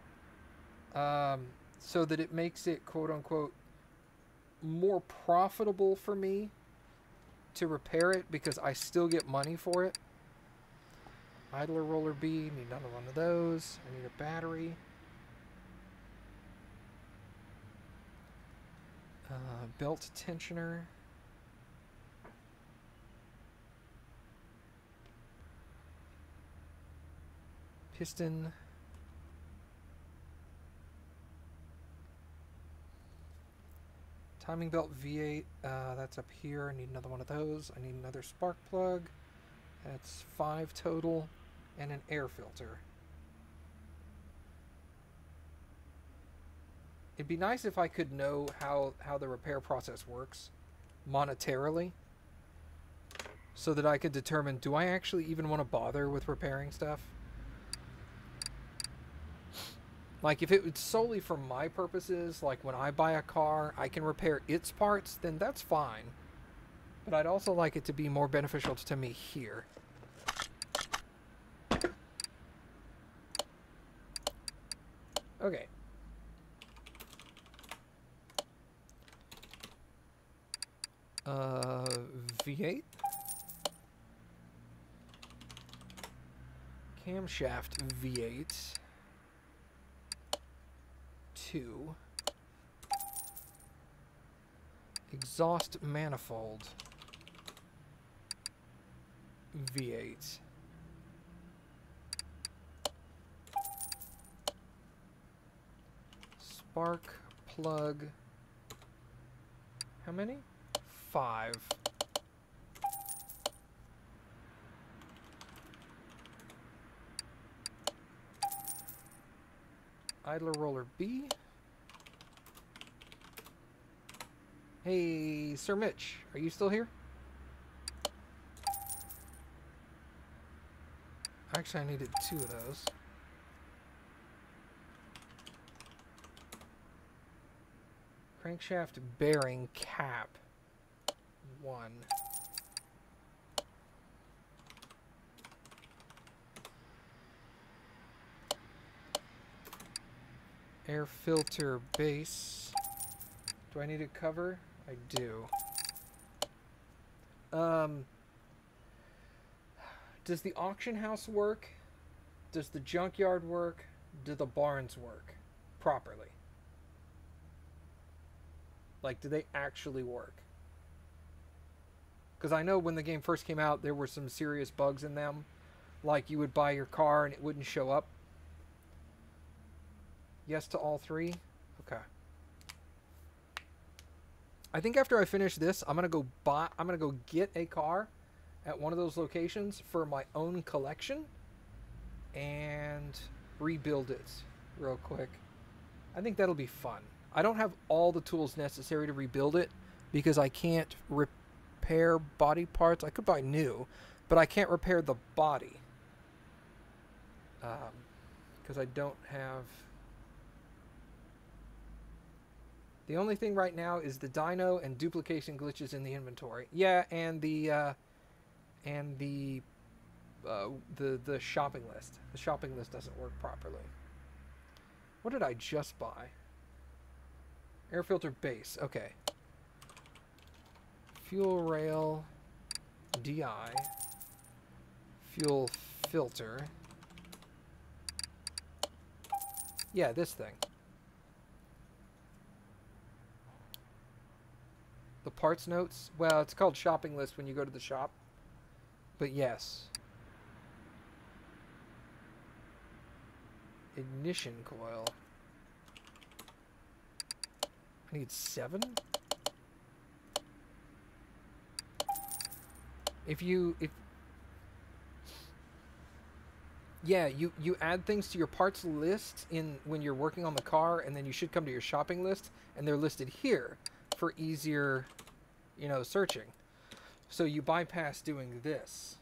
So that it makes it, quote unquote, more profitable for me to repair it, because I still get money for it. Idler roller B, need another one of those. I need a battery. Belt tensioner. Piston. Timing belt V8, that's up here. I need another one of those. I need another spark plug. That's 5 total. And an air filter. It'd be nice if I could know how the repair process works monetarily, so that I could determine, do I actually even want to bother with repairing stuff? Like, if it was solely for my purposes, like when I buy a car, I can repair its parts, then that's fine. But I'd also like it to be more beneficial to me here. Okay. V8. Camshaft V8. 2. Exhaust manifold V8. Spark plug. How many? 5. Idler roller B. Hey, Sir Mitch, are you still here? Actually, I needed 2 of those. Crankshaft bearing cap. 1. Air filter base. Do I need a cover? I do. Does the auction house work? Does the junkyard work? do the barns work properly? Like, do they actually work? Because I know when the game first came out, there were some serious bugs in them. Like, you would buy your car and it wouldn't show up. Yes to all three? Okay. I think after I finish this, I'm gonna go get a car at one of those locations for my own collection and rebuild it real quick. I think that'll be fun. I don't have all the tools necessary to rebuild it because I can't repair body parts. I could buy new, but I can't repair the body because I don't have. The only thing right now is the dyno and duplication glitches in the inventory. Yeah, and the shopping list. The shopping list doesn't work properly. What did I just buy? Air filter base. Okay. Fuel rail DI. Fuel filter. Yeah, this thing. The parts notes? Well, it's called shopping list when you go to the shop. But yes. Ignition coil. I need 7? Yeah, you add things to your parts list when you're working on the car, and then you should come to your shopping list, and they're listed here for easier, searching. So you bypass doing this,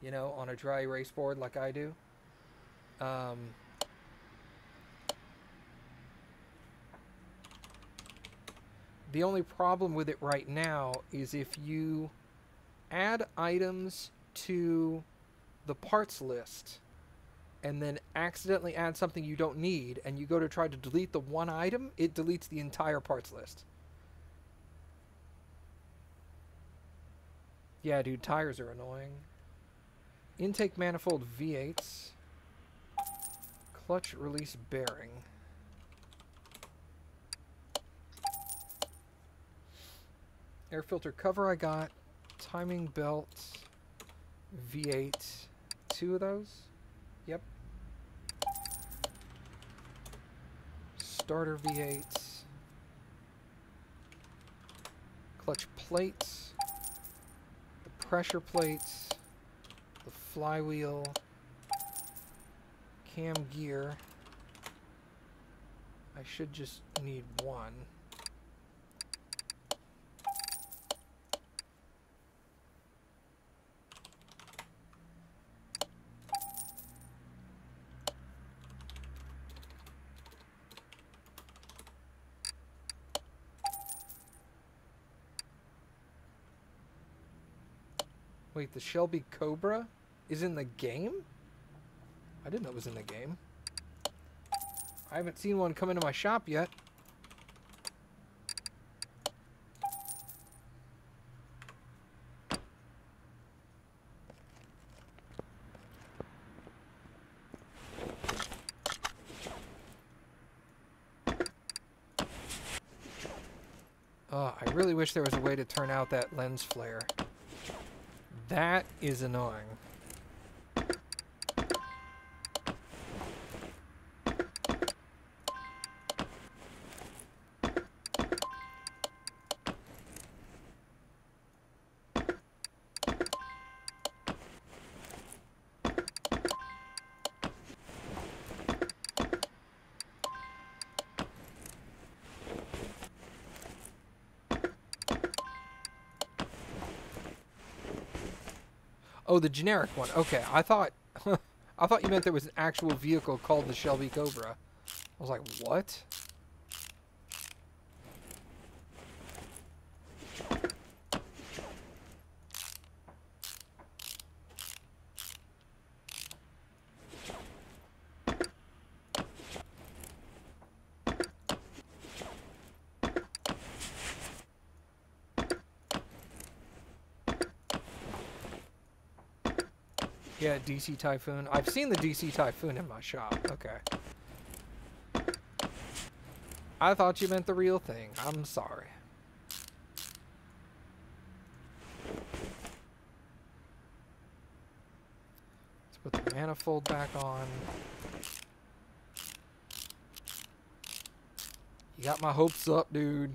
on a dry erase board like I do. The only problem with it right now is if you add items to the parts list and then accidentally add something you don't need and you go to try to delete the one item, it deletes the entire parts list. Yeah, dude, tires are annoying. Intake manifold V8s. Clutch release bearing. Air filter cover I got. Timing belt. V8. 2 of those? Yep. Starter V8s. Clutch plates. The pressure plates. The flywheel. Cam gear. I should just need 1. Wait, the Shelby Cobra is in the game? I didn't know it was in the game. I haven't seen one come into my shop yet. Oh, I really wish there was a way to turn out that lens flare. That is annoying. Oh, the generic one. Okay, I thought you meant there was an actual vehicle called the Shelby Cobra. I was like, what? Yeah, DC Typhoon. I've seen the DC Typhoon in my shop. Okay. I thought you meant the real thing. I'm sorry. Let's put the manifold back on. You got my hopes up, dude.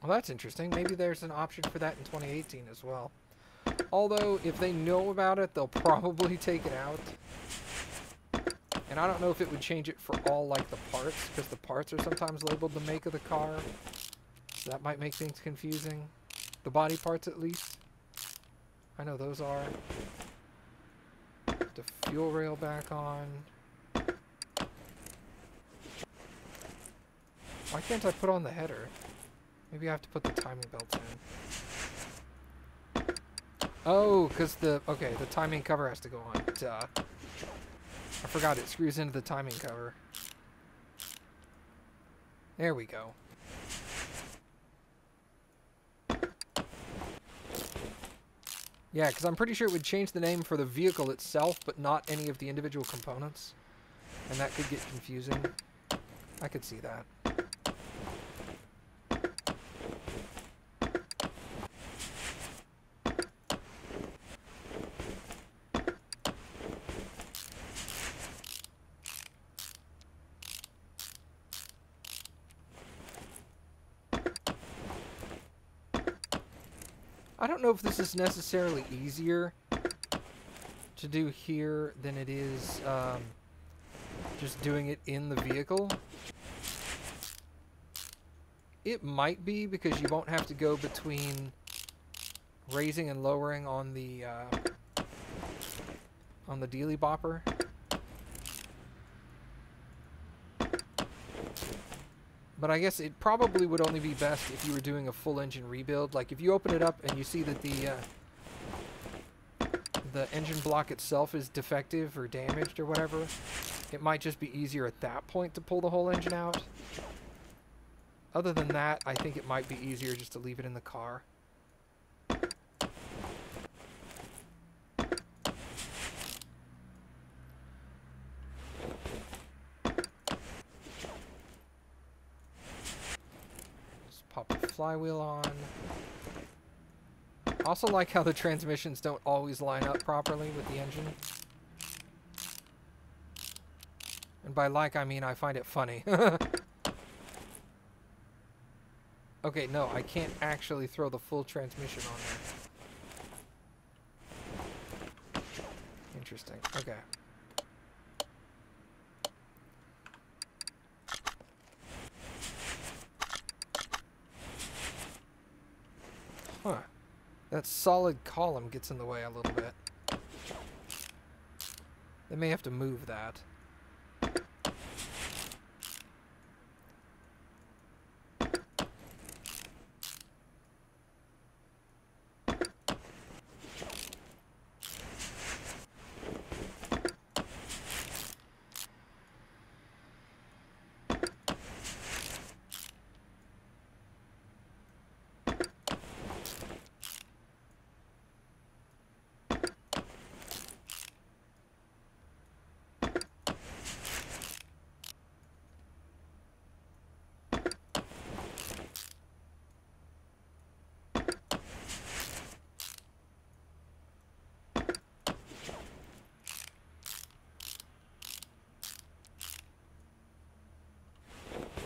Well, that's interesting. Maybe there's an option for that in 2018 as well. Although, if they know about it, they'll probably take it out. And I don't know if it would change it for all, like, the parts, because the parts are sometimes labeled the make of the car. So that might make things confusing. The body parts, at least. I know those are. The fuel rail back on. Why can't I put on the header? Maybe I have to put the timing belts in. Oh, because the timing cover has to go on. Duh. I forgot it screws into the timing cover. There we go. Yeah, because I'm pretty sure it would change the name for the vehicle itself, but not any of the individual components. And that could get confusing. I could see that. I don't know if this is necessarily easier to do here than it is just doing it in the vehicle. It might be, because you won't have to go between raising and lowering on the dealy bopper. But I guess it probably would only be best if you were doing a full engine rebuild. Like if you open it up and you see that the engine block itself is defective or damaged or whatever, it might just be easier at that point to pull the whole engine out. Other than that, I think it might be easier just to leave it in the car. Pop the flywheel on. Also like how the transmissions don't always line up properly with the engine. And by like, I mean I find it funny. Okay, no, I can't actually throw the full transmission on there. Interesting. Okay. Huh. That solid column gets in the way a little bit. They may have to move that.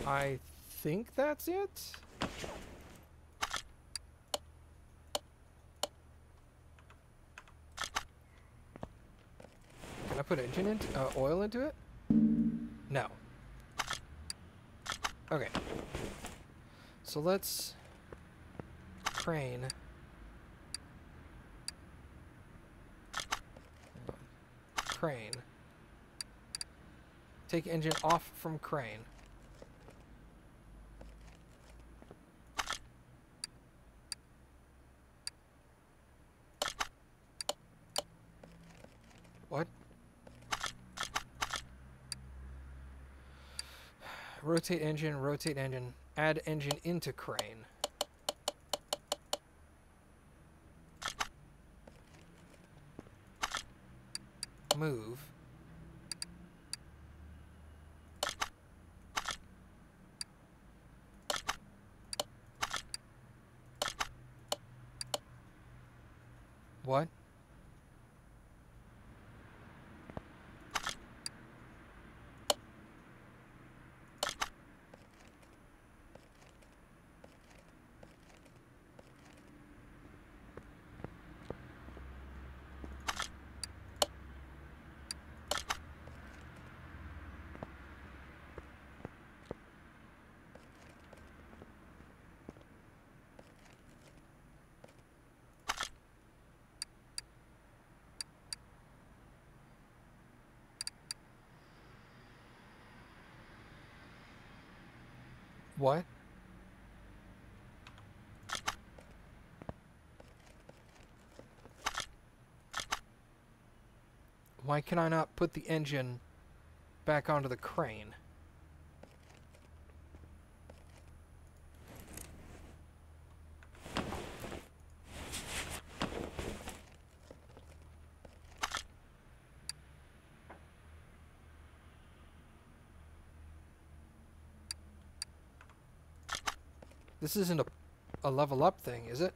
I think that's it. Can I put engine into oil into it? No. Okay. So let's crane. Crane. Take engine off from crane. Rotate engine, add engine into crane. Move. What? What? Why can I not put the engine back onto the crane? This isn't a level up thing, is it?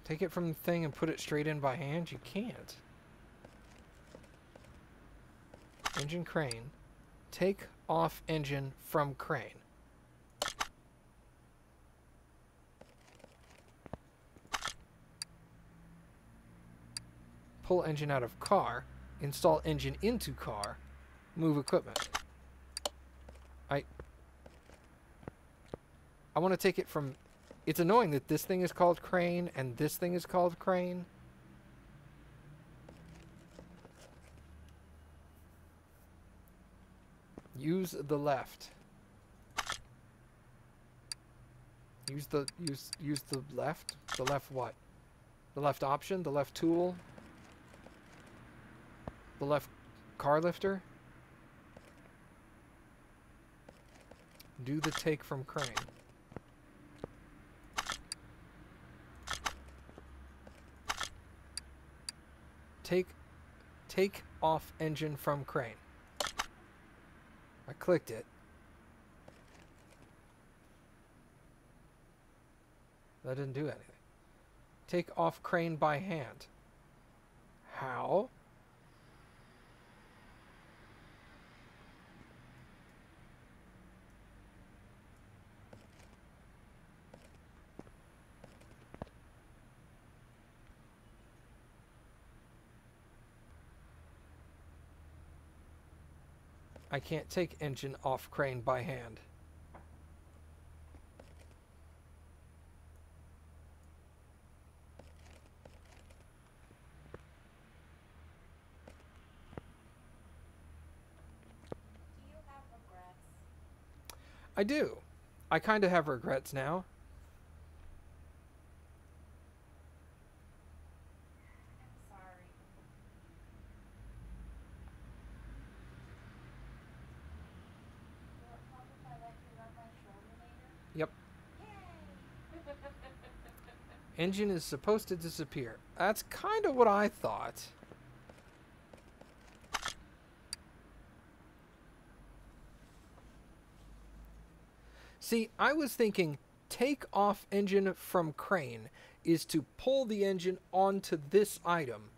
Take it from the thing and put it straight in by hand? You can't. Engine crane. Take off engine from crane. Pull engine out of car. Install engine into car. Move equipment. I want to take it from... It's annoying that this thing is called crane and this thing is called crane. Use the left. Use the left. The left what? The left option? The left tool? The left car lifter? Do the take from crane. Take off engine from crane. I clicked it. That didn't do anything. Take off crane by hand. How? I can't take engine off crane by hand. Do you have regrets? I do. I kind of have regrets now. I'm sorry. Will it help if I let you rub my shoulder later? Yep. Yay! Engine is supposed to disappear. That's kind of what I thought. See, I was thinking take off engine from crane is to pull the engine onto this item,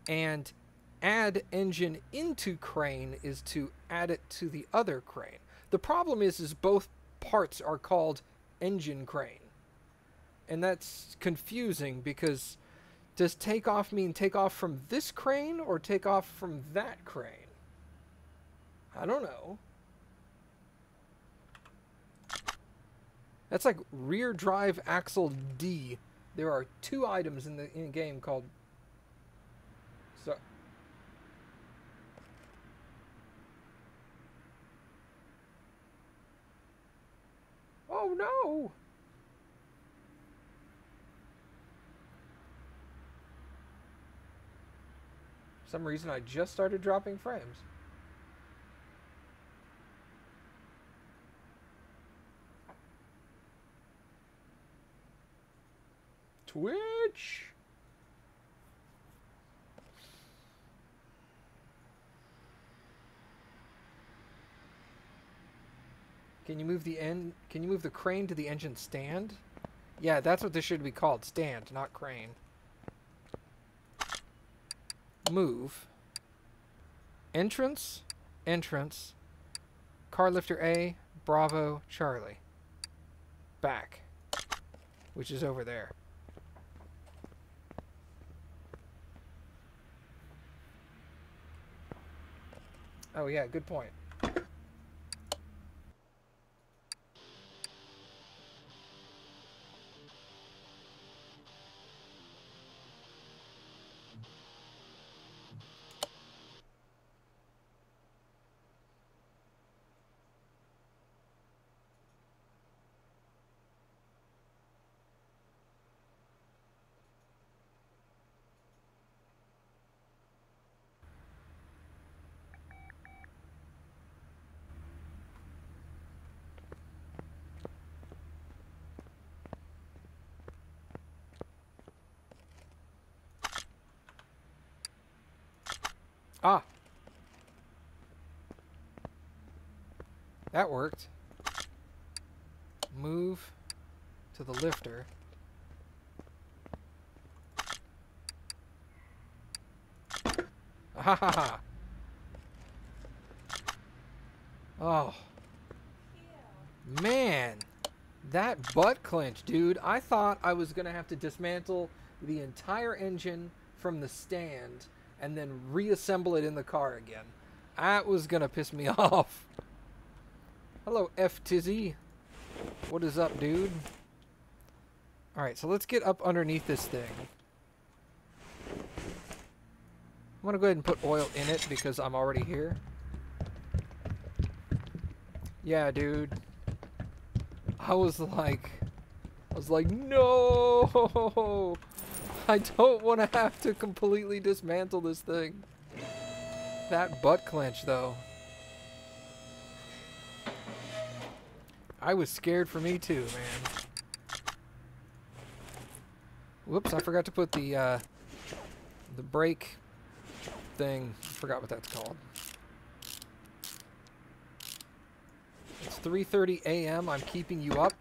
and add engine into crane is to add it to the other crane. The problem is both parts are called engine crane. And that's confusing because does take off mean take off from this crane or take off from that crane? I don't know. That's like rear drive axle D. There are two items in the game called... So, no! For some reason, I just started dropping frames. Twitch! Can you move the crane to the engine stand? Yeah, that's what this should be called. Stand, not crane. Move. Entrance. Entrance. Car lifter A. Bravo. Charlie. Back. Which is over there. Oh yeah, good point. Ah! That worked. Move to the lifter. Ah ha ha ha! Oh. Man! That butt clench, dude. I thought I was gonna have to dismantle the entire engine from the stand and then reassemble it in the car again. That was gonna piss me off. Hello, F Tizzy. What is up, dude? Alright, so let's get up underneath this thing. I'm gonna go ahead and put oil in it because I'm already here. Yeah, dude. I was like, no! I don't want to have to completely dismantle this thing. That butt clench, though. I was scared for me too, man. Whoops, I forgot to put the brake thing. I forgot what that's called. It's 3:30 a.m. I'm keeping you up.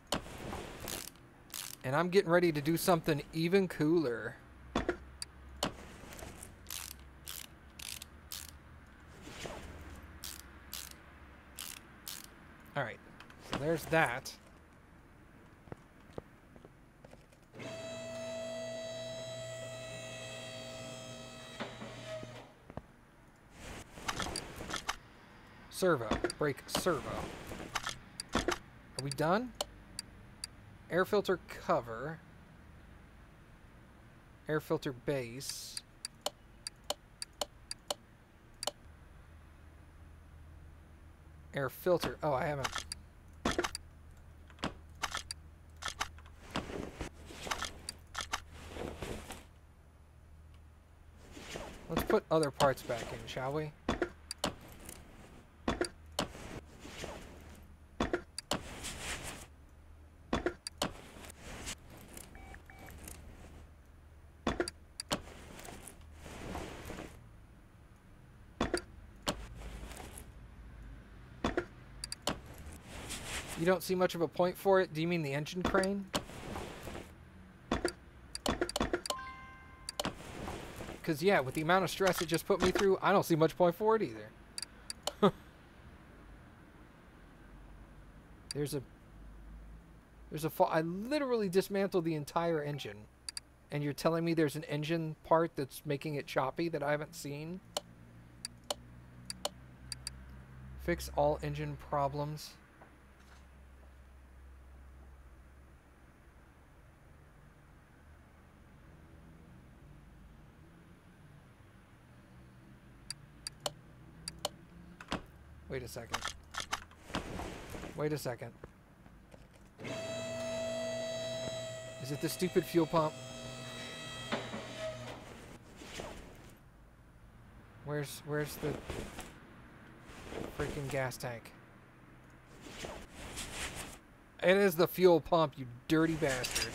And I'm getting ready to do something even cooler. Alright, so there's that. Servo, brake servo. Are we done? Air filter cover. Air filter base. Air filter. Oh, I haven't. Let's put other parts back in, shall we? You don't see much of a point for it? Do you mean the engine crane? Because, yeah, with the amount of stress it just put me through, I don't see much point for it either. I literally dismantled the entire engine. And you're telling me there's an engine part that's making it choppy that I haven't seen? Fix all engine problems. Wait a second. Wait a second. Is it the stupid fuel pump? Where's the freaking gas tank? It is the fuel pump, you dirty bastard.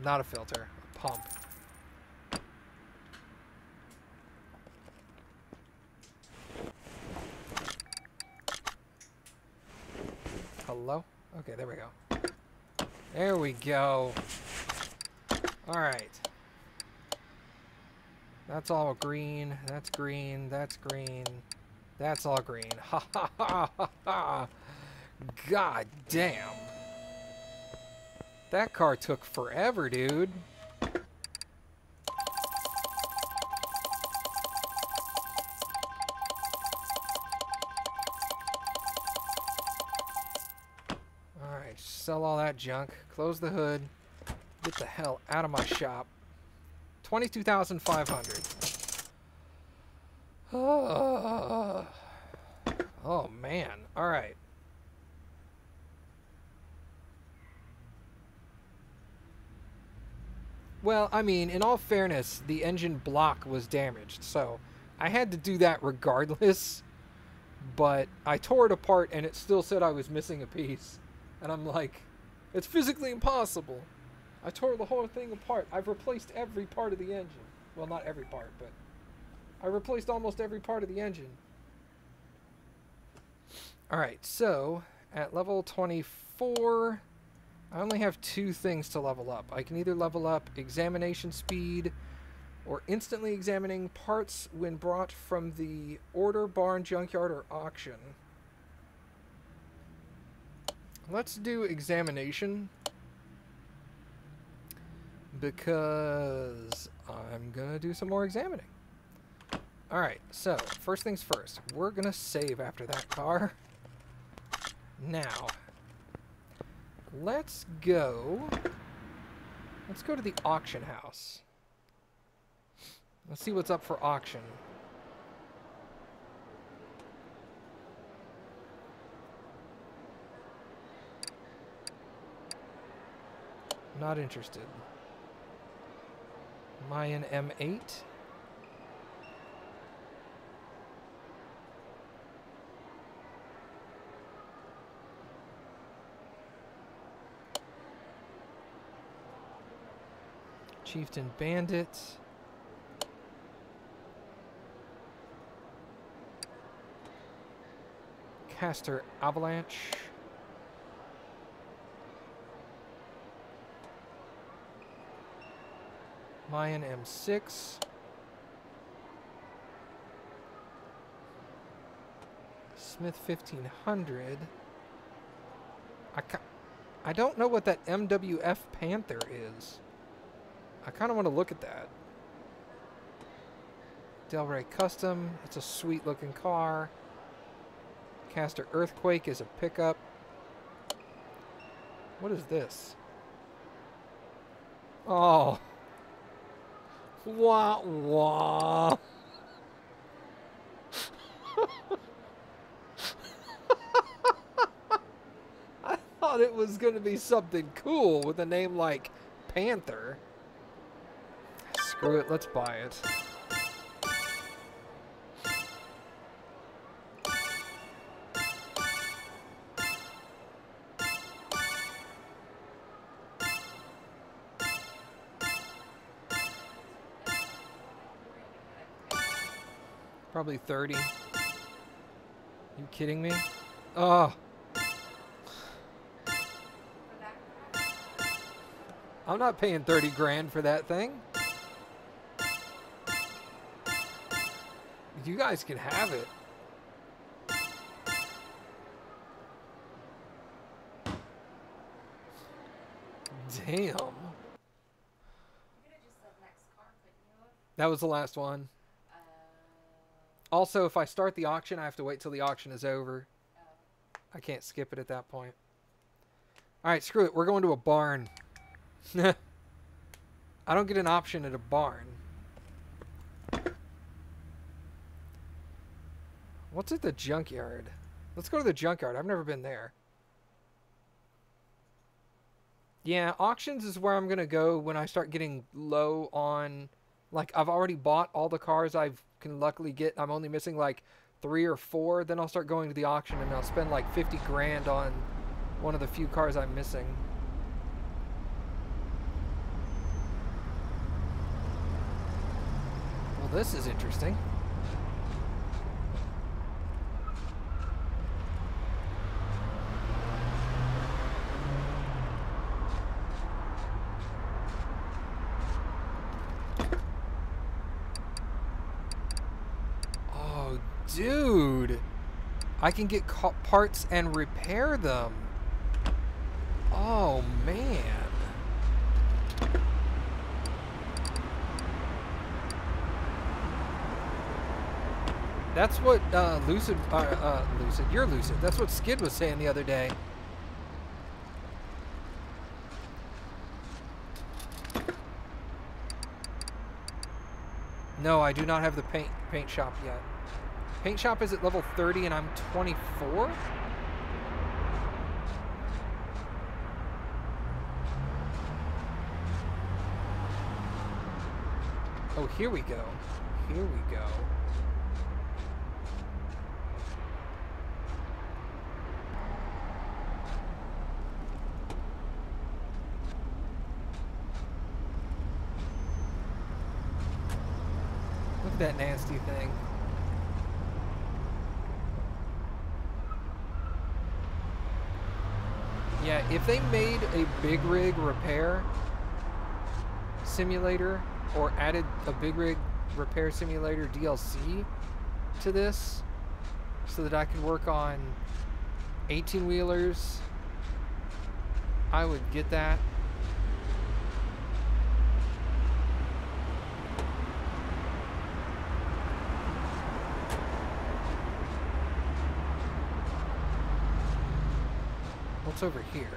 Not a filter, a pump. Hello? Okay, there we go. There we go. Alright. That's all green. That's green. That's green. That's all green. Ha ha ha ha ha. God damn. That car took forever, dude. Alright, sell all that junk. Close the hood. Get the hell out of my shop. 22,500. Oh man. Alright. Well, I mean, in all fairness, the engine block was damaged, so I had to do that regardless, but I tore it apart and it still said I was missing a piece. And I'm like, it's physically impossible. I tore the whole thing apart. I've replaced every part of the engine. Well, not every part, but I replaced almost every part of the engine. Alright, so at level 24, I only have 2 things to level up. I can either level up examination speed or instantly examining parts when brought from the order, barn, junkyard, or auction. Let's do examination because I'm going to do some more examining. Alright, so first things first. We're going to save after that car. Now, let's go to the auction house. Let's see what's up for auction. Not interested. Mayan M8. Chieftain Bandit. Caster Avalanche. Mayan M6. Smith 1500. I don't know what that MWF Panther is. I kind of want to look at that. Delray Custom. It's a sweet looking car. Caster Earthquake is a pickup. What is this? Oh. Wah wah. I thought it was going to be something cool with a name like Panther. Screw it, let's buy it. Probably 30. You kidding me? Oh. I'm not paying 30 grand for that thing. You guys can have it. Damn. That was the last one. Also, if I start the auction, I have to wait till the auction is over. I can't skip it at that point. Alright, screw it. We're going to a barn. I don't get an option at a barn. What's at the junkyard? Let's go to the junkyard. I've never been there. Yeah, auctions is where I'm going to go when I start getting low on... Like, I've already bought all the cars I can luckily get. I'm only missing, like, 3 or 4. Then I'll start going to the auction, and I'll spend, like, 50 grand on one of the few cars I'm missing. Well, this is interesting. Dude, I can get parts and repair them. Oh, man. That's what Lucid, you're Lucid. That's what Skid was saying the other day. No, I do not have the paint shop yet. Paint shop is at level 30 and I'm 24? Oh, here we go. Here we go. Look at that nasty thing. Yeah, if they made a big rig repair simulator or added a big rig repair simulator DLC to this so that I could work on 18-wheelers, I would get that. What's over here?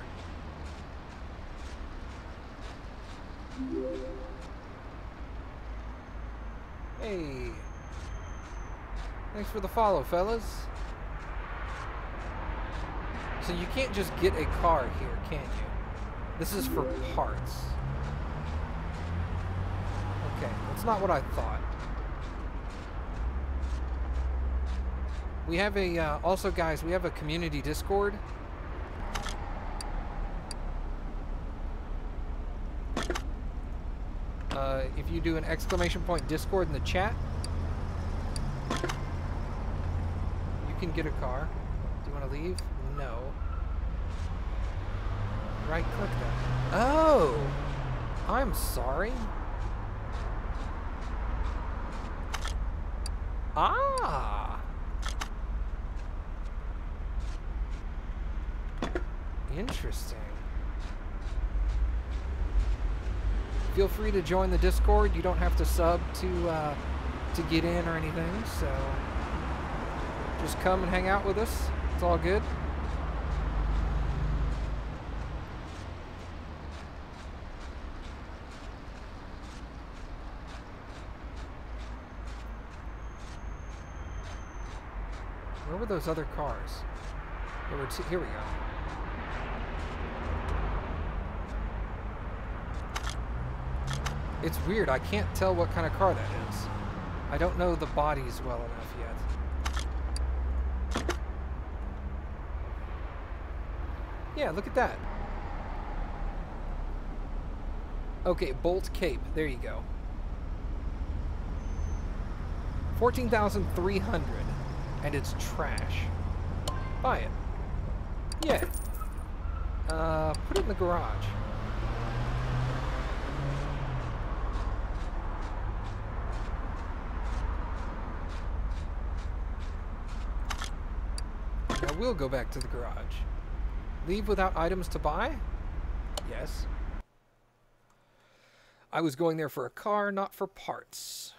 Hey. Thanks for the follow, fellas. So you can't just get a car here, can you? This is for parts. Okay, that's not what I thought. We have a, also guys, we have a community Discord. If you do an !! Discord in the chat, you can get a car. Do you want to leave? No. Right click that. Oh! I'm sorry. Ah! Interesting. Feel free to join the Discord. You don't have to sub to get in or anything, so just come and hang out with us. It's all good. Where were those other cars? There were two. Here we go. It's weird, I can't tell what kind of car that is. I don't know the bodies well enough yet. Yeah, look at that. Okay, Bolt Cape, there you go. 14,300, and it's trash. Buy it. Yeah. Put it in the garage. We'll go back to the garage. Leave without items to buy? Yes. I was going there for a car, not for parts.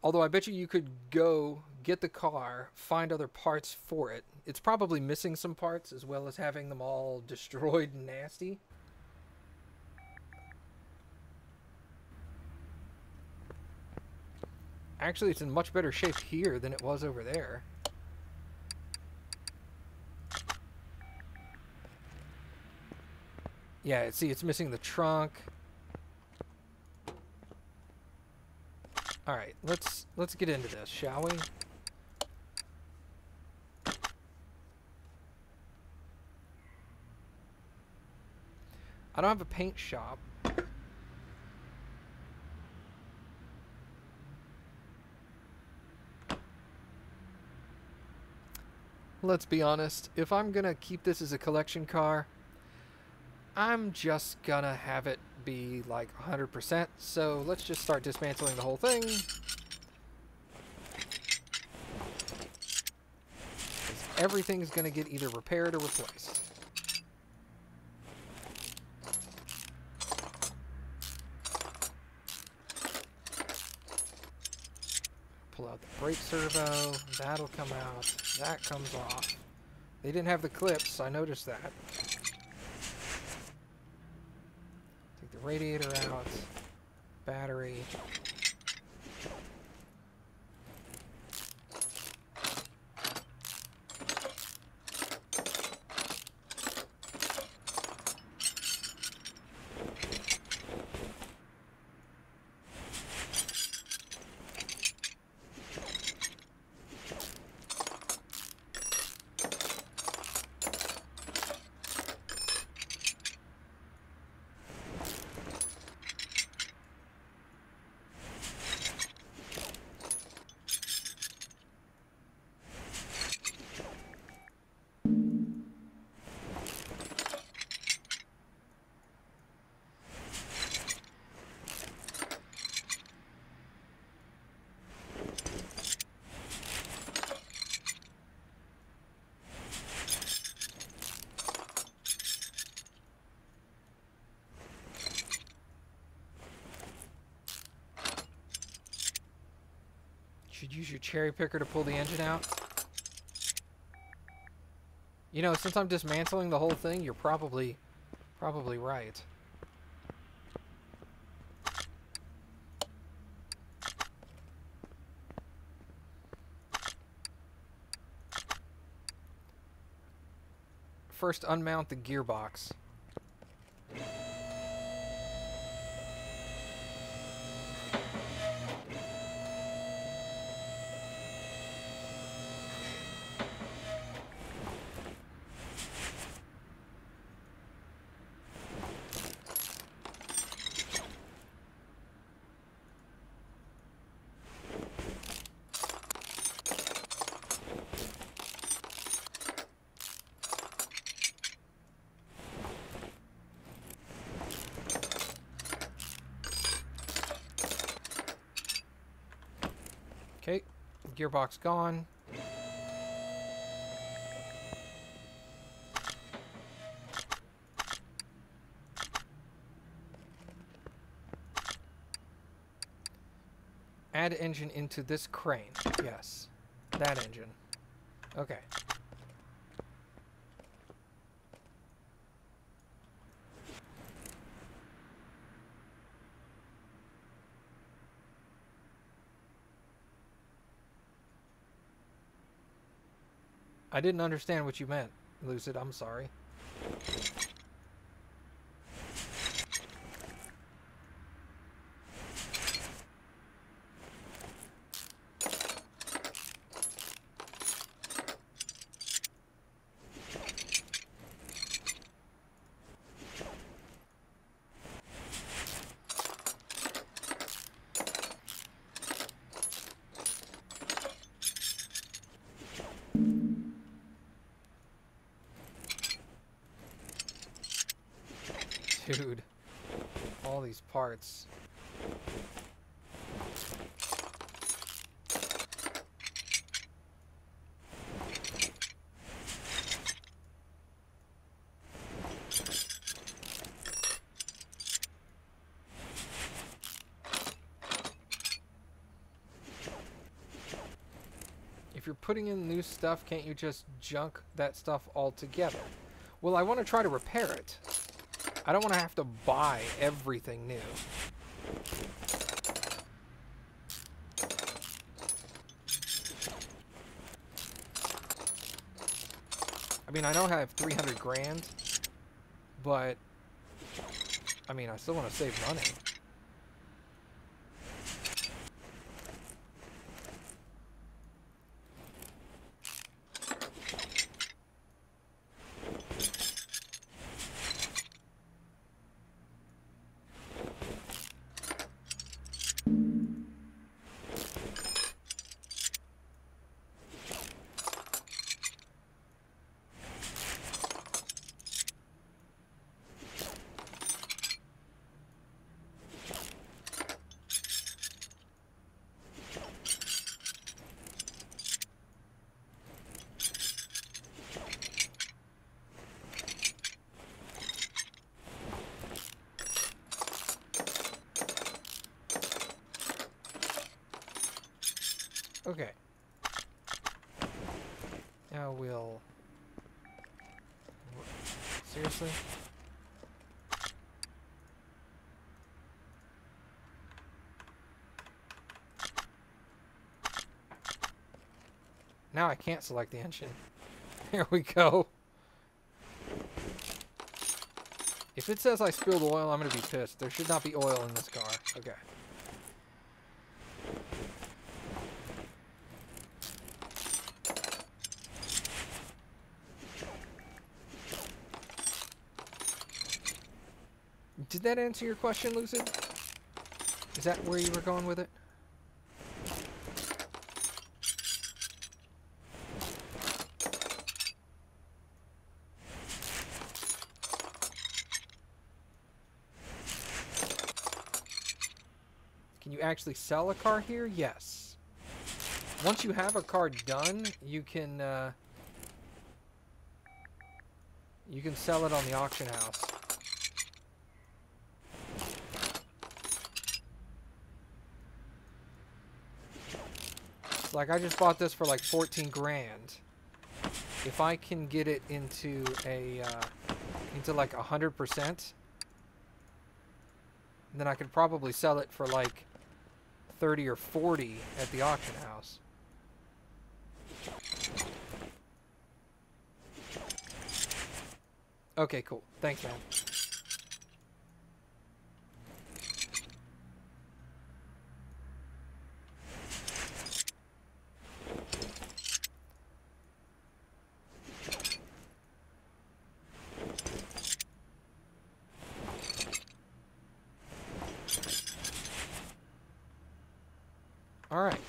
Although I bet you could go get the car, find other parts for it. It's probably missing some parts as well as having them all destroyed and nasty. Actually, it's in much better shape here than it was over there. Yeah, see, it's missing the trunk. All right, let's get into this, shall we? I don't have a paint shop. Let's be honest, if I'm gonna keep this as a collection car, I'm just gonna have it be like 100%, so let's just start dismantling the whole thing. 'Cause everything's gonna get either repaired or replaced. Pull out the brake servo, that'll come out, that comes off. They didn't have the clips, I noticed that. Take the radiator out, battery. Should use your cherry picker to pull the engine out. You know, since I'm dismantling the whole thing, you're probably right. First, unmount the gearbox. Okay, gearbox gone. Add engine into this crane. Yes, that engine. Okay. I didn't understand what you meant, Lucid. I'm sorry. Dude, all these parts. If you're putting in new stuff, can't you just junk that stuff altogether? Well, I want to try to repair it. I don't want to have to buy everything new. I mean, I know I have 300 grand, but I mean, I still want to save money. Okay. Now we'll... Seriously? Now I can't select the engine. Here we go. If it says I spilled oil, I'm going to be pissed. There should not be oil in this car. Okay. Did that answer your question, Lucid? Is that where you were going with it? Can you actually sell a car here? Yes. Once you have a car done, you can sell it on the auction house. Like, I just bought this for like 14 grand. If I can get it into a into like 100%, then I could probably sell it for like 30 or 40 at the auction house. Okay, cool. Thanks, man. All right.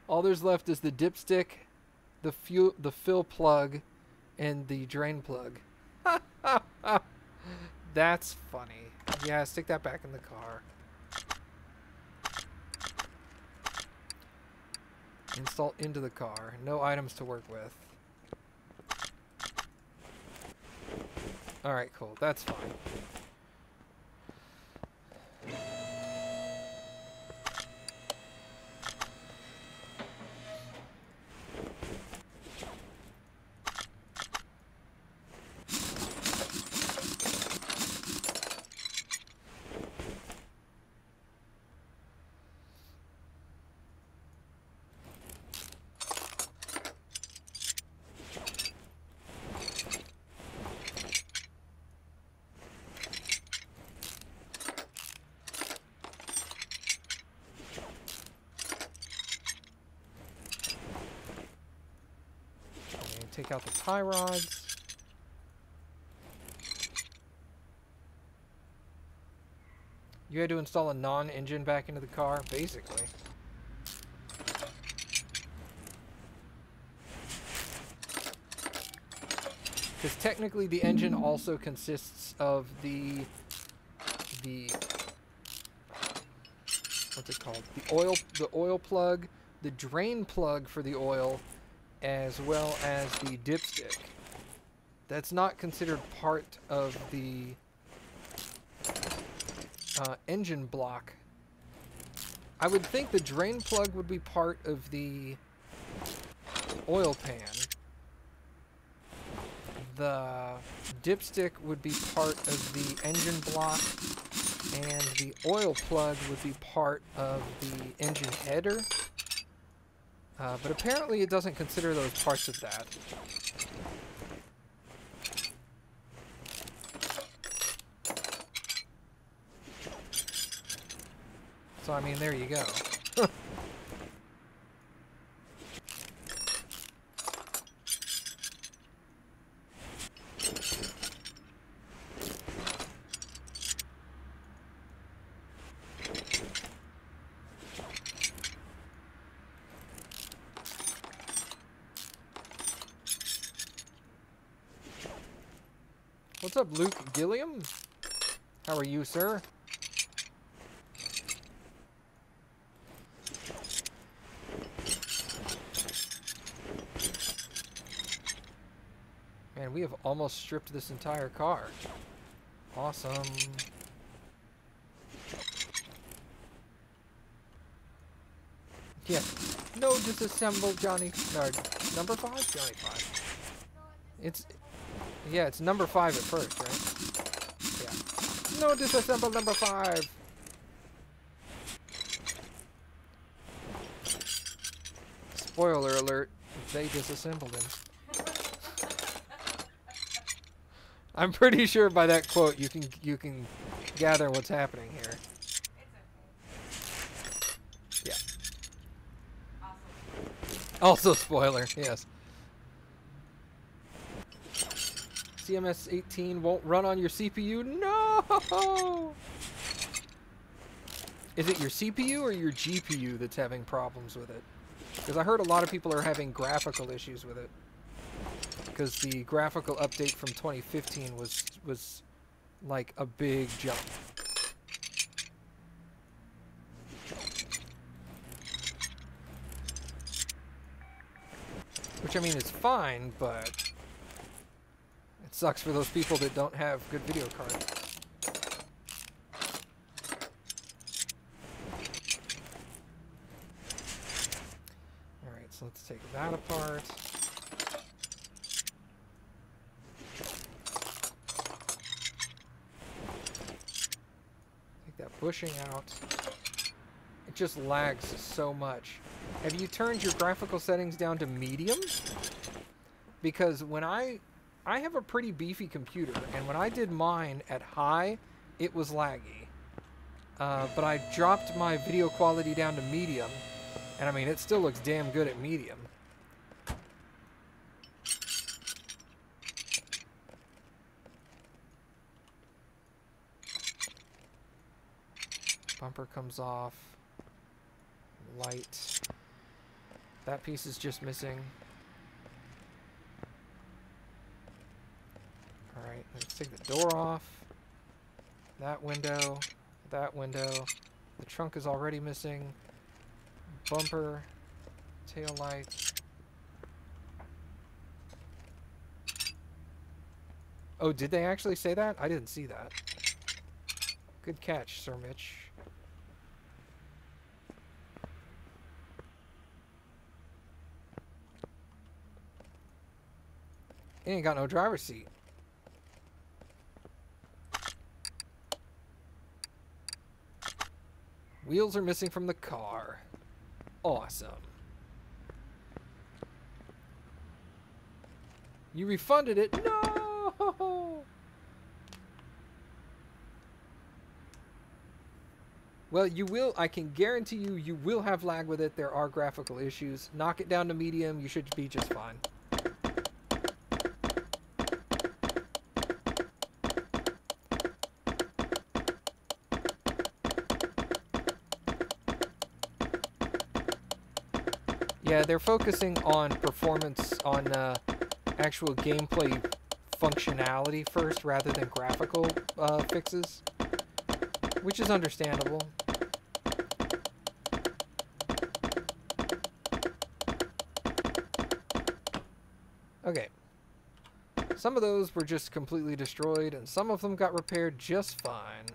All there's left is the dipstick, the fill plug, and the drain plug. That's funny. Yeah, stick that back in the car. Install into the car. No items to work with. Alright, cool. That's fine. Take out the tie rods. You had to install a non-engine back into the car, basically. Because technically the engine also consists of the what's it called? The oil plug, the drain plug for the oil, as well as the dipstick. That's not considered part of the engine block. I would think the drain plug would be part of the oil pan, the dipstick would be part of the engine block, and the oil plug would be part of the engine header. But apparently it doesn't consider those parts of that. So, I mean, there you go. What's up, Luke Gilliam? How are you, sir? Man, we have almost stripped this entire car. Awesome. Yeah. No disassemble, Johnny. No, number 5? Johnny 5. It's... Yeah, it's number 5 at first, right? Yeah. No disassemble number 5. Spoiler alert, they disassembled him. I'm pretty sure by that quote you can gather what's happening here. Yeah. Also spoiler, yes. CMS 18 won't run on your CPU? No! Is it your CPU or your GPU that's having problems with it? Because I heard a lot of people are having graphical issues with it. Because the graphical update from 2015 was like a big jump. Which, I mean, is fine, but it sucks for those people that don't have good video cards. Alright, so let's take that apart. Take that bushing out. It just lags so much. Have you turned your graphical settings down to medium? Because when I have a pretty beefy computer, and when I did mine at high, it was laggy. But I dropped my video quality down to medium, and I mean, it still looks damn good at medium. Bumper comes off. Light. That piece is just missing. Alright, let's take the door off. That window. That window. The trunk is already missing. Bumper. Tail light. Oh, did they actually say that? I didn't see that. Good catch, Sir Mitch. He ain't got no driver's seat. Wheels are missing from the car. Awesome. You refunded it? No! Well, you will. I can guarantee you, you will have lag with it. There are graphical issues. Knock it down to medium. You should be just fine. Yeah, they're focusing on performance, on actual gameplay functionality first, rather than graphical fixes, which is understandable. Okay. Some of those were just completely destroyed, and some of them got repaired just fine.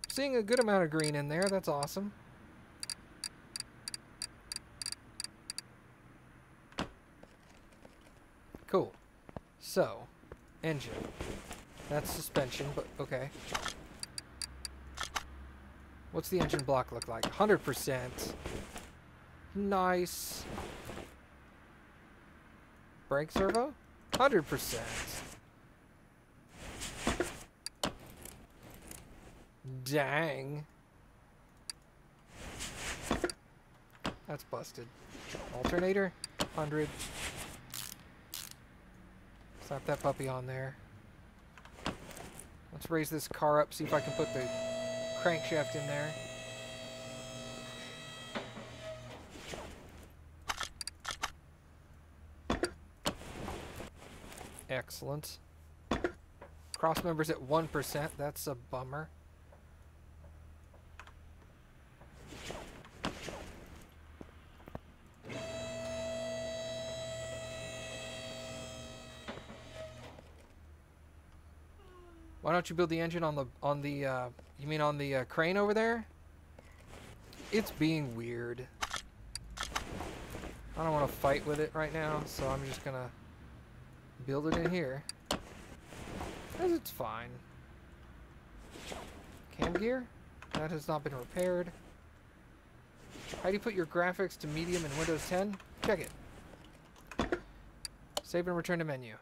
Seeing a good amount of green in there, that's awesome. Cool. So, engine. That's suspension, but okay. What's the engine block look like? 100%. Nice. Brake servo? 100%. Dang. That's busted. Alternator? 100. Slap that puppy on there. Let's raise this car up, see if I can put the crankshaft in there. Excellent. Cross members at 1%. That's a bummer. Why don't you build the engine on the you mean on the crane over there? It's being weird. I don't want to fight with it right now, so I'm just gonna build it in here. Because it's fine. Cam gear? That has not been repaired. How do you put your graphics to medium in Windows 10? Check it. Save and return to menu.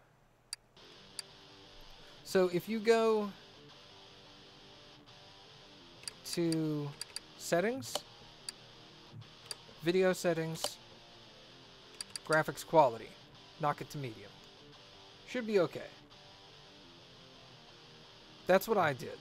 So if you go to settings, video settings, graphics quality, knock it to medium. Should be okay. That's what I did.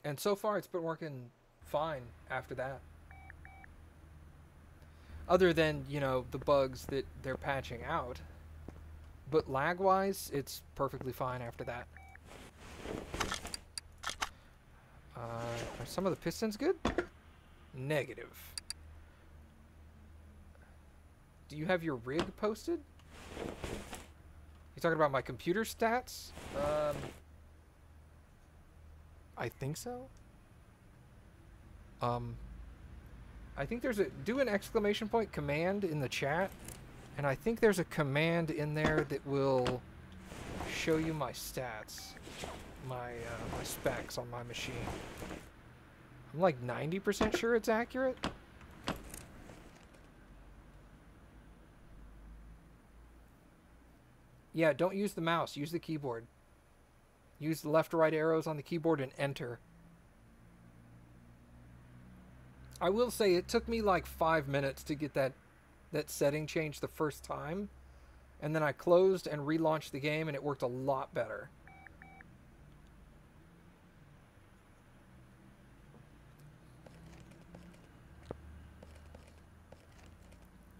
And so far, it's been working fine after that. Other than, you know, the bugs that they're patching out. But lag-wise, it's perfectly fine after that. Are some of the pistons good? Negative. Do you have your rig posted? You talking about my computer stats? I think so. I think there's do an exclamation point command in the chat, and I think there's a command in there that will show you my stats, my specs on my machine. I'm like 90% sure it's accurate. Yeah, don't use the mouse, use the keyboard. Use the left or right arrows on the keyboard and enter. I will say it took me like 5 minutes to get that setting changed the first time. And then I closed and relaunched the game and it worked a lot better.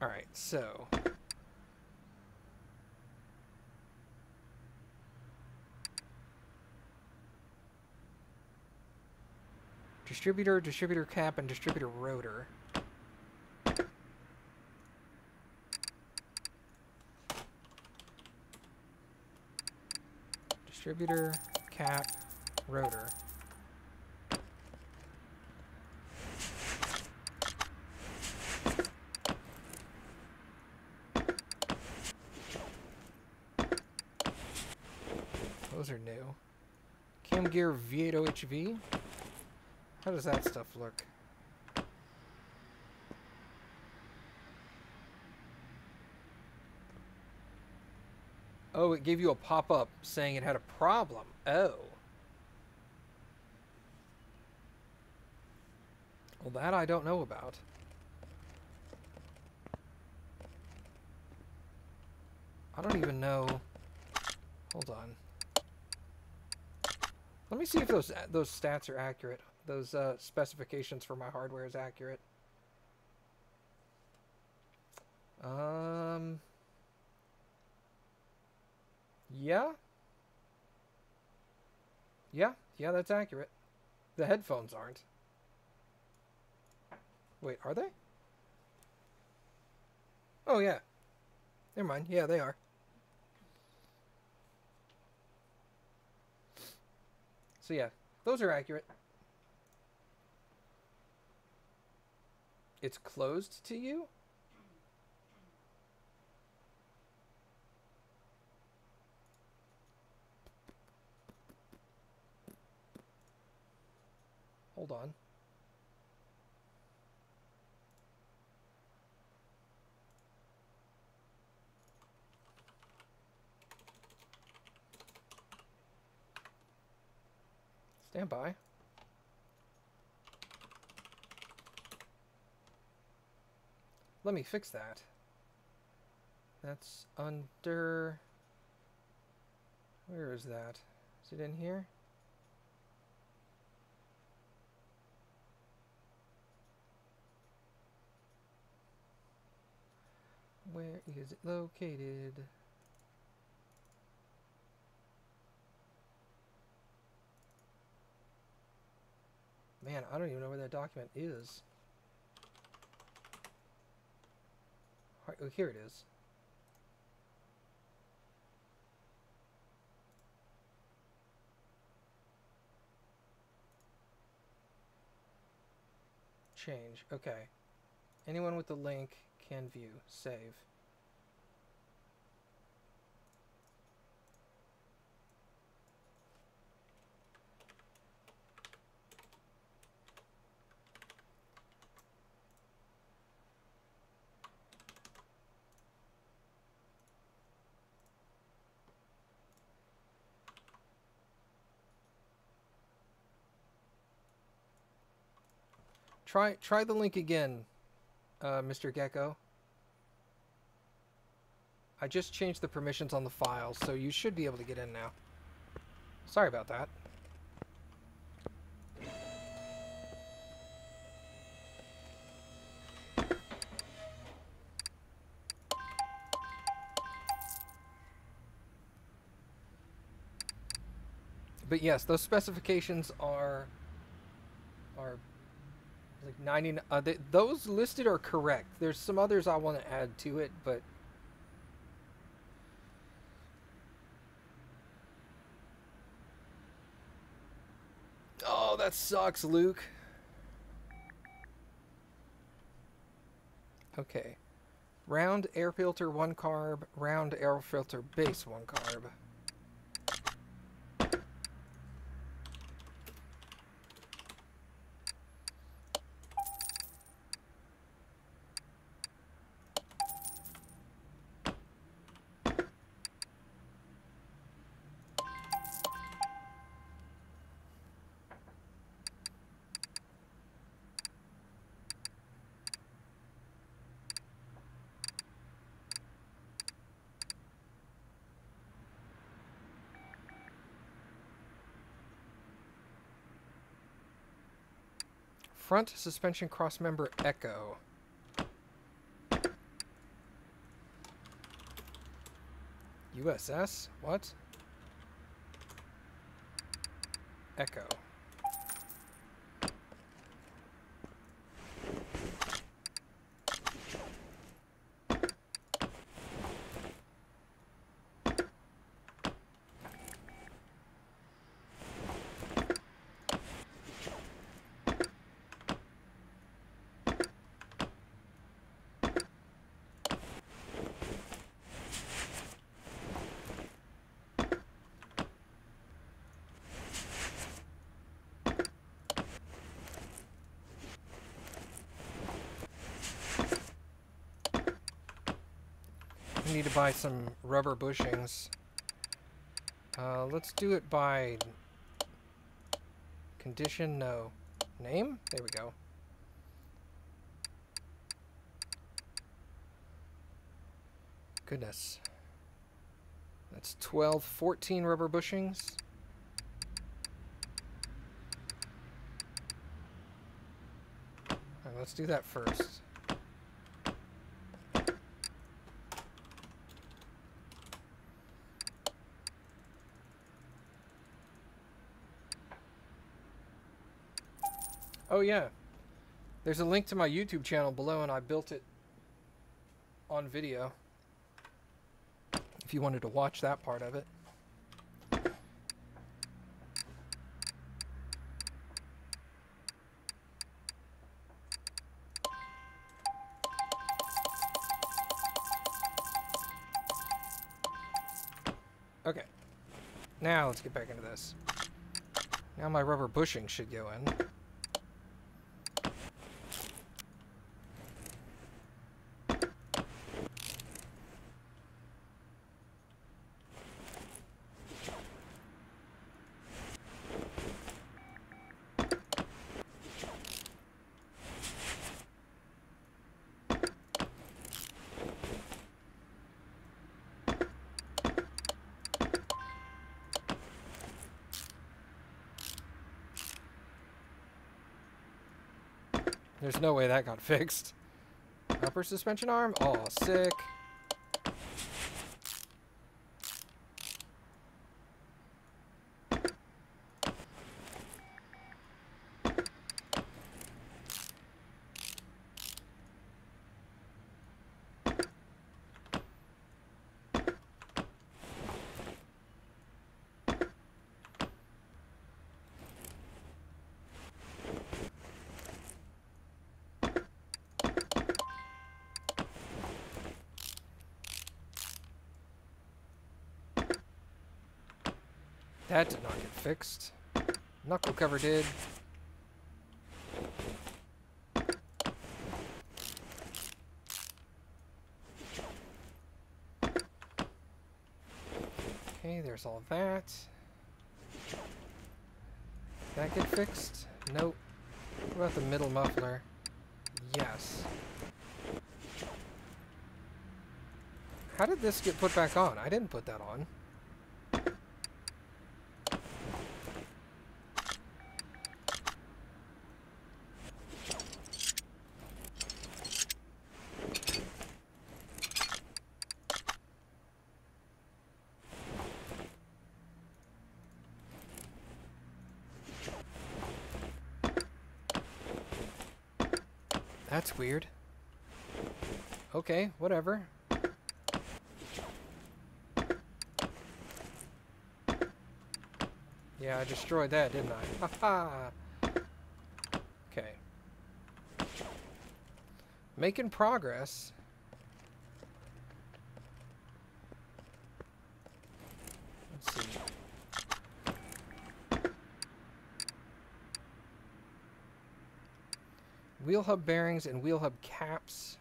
Alright, so... distributor, distributor cap, and distributor rotor. Distributor, cap, rotor. Those are new. Cam gear V8OHV. How does that stuff look? Oh, it gave you a pop-up saying it had a problem. Oh. Well, that I don't know about. I don't even know. Hold on. Let me see if those stats are accurate. Those specifications for my hardware is accurate. Yeah. Yeah, that's accurate. The headphones aren't. Wait, are they? Oh, yeah. Never mind. Yeah, they are. So, yeah. Those are accurate. It's closed to you? Hold on. Stand by. Let me fix that. That's under... Where is that? Is it in here? Where is it located? Man, I don't even know where that document is. Oh, here it is. Change. Okay. Anyone with the link can view. Save. Try the link again, Mr. Gecko. I just changed the permissions on the file, so you should be able to get in now. Sorry about that. But yes, those specifications are like 90. Those listed are correct. There's some others I want to add to it, but oh, that sucks, Luke. Okay. Round air filter 1 carb, round air filter base 1 carb. Front suspension crossmember echo. USS? What? Echo. We need to buy some rubber bushings. Let's do it by condition, no. Name? There we go. Goodness. That's 12, 14 rubber bushings. Alright, let's do that first. Oh yeah, there's a link to my YouTube channel below, and I built it on video if you wanted to watch that part of it. Okay, now let's get back into this. Now my rubber bushing should go in. There's no way that got fixed. Upper suspension arm? Oh, sick. That did not get fixed. Knuckle cover did. Okay, there's all that. That get fixed? Nope. What about the middle muffler? Yes. How did this get put back on? I didn't put that on. That's weird. Okay, whatever. Yeah, I destroyed that, didn't I? Haha! Okay. Making progress. Let's see. Wheel hub bearings and wheel hub caps.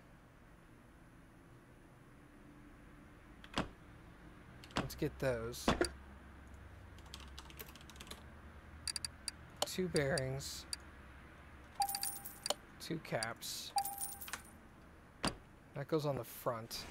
Let's get those. 2 bearings. 2 caps. That goes on the front.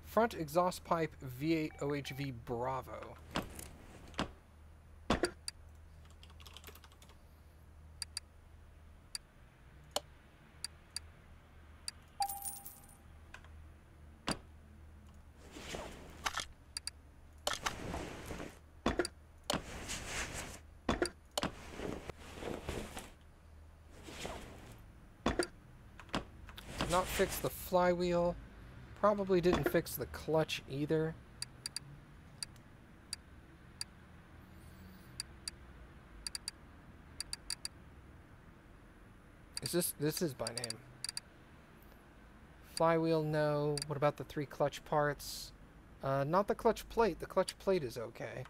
Front exhaust pipe V8 OHV Bravo. Did not fix the flywheel. Probably didn't fix the clutch either. This is by name. Flywheel, no. What about the 3 clutch parts? Not the clutch plate. The clutch plate is okay.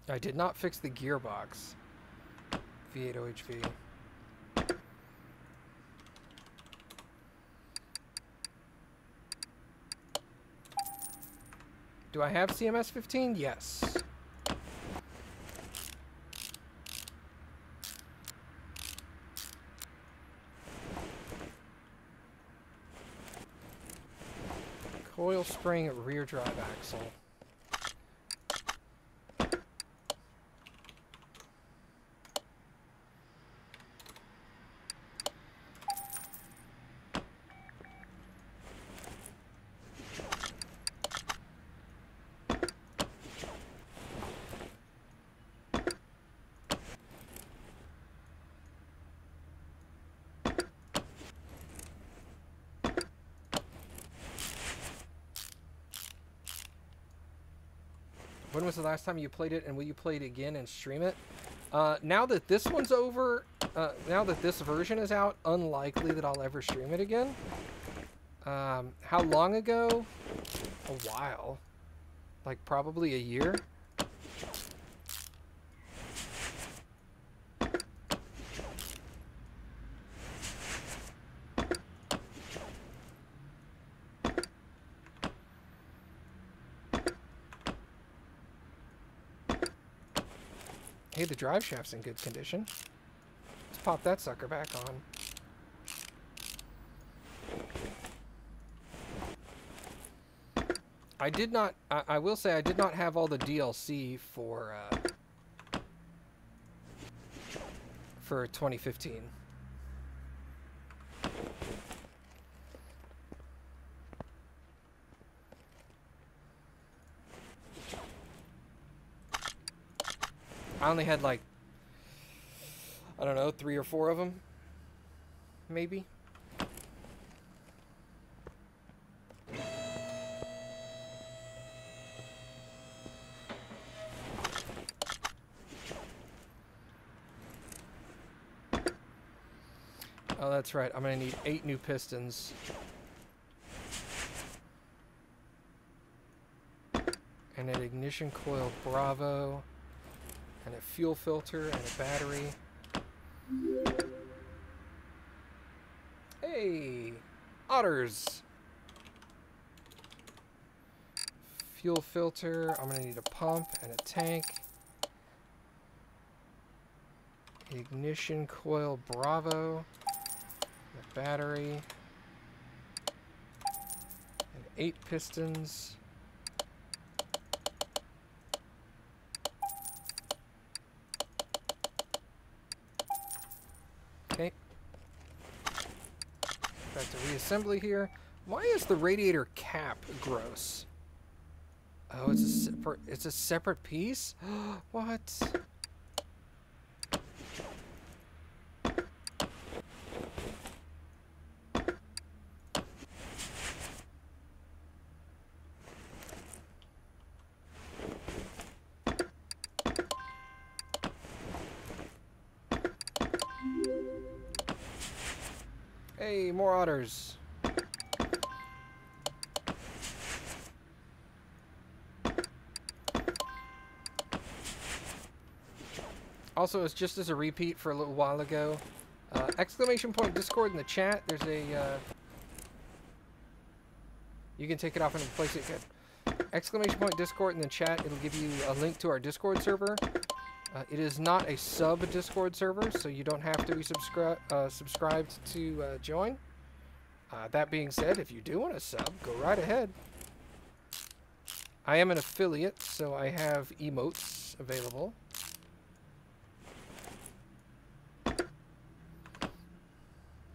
I did not fix the gearbox. V8 OHV. Do I have CMS 15? Yes. Coil spring rear drive axle. When was the last time you played it, and will you play it again and stream it? Now that this one's over, now that this version is out, unlikely that I'll ever stream it again. How long ago? A while. Like probably a year. Hey, the drive shaft's in good condition. Let's pop that sucker back on. I did not, I will say I did not have all the DLC for 2015. I only had like, I don't know, 3 or 4 of them, maybe. Oh, that's right. I'm going to need 8 new pistons. And an ignition coil Bravo. And a fuel filter and a battery. Hey! Otters! Fuel filter. I'm going to need a pump and a tank. Ignition coil Bravo. A battery. And 8 pistons. Okay. Back to reassembly here. Why is the radiator cap gross? Oh, it's a separate piece? What? Hey, more otters. Also, it's just as a repeat for a little while ago. Exclamation point Discord in the chat. There's a... you can take it off and replace it. Good. Exclamation point Discord in the chat. It'll give you a link to our Discord server. It is not a sub-Discord server, so you don't have to be subscribed to join. That being said, if you do want to sub, go right ahead. I am an affiliate, so I have emotes available.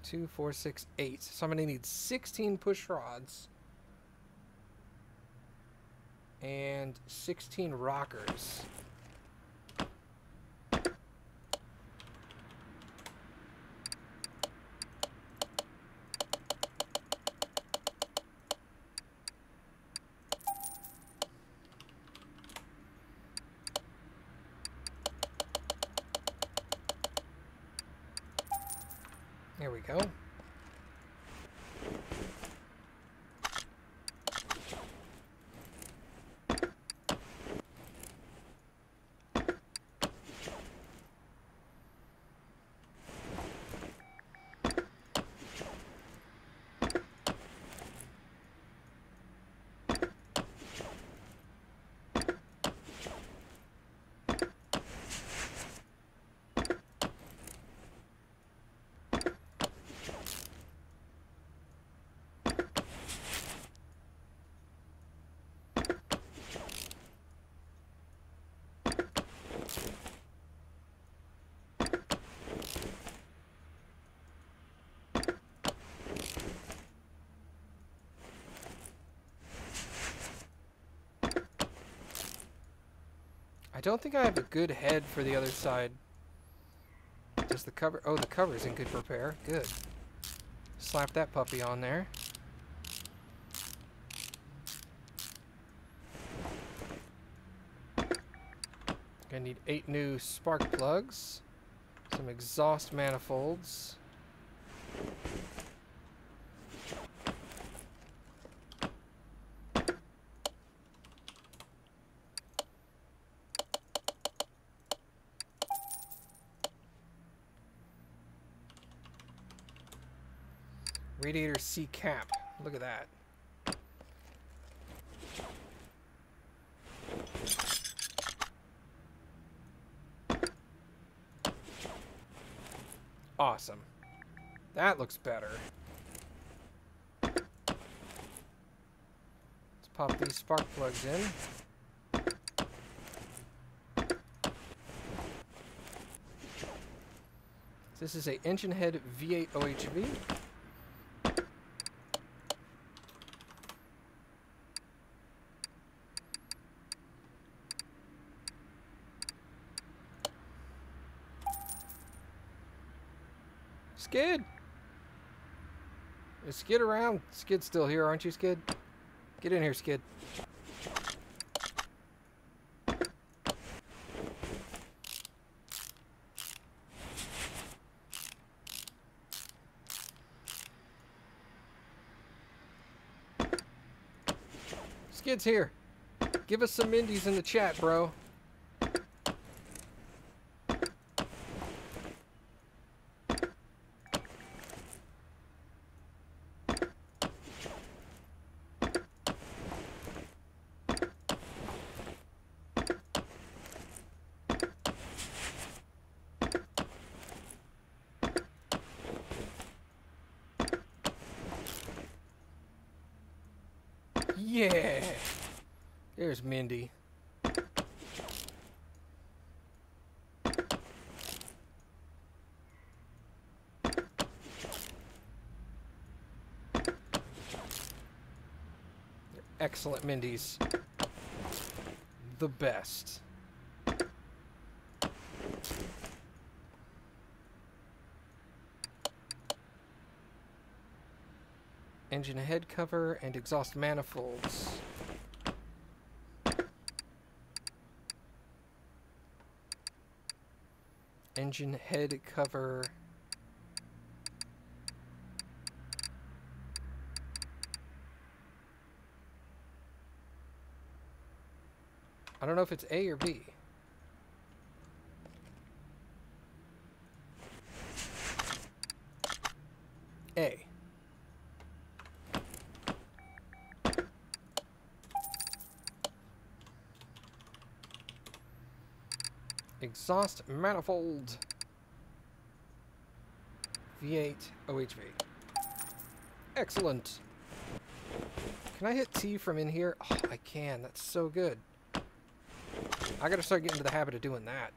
Two, 4, 6, 8. So I'm going to need 16 push rods. And 16 rockers. There we go. I don't think I have a good head for the other side. Does the cover... Oh, the cover's in good repair. Good. Slap that puppy on there. Gonna need 8 new spark plugs. Some exhaust manifolds. Radiator C cap. Look at that. Awesome. That looks better. Let's pop these spark plugs in. This is a engine head V8 OHV. Skid! Is Skid around? Skid's still here, aren't you, Skid? Get in here, Skid. Skid's here. Give us some Mindies in the chat, bro. Yeah! There's Mindy. Excellent Mindies. The best. Engine head cover and exhaust manifolds. Engine head cover. I don't know if it's A or B. A. Exhaust manifold. V8 OHV. Excellent. Can I hit T from in here? Oh, I can. That's so good. I gotta start getting into the habit of doing that,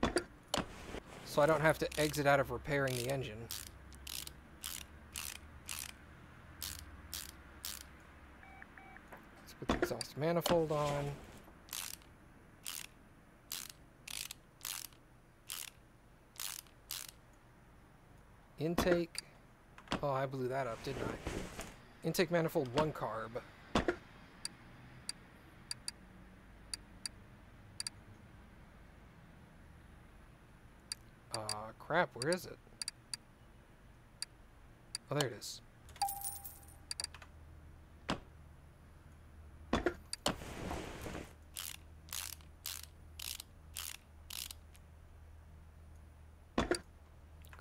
so I don't have to exit out of repairing the engine. Let's put the exhaust manifold on. Intake. Oh, I blew that up, didn't I? Intake manifold 1 carb. Crap, where is it? Oh, there it is.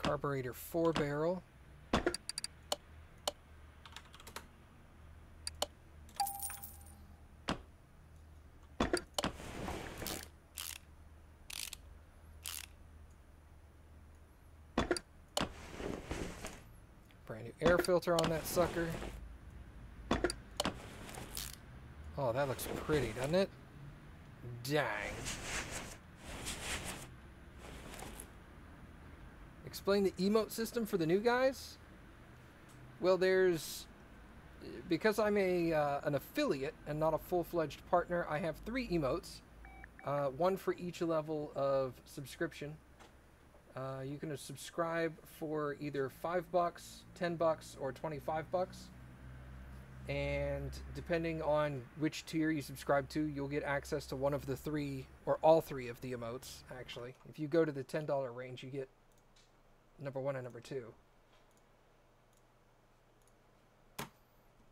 Carburetor 4-barrel. Brand new air filter on that sucker. Oh, that looks pretty, doesn't it? Dang. Explain the emote system for the new guys? Well, there's... Because I'm an affiliate and not a full-fledged partner, I have 3 emotes. one for each level of subscription. You can subscribe for either $5, $10, or $25. And depending on which tier you subscribe to, you'll get access to one of the three, or all three of the emotes, actually. If you go to the $10 range, you get number 1 and number 2.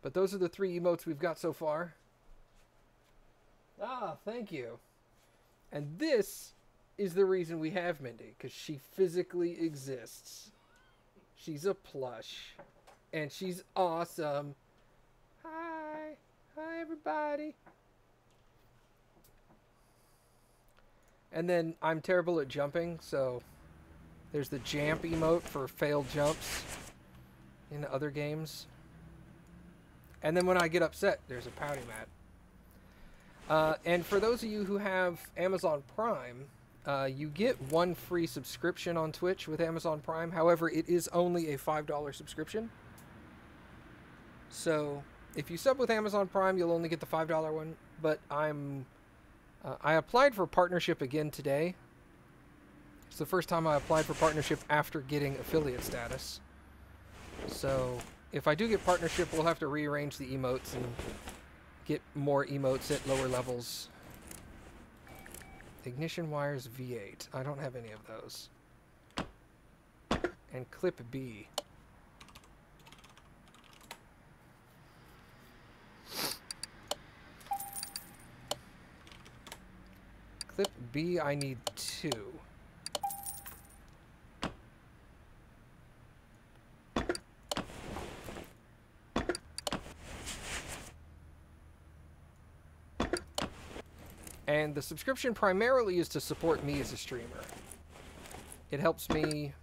But those are the 3 emotes we've got so far. Ah, thank you. And this is the reason we have Mindy, because she physically exists. She's a plush. And she's awesome. Hi. Hi, everybody. And then I'm terrible at jumping, so there's the jamp emote for failed jumps in other games. And then when I get upset, there's a pouty mat. And for those of you who have Amazon Prime, you get 1 free subscription on Twitch with Amazon Prime. However, it is only a $5 subscription. So if you sub with Amazon Prime, you'll only get the $5 one. But I applied for partnership again today. It's the first time I applied for partnership after getting affiliate status. So if I do get partnership, we'll have to rearrange the emotes and get more emotes at lower levels. Ignition wires V8. I don't have any of those. And clip B. Clip B, I need 2. And the subscription primarily is to support me as a streamer. It helps me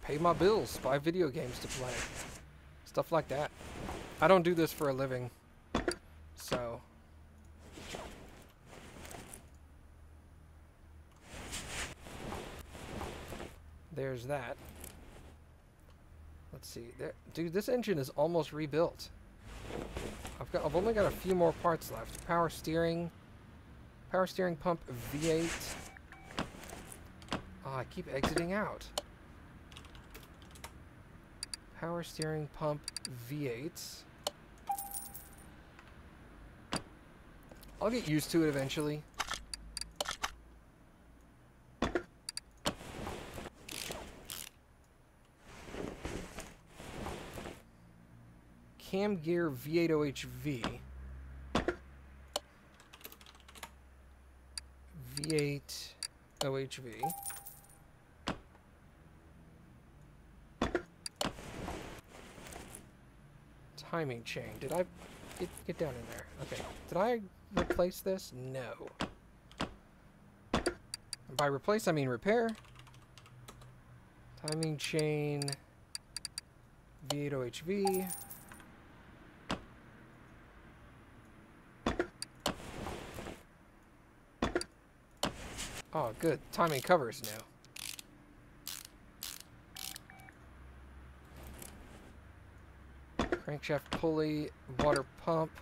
pay my bills, buy video games to play, stuff like that. I don't do this for a living, so... There's that. Let's see. There, dude, this engine is almost rebuilt. I've only got a few more parts left. Power steering pump V8. Oh, I keep exiting out. Power steering pump V8. I'll get used to it eventually. Cam gear V8 OHV. V8 OHV. Timing chain. Did I get down in there? Okay. Did I replace this? No. And by replace, I mean repair. Timing chain V8 OHV. Oh, good. Timing cover is new. Crankshaft pulley, water pump.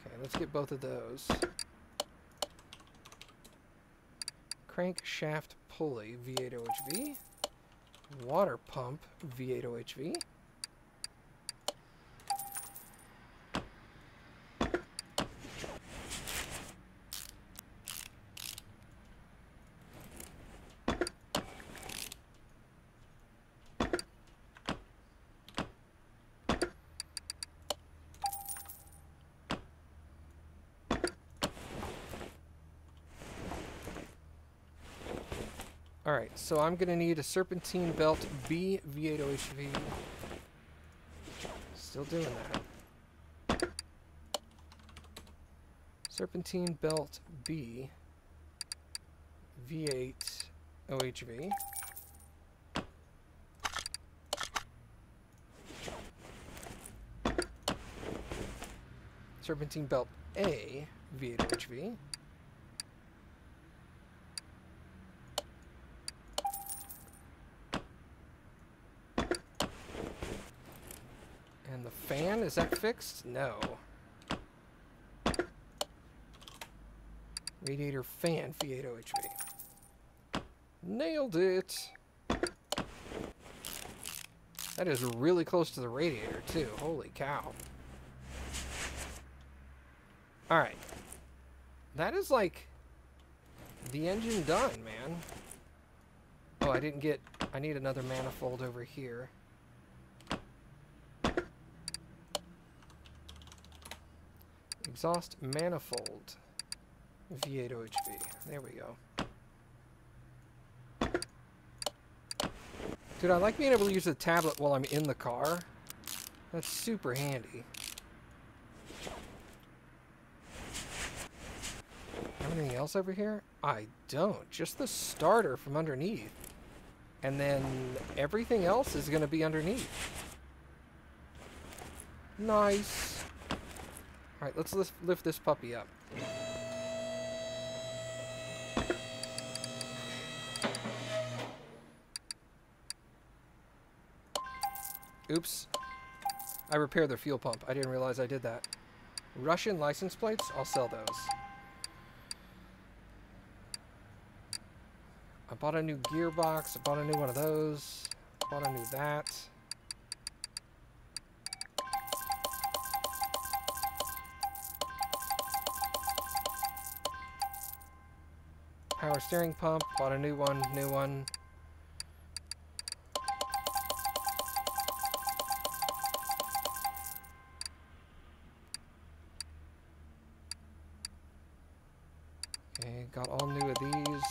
Okay, let's get both of those. Crankshaft pulley, V8 OHV. Water pump, V8 OHV. Alright, so I'm going to need a serpentine belt B V8 OHV. Still doing that. Serpentine belt B V8 OHV. Serpentine belt A V8 OHV. And the fan, is that fixed? No. Radiator fan V8 OHV. Nailed it! That is really close to the radiator, too. Holy cow. Alright. That is like the engine done, man. Oh, I didn't get... I need another manifold over here. Exhaust manifold. V8 OHV. There we go. Dude, I like being able to use the tablet while I'm in the car. That's super handy. Anything else over here? I don't. Just the starter from underneath. And then everything else is going to be underneath. Nice. Alright, let's lift this puppy up. Oops. I repaired their fuel pump. I didn't realize I did that. Russian license plates? I'll sell those. I bought a new gearbox. I bought a new one of those. Bought a new that. Power steering pump. Bought a new one. New one. Okay, got all new of these.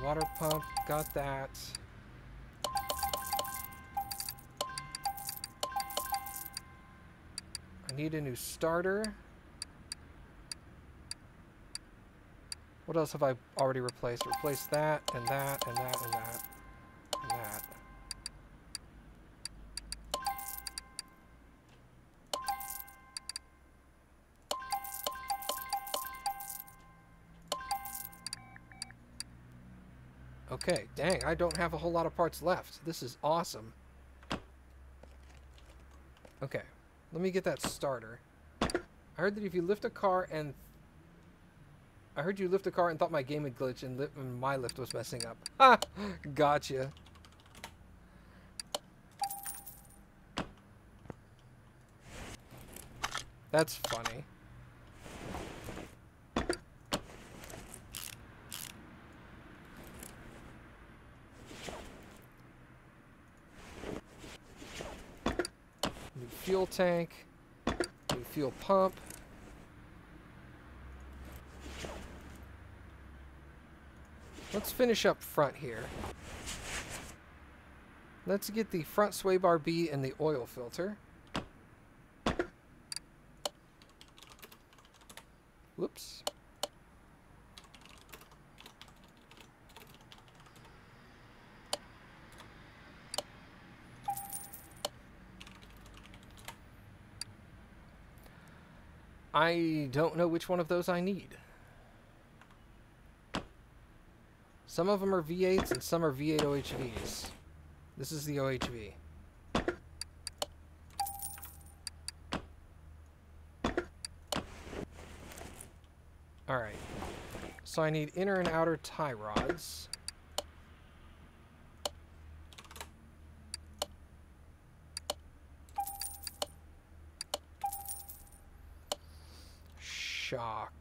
Water pump, got that. I need a new starter. What else have I already replaced? Replaced that, and that, and that, and that, and that. Okay, dang, I don't have a whole lot of parts left. This is awesome. Okay, let me get that starter. I heard that if you lift a car and... I heard you lift a car and thought my game had glitched and my lift was messing up. Ha! Gotcha. That's funny. New fuel tank. New fuel pump. Let's finish up front here. Let's get the front sway bar B and the oil filter. Whoops. I don't know which one of those I need. Some of them are V8s and some are V8 OHVs. This is the OHV. Alright. So I need inner and outer tie rods. Shock.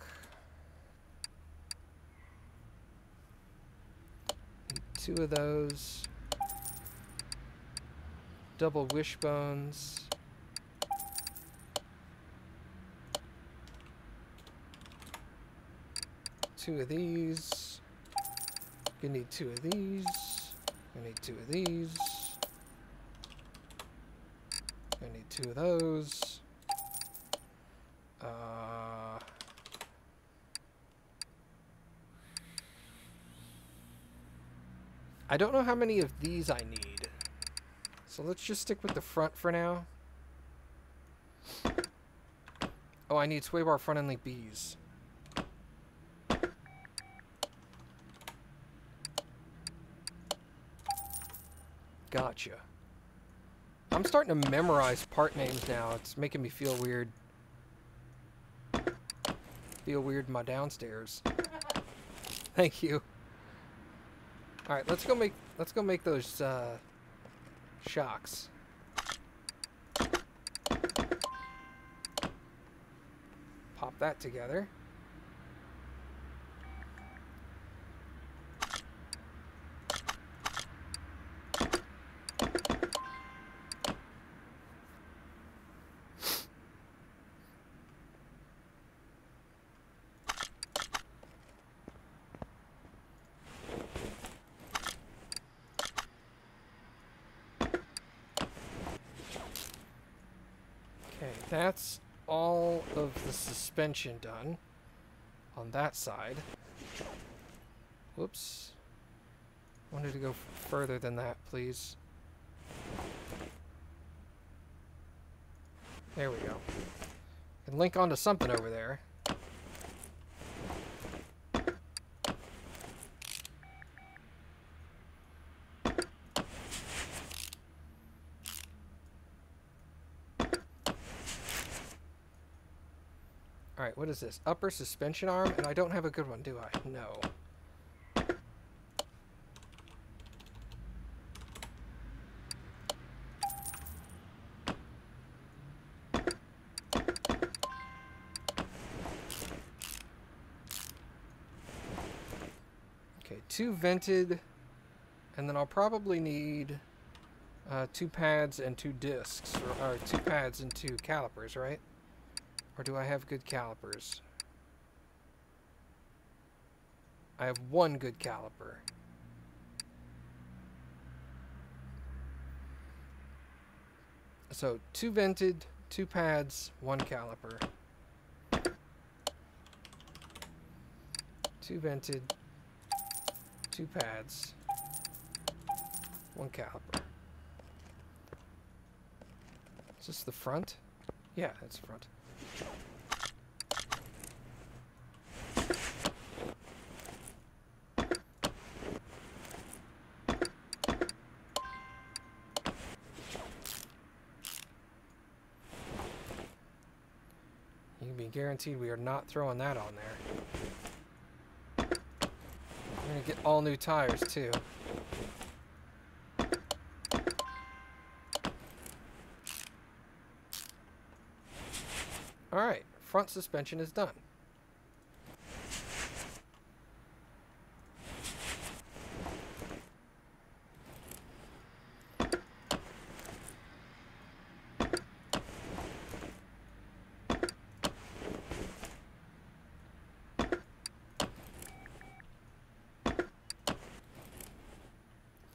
Two of those. Double wishbones. Two of these. You need two of these. I need two of these. I need two of those. I don't know how many of these I need. So let's just stick with the front for now. Oh, I need sway bar front end link Bs. Gotcha. I'm starting to memorize part names now. It's making me feel weird. Feel weird in my downstairs. Thank you. All right, let's go make those shocks. Pop that together. Okay, that's all of the suspension done on that side. Whoops. Wanted to go further than that, please. There we go. Can link onto something over there. Alright, what is this? Upper suspension arm? And I don't have a good one, do I? No. Okay, 2 vented. And then I'll probably need 2 pads and 2 discs. Or 2 pads and 2 calipers, right? Or do I have good calipers? I have 1 good caliper. So 2 vented, 2 pads, 1 caliper. 2 vented, 2 pads, 1 caliper. Is this the front? Yeah, that's the front. You can be guaranteed we are not throwing that on there. We're gonna get all new tires too. Alright, front suspension is done.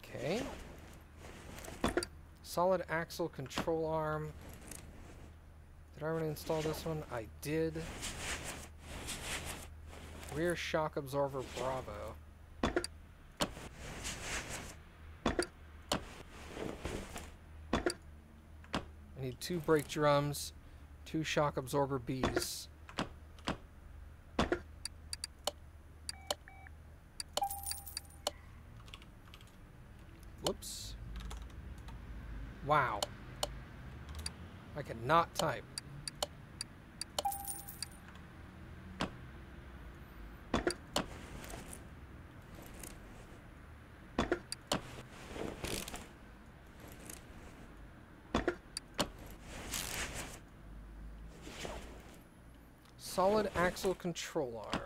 Okay. Solid axle control arm. Did I already install this one? I did. Rear shock absorber Bravo. I need 2 brake drums, 2 shock absorber Bs. Whoops. Wow. I cannot type. Solid axle control arm.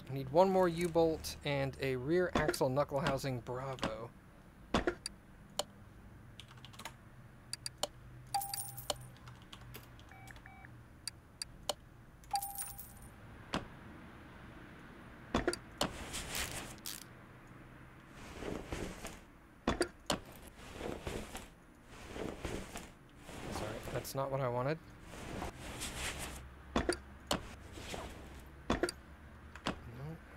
I need 1 more U-bolt and a rear axle knuckle housing Bravo. Sorry, that's not what I wanted.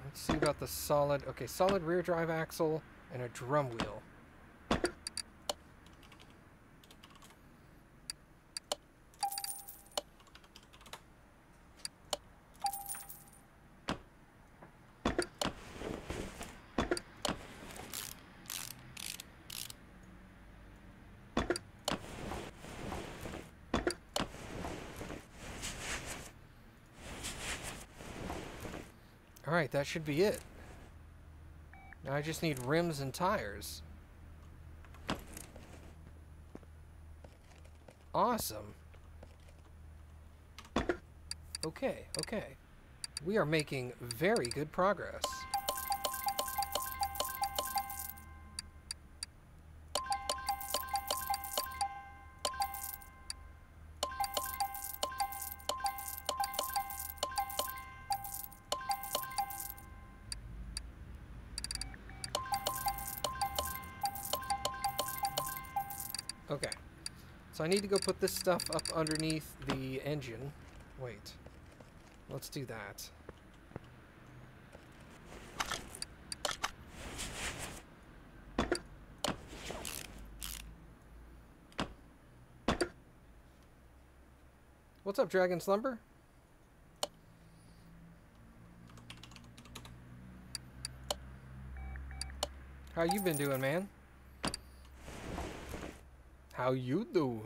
Let's see about got the solid, okay, solid rear drive axle and a drum wheel. Alright, that should be it. Now I just need rims and tires. Awesome. Okay, okay. We are making very good progress. Okay, so I need to go put this stuff up underneath the engine. Wait, let's do that. What's up, Dragon Slumber? How you been doing, man? How you doing?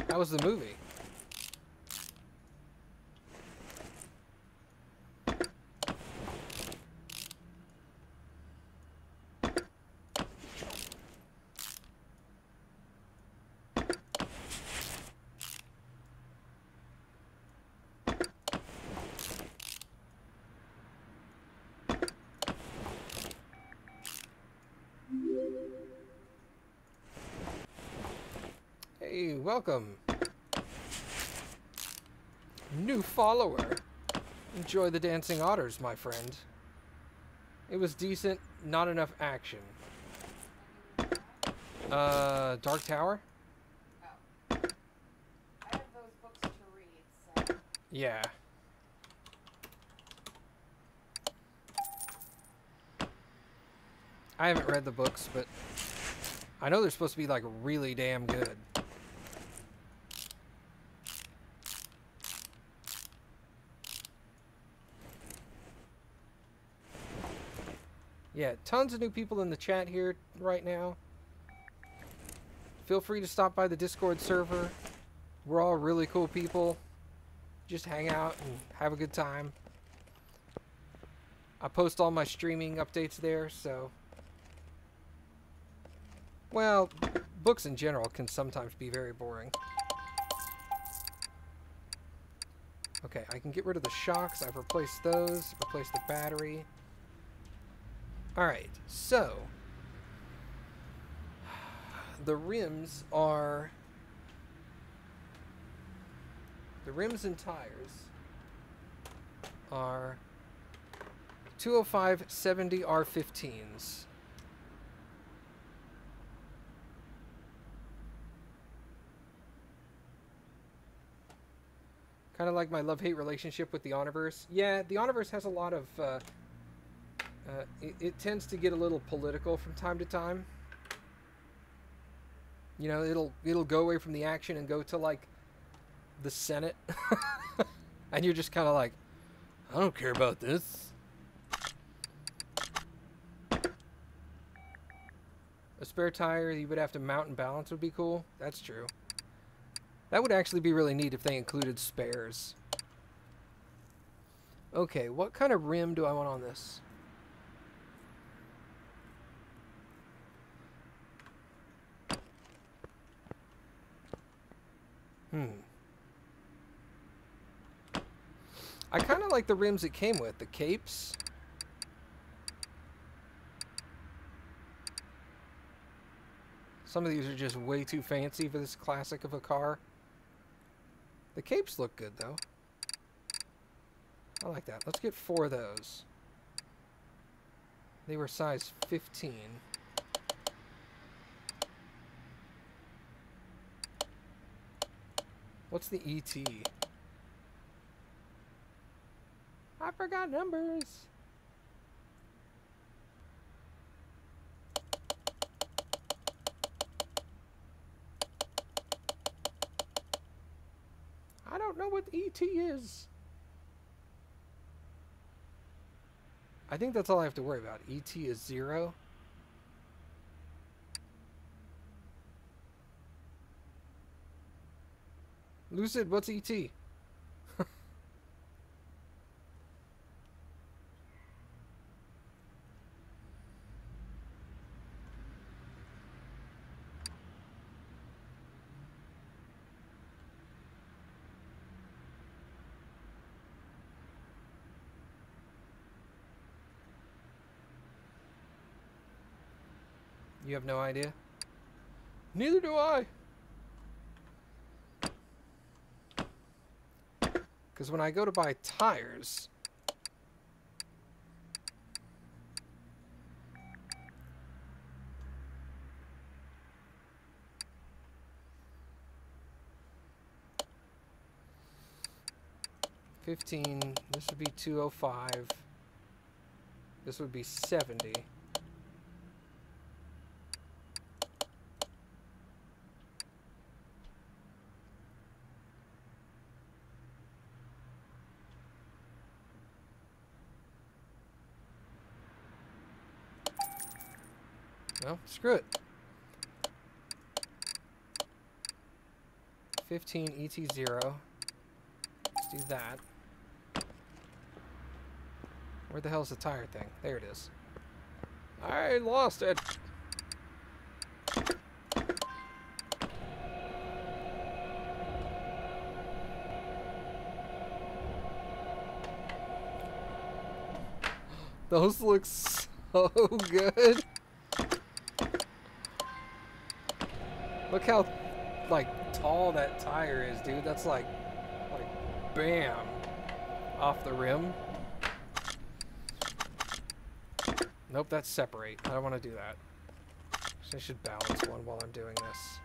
How was the movie? Hey, welcome. New follower. Enjoy the dancing otters, my friend. It was decent, not enough action. Dark Tower? Oh. I have those books to read, so. Yeah. I haven't read the books, but I know they're supposed to be like really damn good. Yeah, tons of new people in the chat here right now. Feel free to stop by the Discord server. We're all really cool people. Just hang out and have a good time. I post all my streaming updates there, so... Well, books in general can sometimes be very boring. Okay, I can get rid of the shocks. I've replaced those. Replaced the battery. Alright, so... The rims are... The rims and tires are 205/70 R15s. Kind of like my love-hate relationship with the Honorverse. Yeah, the Honorverse has a lot of... it tends to get a little political from time to time. You know, it'll go away from the action and go to, like, the Senate. And you're just kind of like, I don't care about this. A spare tire you would have to mount and balance would be cool. That's true. That would actually be really neat if they included spares. Okay, what kind of rim do I want on this? I kind of like the rims it came with, the capes. Some of these are just way too fancy for this classic of a car. The capes look good, though. I like that. Let's get 4 of those. They were size 15. What's the ET? I forgot numbers. don't know what ET is. I think that's all I have to worry about. ET is 0. Lucid, what's ET? You have no idea? Neither do I. Because when I go to buy tires, $15, this would be $205. This would be $70. Well, screw it. 15 ET0. Let's do that. Where the hell's the tire thing? There it is. I lost it. Those look so good. Look how, like, tall that tire is, dude. That's like, bam, off the rim. Nope, that's separate. I don't want to do that. So I should balance one while I'm doing this.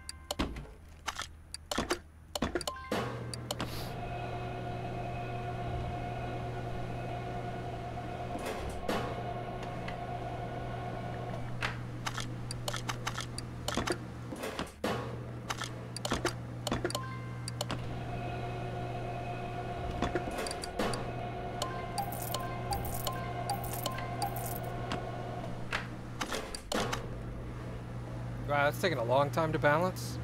Wow, that's taking a long time to balance.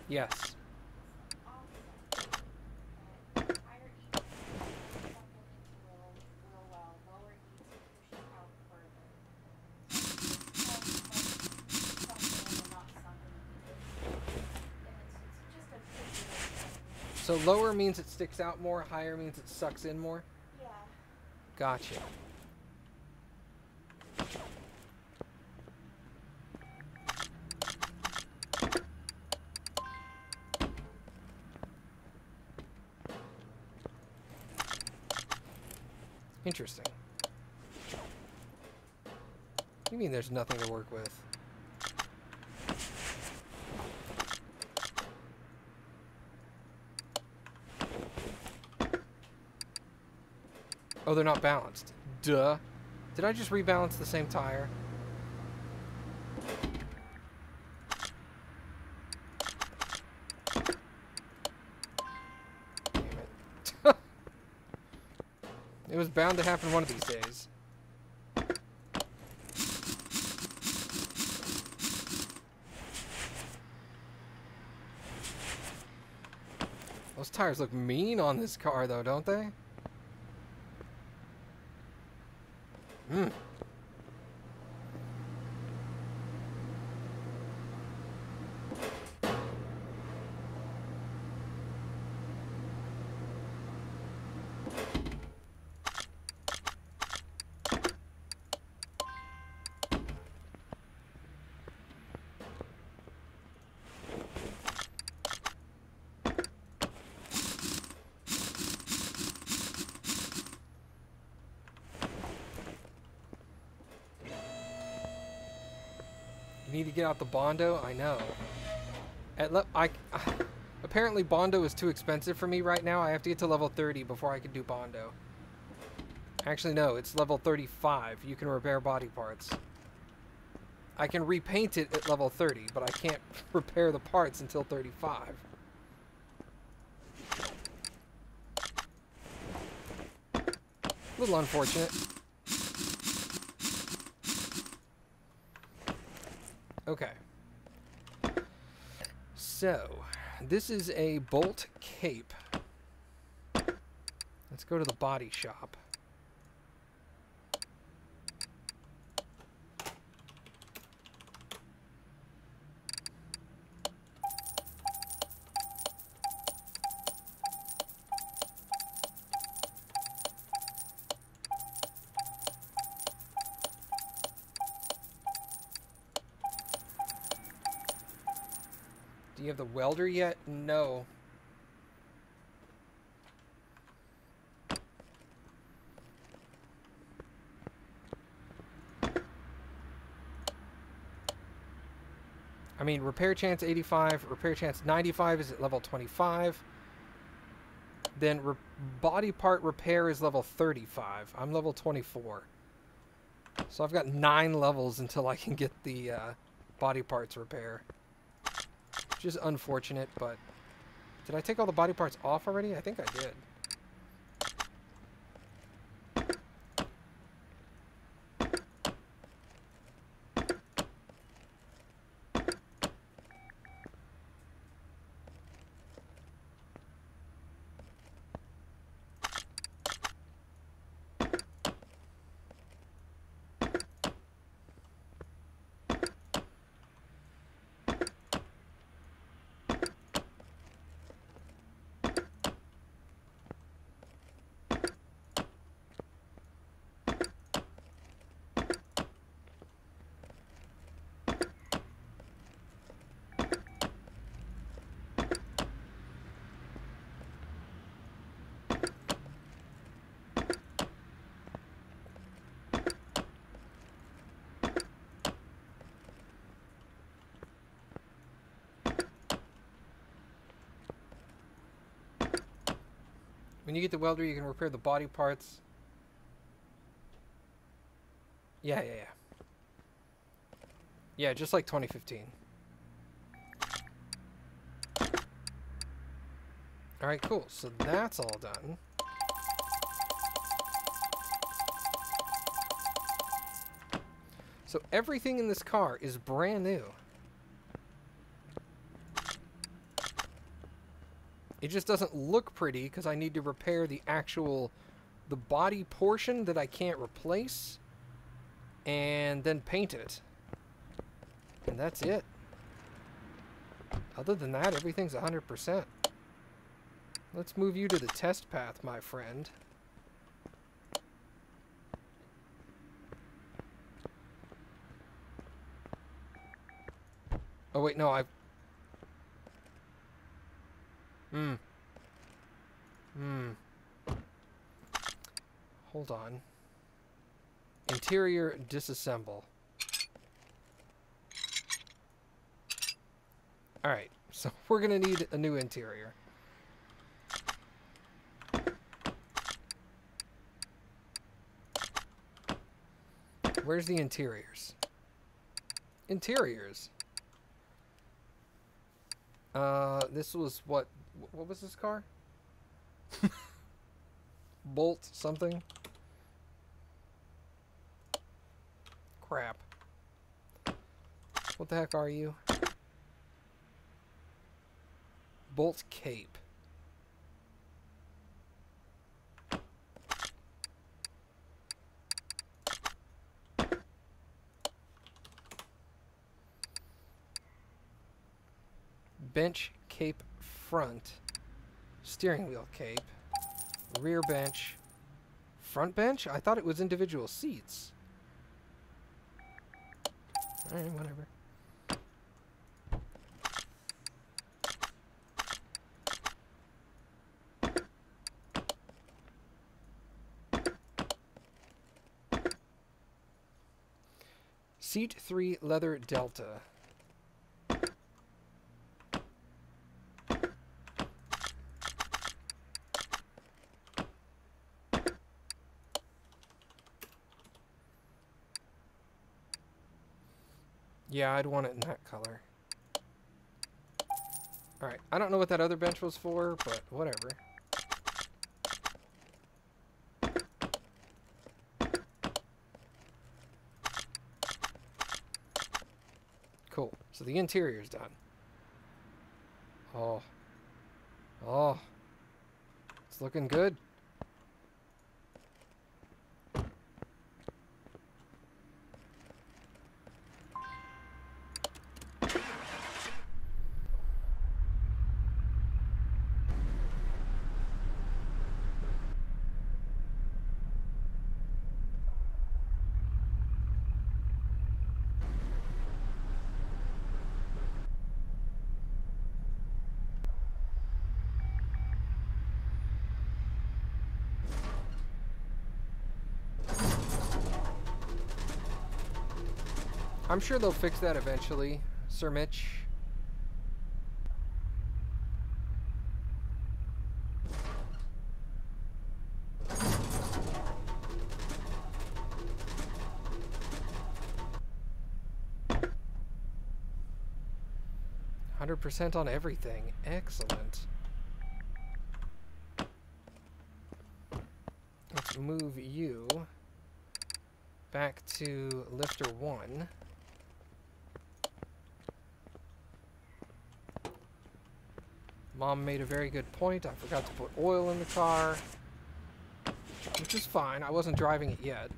Yes. So lower means it sticks out more, higher means it sucks in more? Yeah. Gotcha. Interesting. You mean there's nothing to work with? Oh, they're not balanced. Duh. Did I just rebalance the same tire? Damn it. It was bound to happen one of these days. Those tires look mean on this car, though, don't they? Hmm. You need to get out the Bondo? I know. Apparently Bondo is too expensive for me right now. I have to get to level 30 before I can do Bondo. Actually, no, it's level 35. You can repair body parts. I can repaint it at level 30, but I can't repair the parts until 35. A little unfortunate. Okay. So, this is a bolt cape. Let's go to the body shop. Do you have the welder yet? No. I mean, repair chance 85, repair chance 95 is at level 25. Then body part repair is level 35. I'm level 24. So I've got 9 levels until I can get the body parts repair. Which is unfortunate, but... Did I take all the body parts off already? I think I did. When you get the welder, you can repair the body parts. Yeah. Yeah, just like 2015. Alright, cool. So that's all done. So everything in this car is brand new. It just doesn't look pretty because I need to repair the body portion that I can't replace, and then paint it. And that's it. Other than that, everything's 100%. Let's move you to the test path, my friend. Oh wait, no, Hold on. Interior disassemble. Alright, so we're gonna need a new interior. Where's the interiors? Interiors. This was what was this car? Bolt something? Crap. What the heck are you? Bolt cape. Bench cape front. Steering wheel cape. Rear bench. Front bench? I thought it was individual seats. Alright, whatever. Seat 3 leather delta. Yeah, I'd want it in that color. Alright, I don't know what that other bench was for, but whatever. Cool. So the interior's done. Oh. Oh. It's looking good. I'm sure they'll fix that eventually, Sir Mitch. %100% on everything. Excellent. Let's move you back to lifter 1. Mom made a very good point. I forgot to put oil in the car, which is fine. I wasn't driving it yet.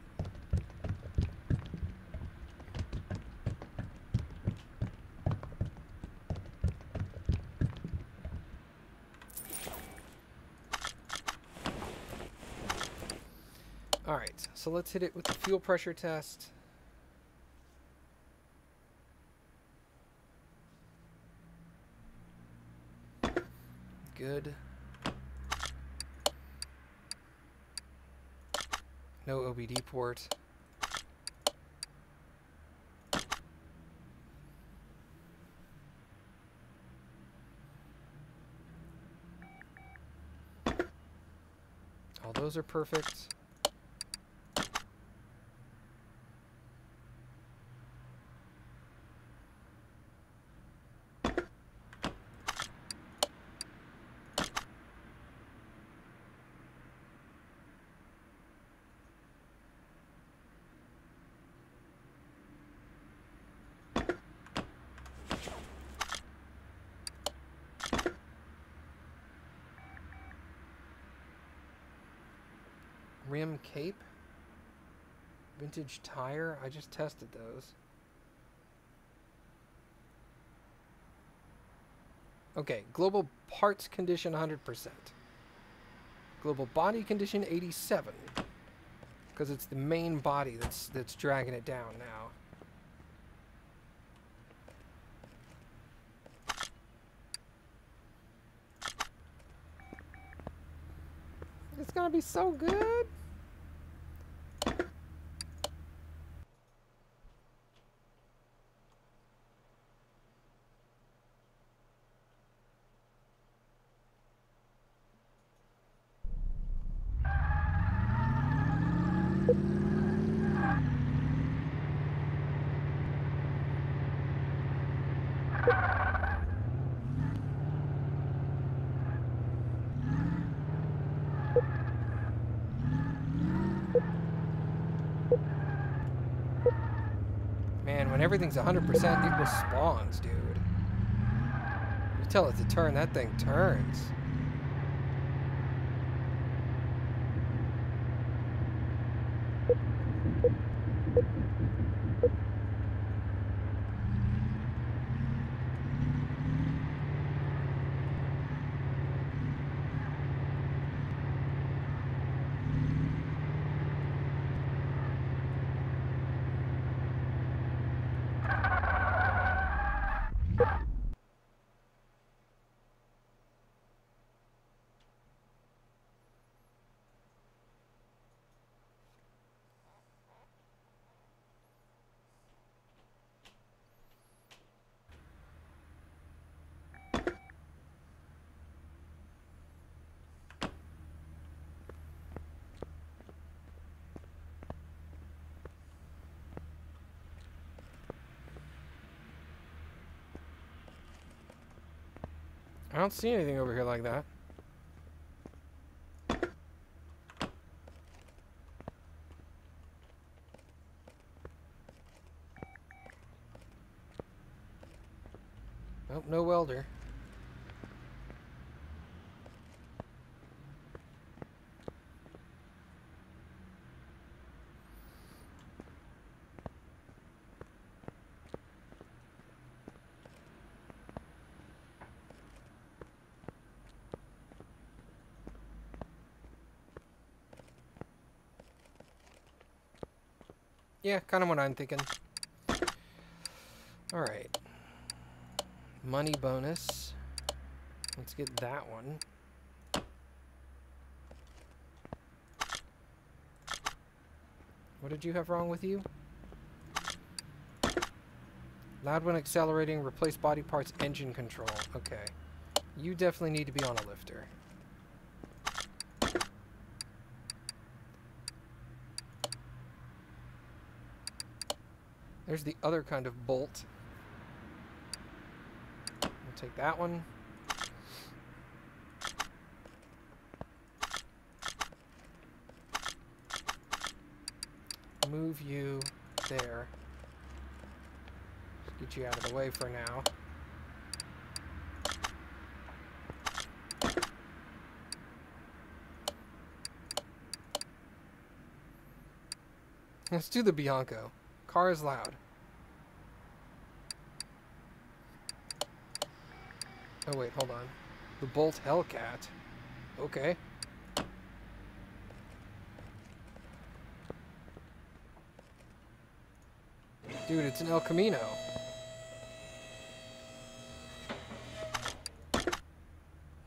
Alright, so let's hit it with the fuel pressure test. Good. No OBD port. All those are perfect. Rim cape, vintage tire. I just tested those. Okay, global parts condition 100%. Global body condition 87, because it's the main body that's dragging it down now. It's gonna be so good. Man, when everything's 100%, it responds, dude. You tell it to turn, that thing turns. don't see anything over here like that. Nope, no welder. Yeah, kind of what I'm thinking. Alright. Money bonus. Let's get that one. What did you have wrong with you? Loud when accelerating, replace body parts, engine control. Okay. You definitely need to be on a lifter. There's the other kind of bolt. We'll take that one. Move you there. Just get you out of the way for now. Let's do the Bianco. Car is loud. Oh wait, hold on. The Bolt Hellcat. Okay. Dude, it's an El Camino.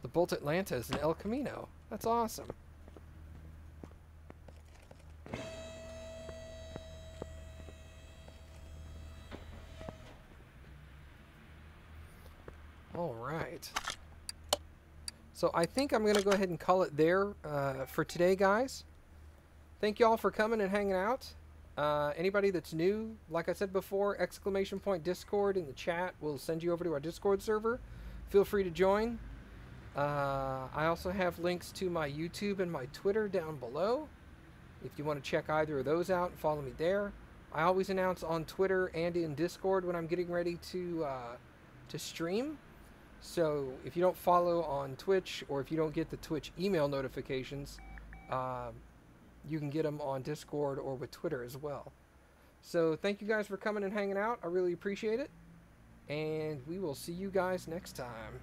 The Bolt Atlanta is an El Camino. That's awesome. Alright. So I think I'm going to go ahead and call it there for today, guys. Thank you all for coming and hanging out. Anybody that's new, like I said before, !Discord in the chat will send you over to our Discord server. Feel free to join. I also have links to my YouTube and my Twitter down below. If you want to check either of those out, follow me there. I always announce on Twitter and in Discord when I'm getting ready to stream. So if you don't follow on Twitch, or if you don't get the Twitch email notifications, you can get them on Discord or with Twitter as well. So thank you guys for coming and hanging out. I really appreciate it. And we will see you guys next time.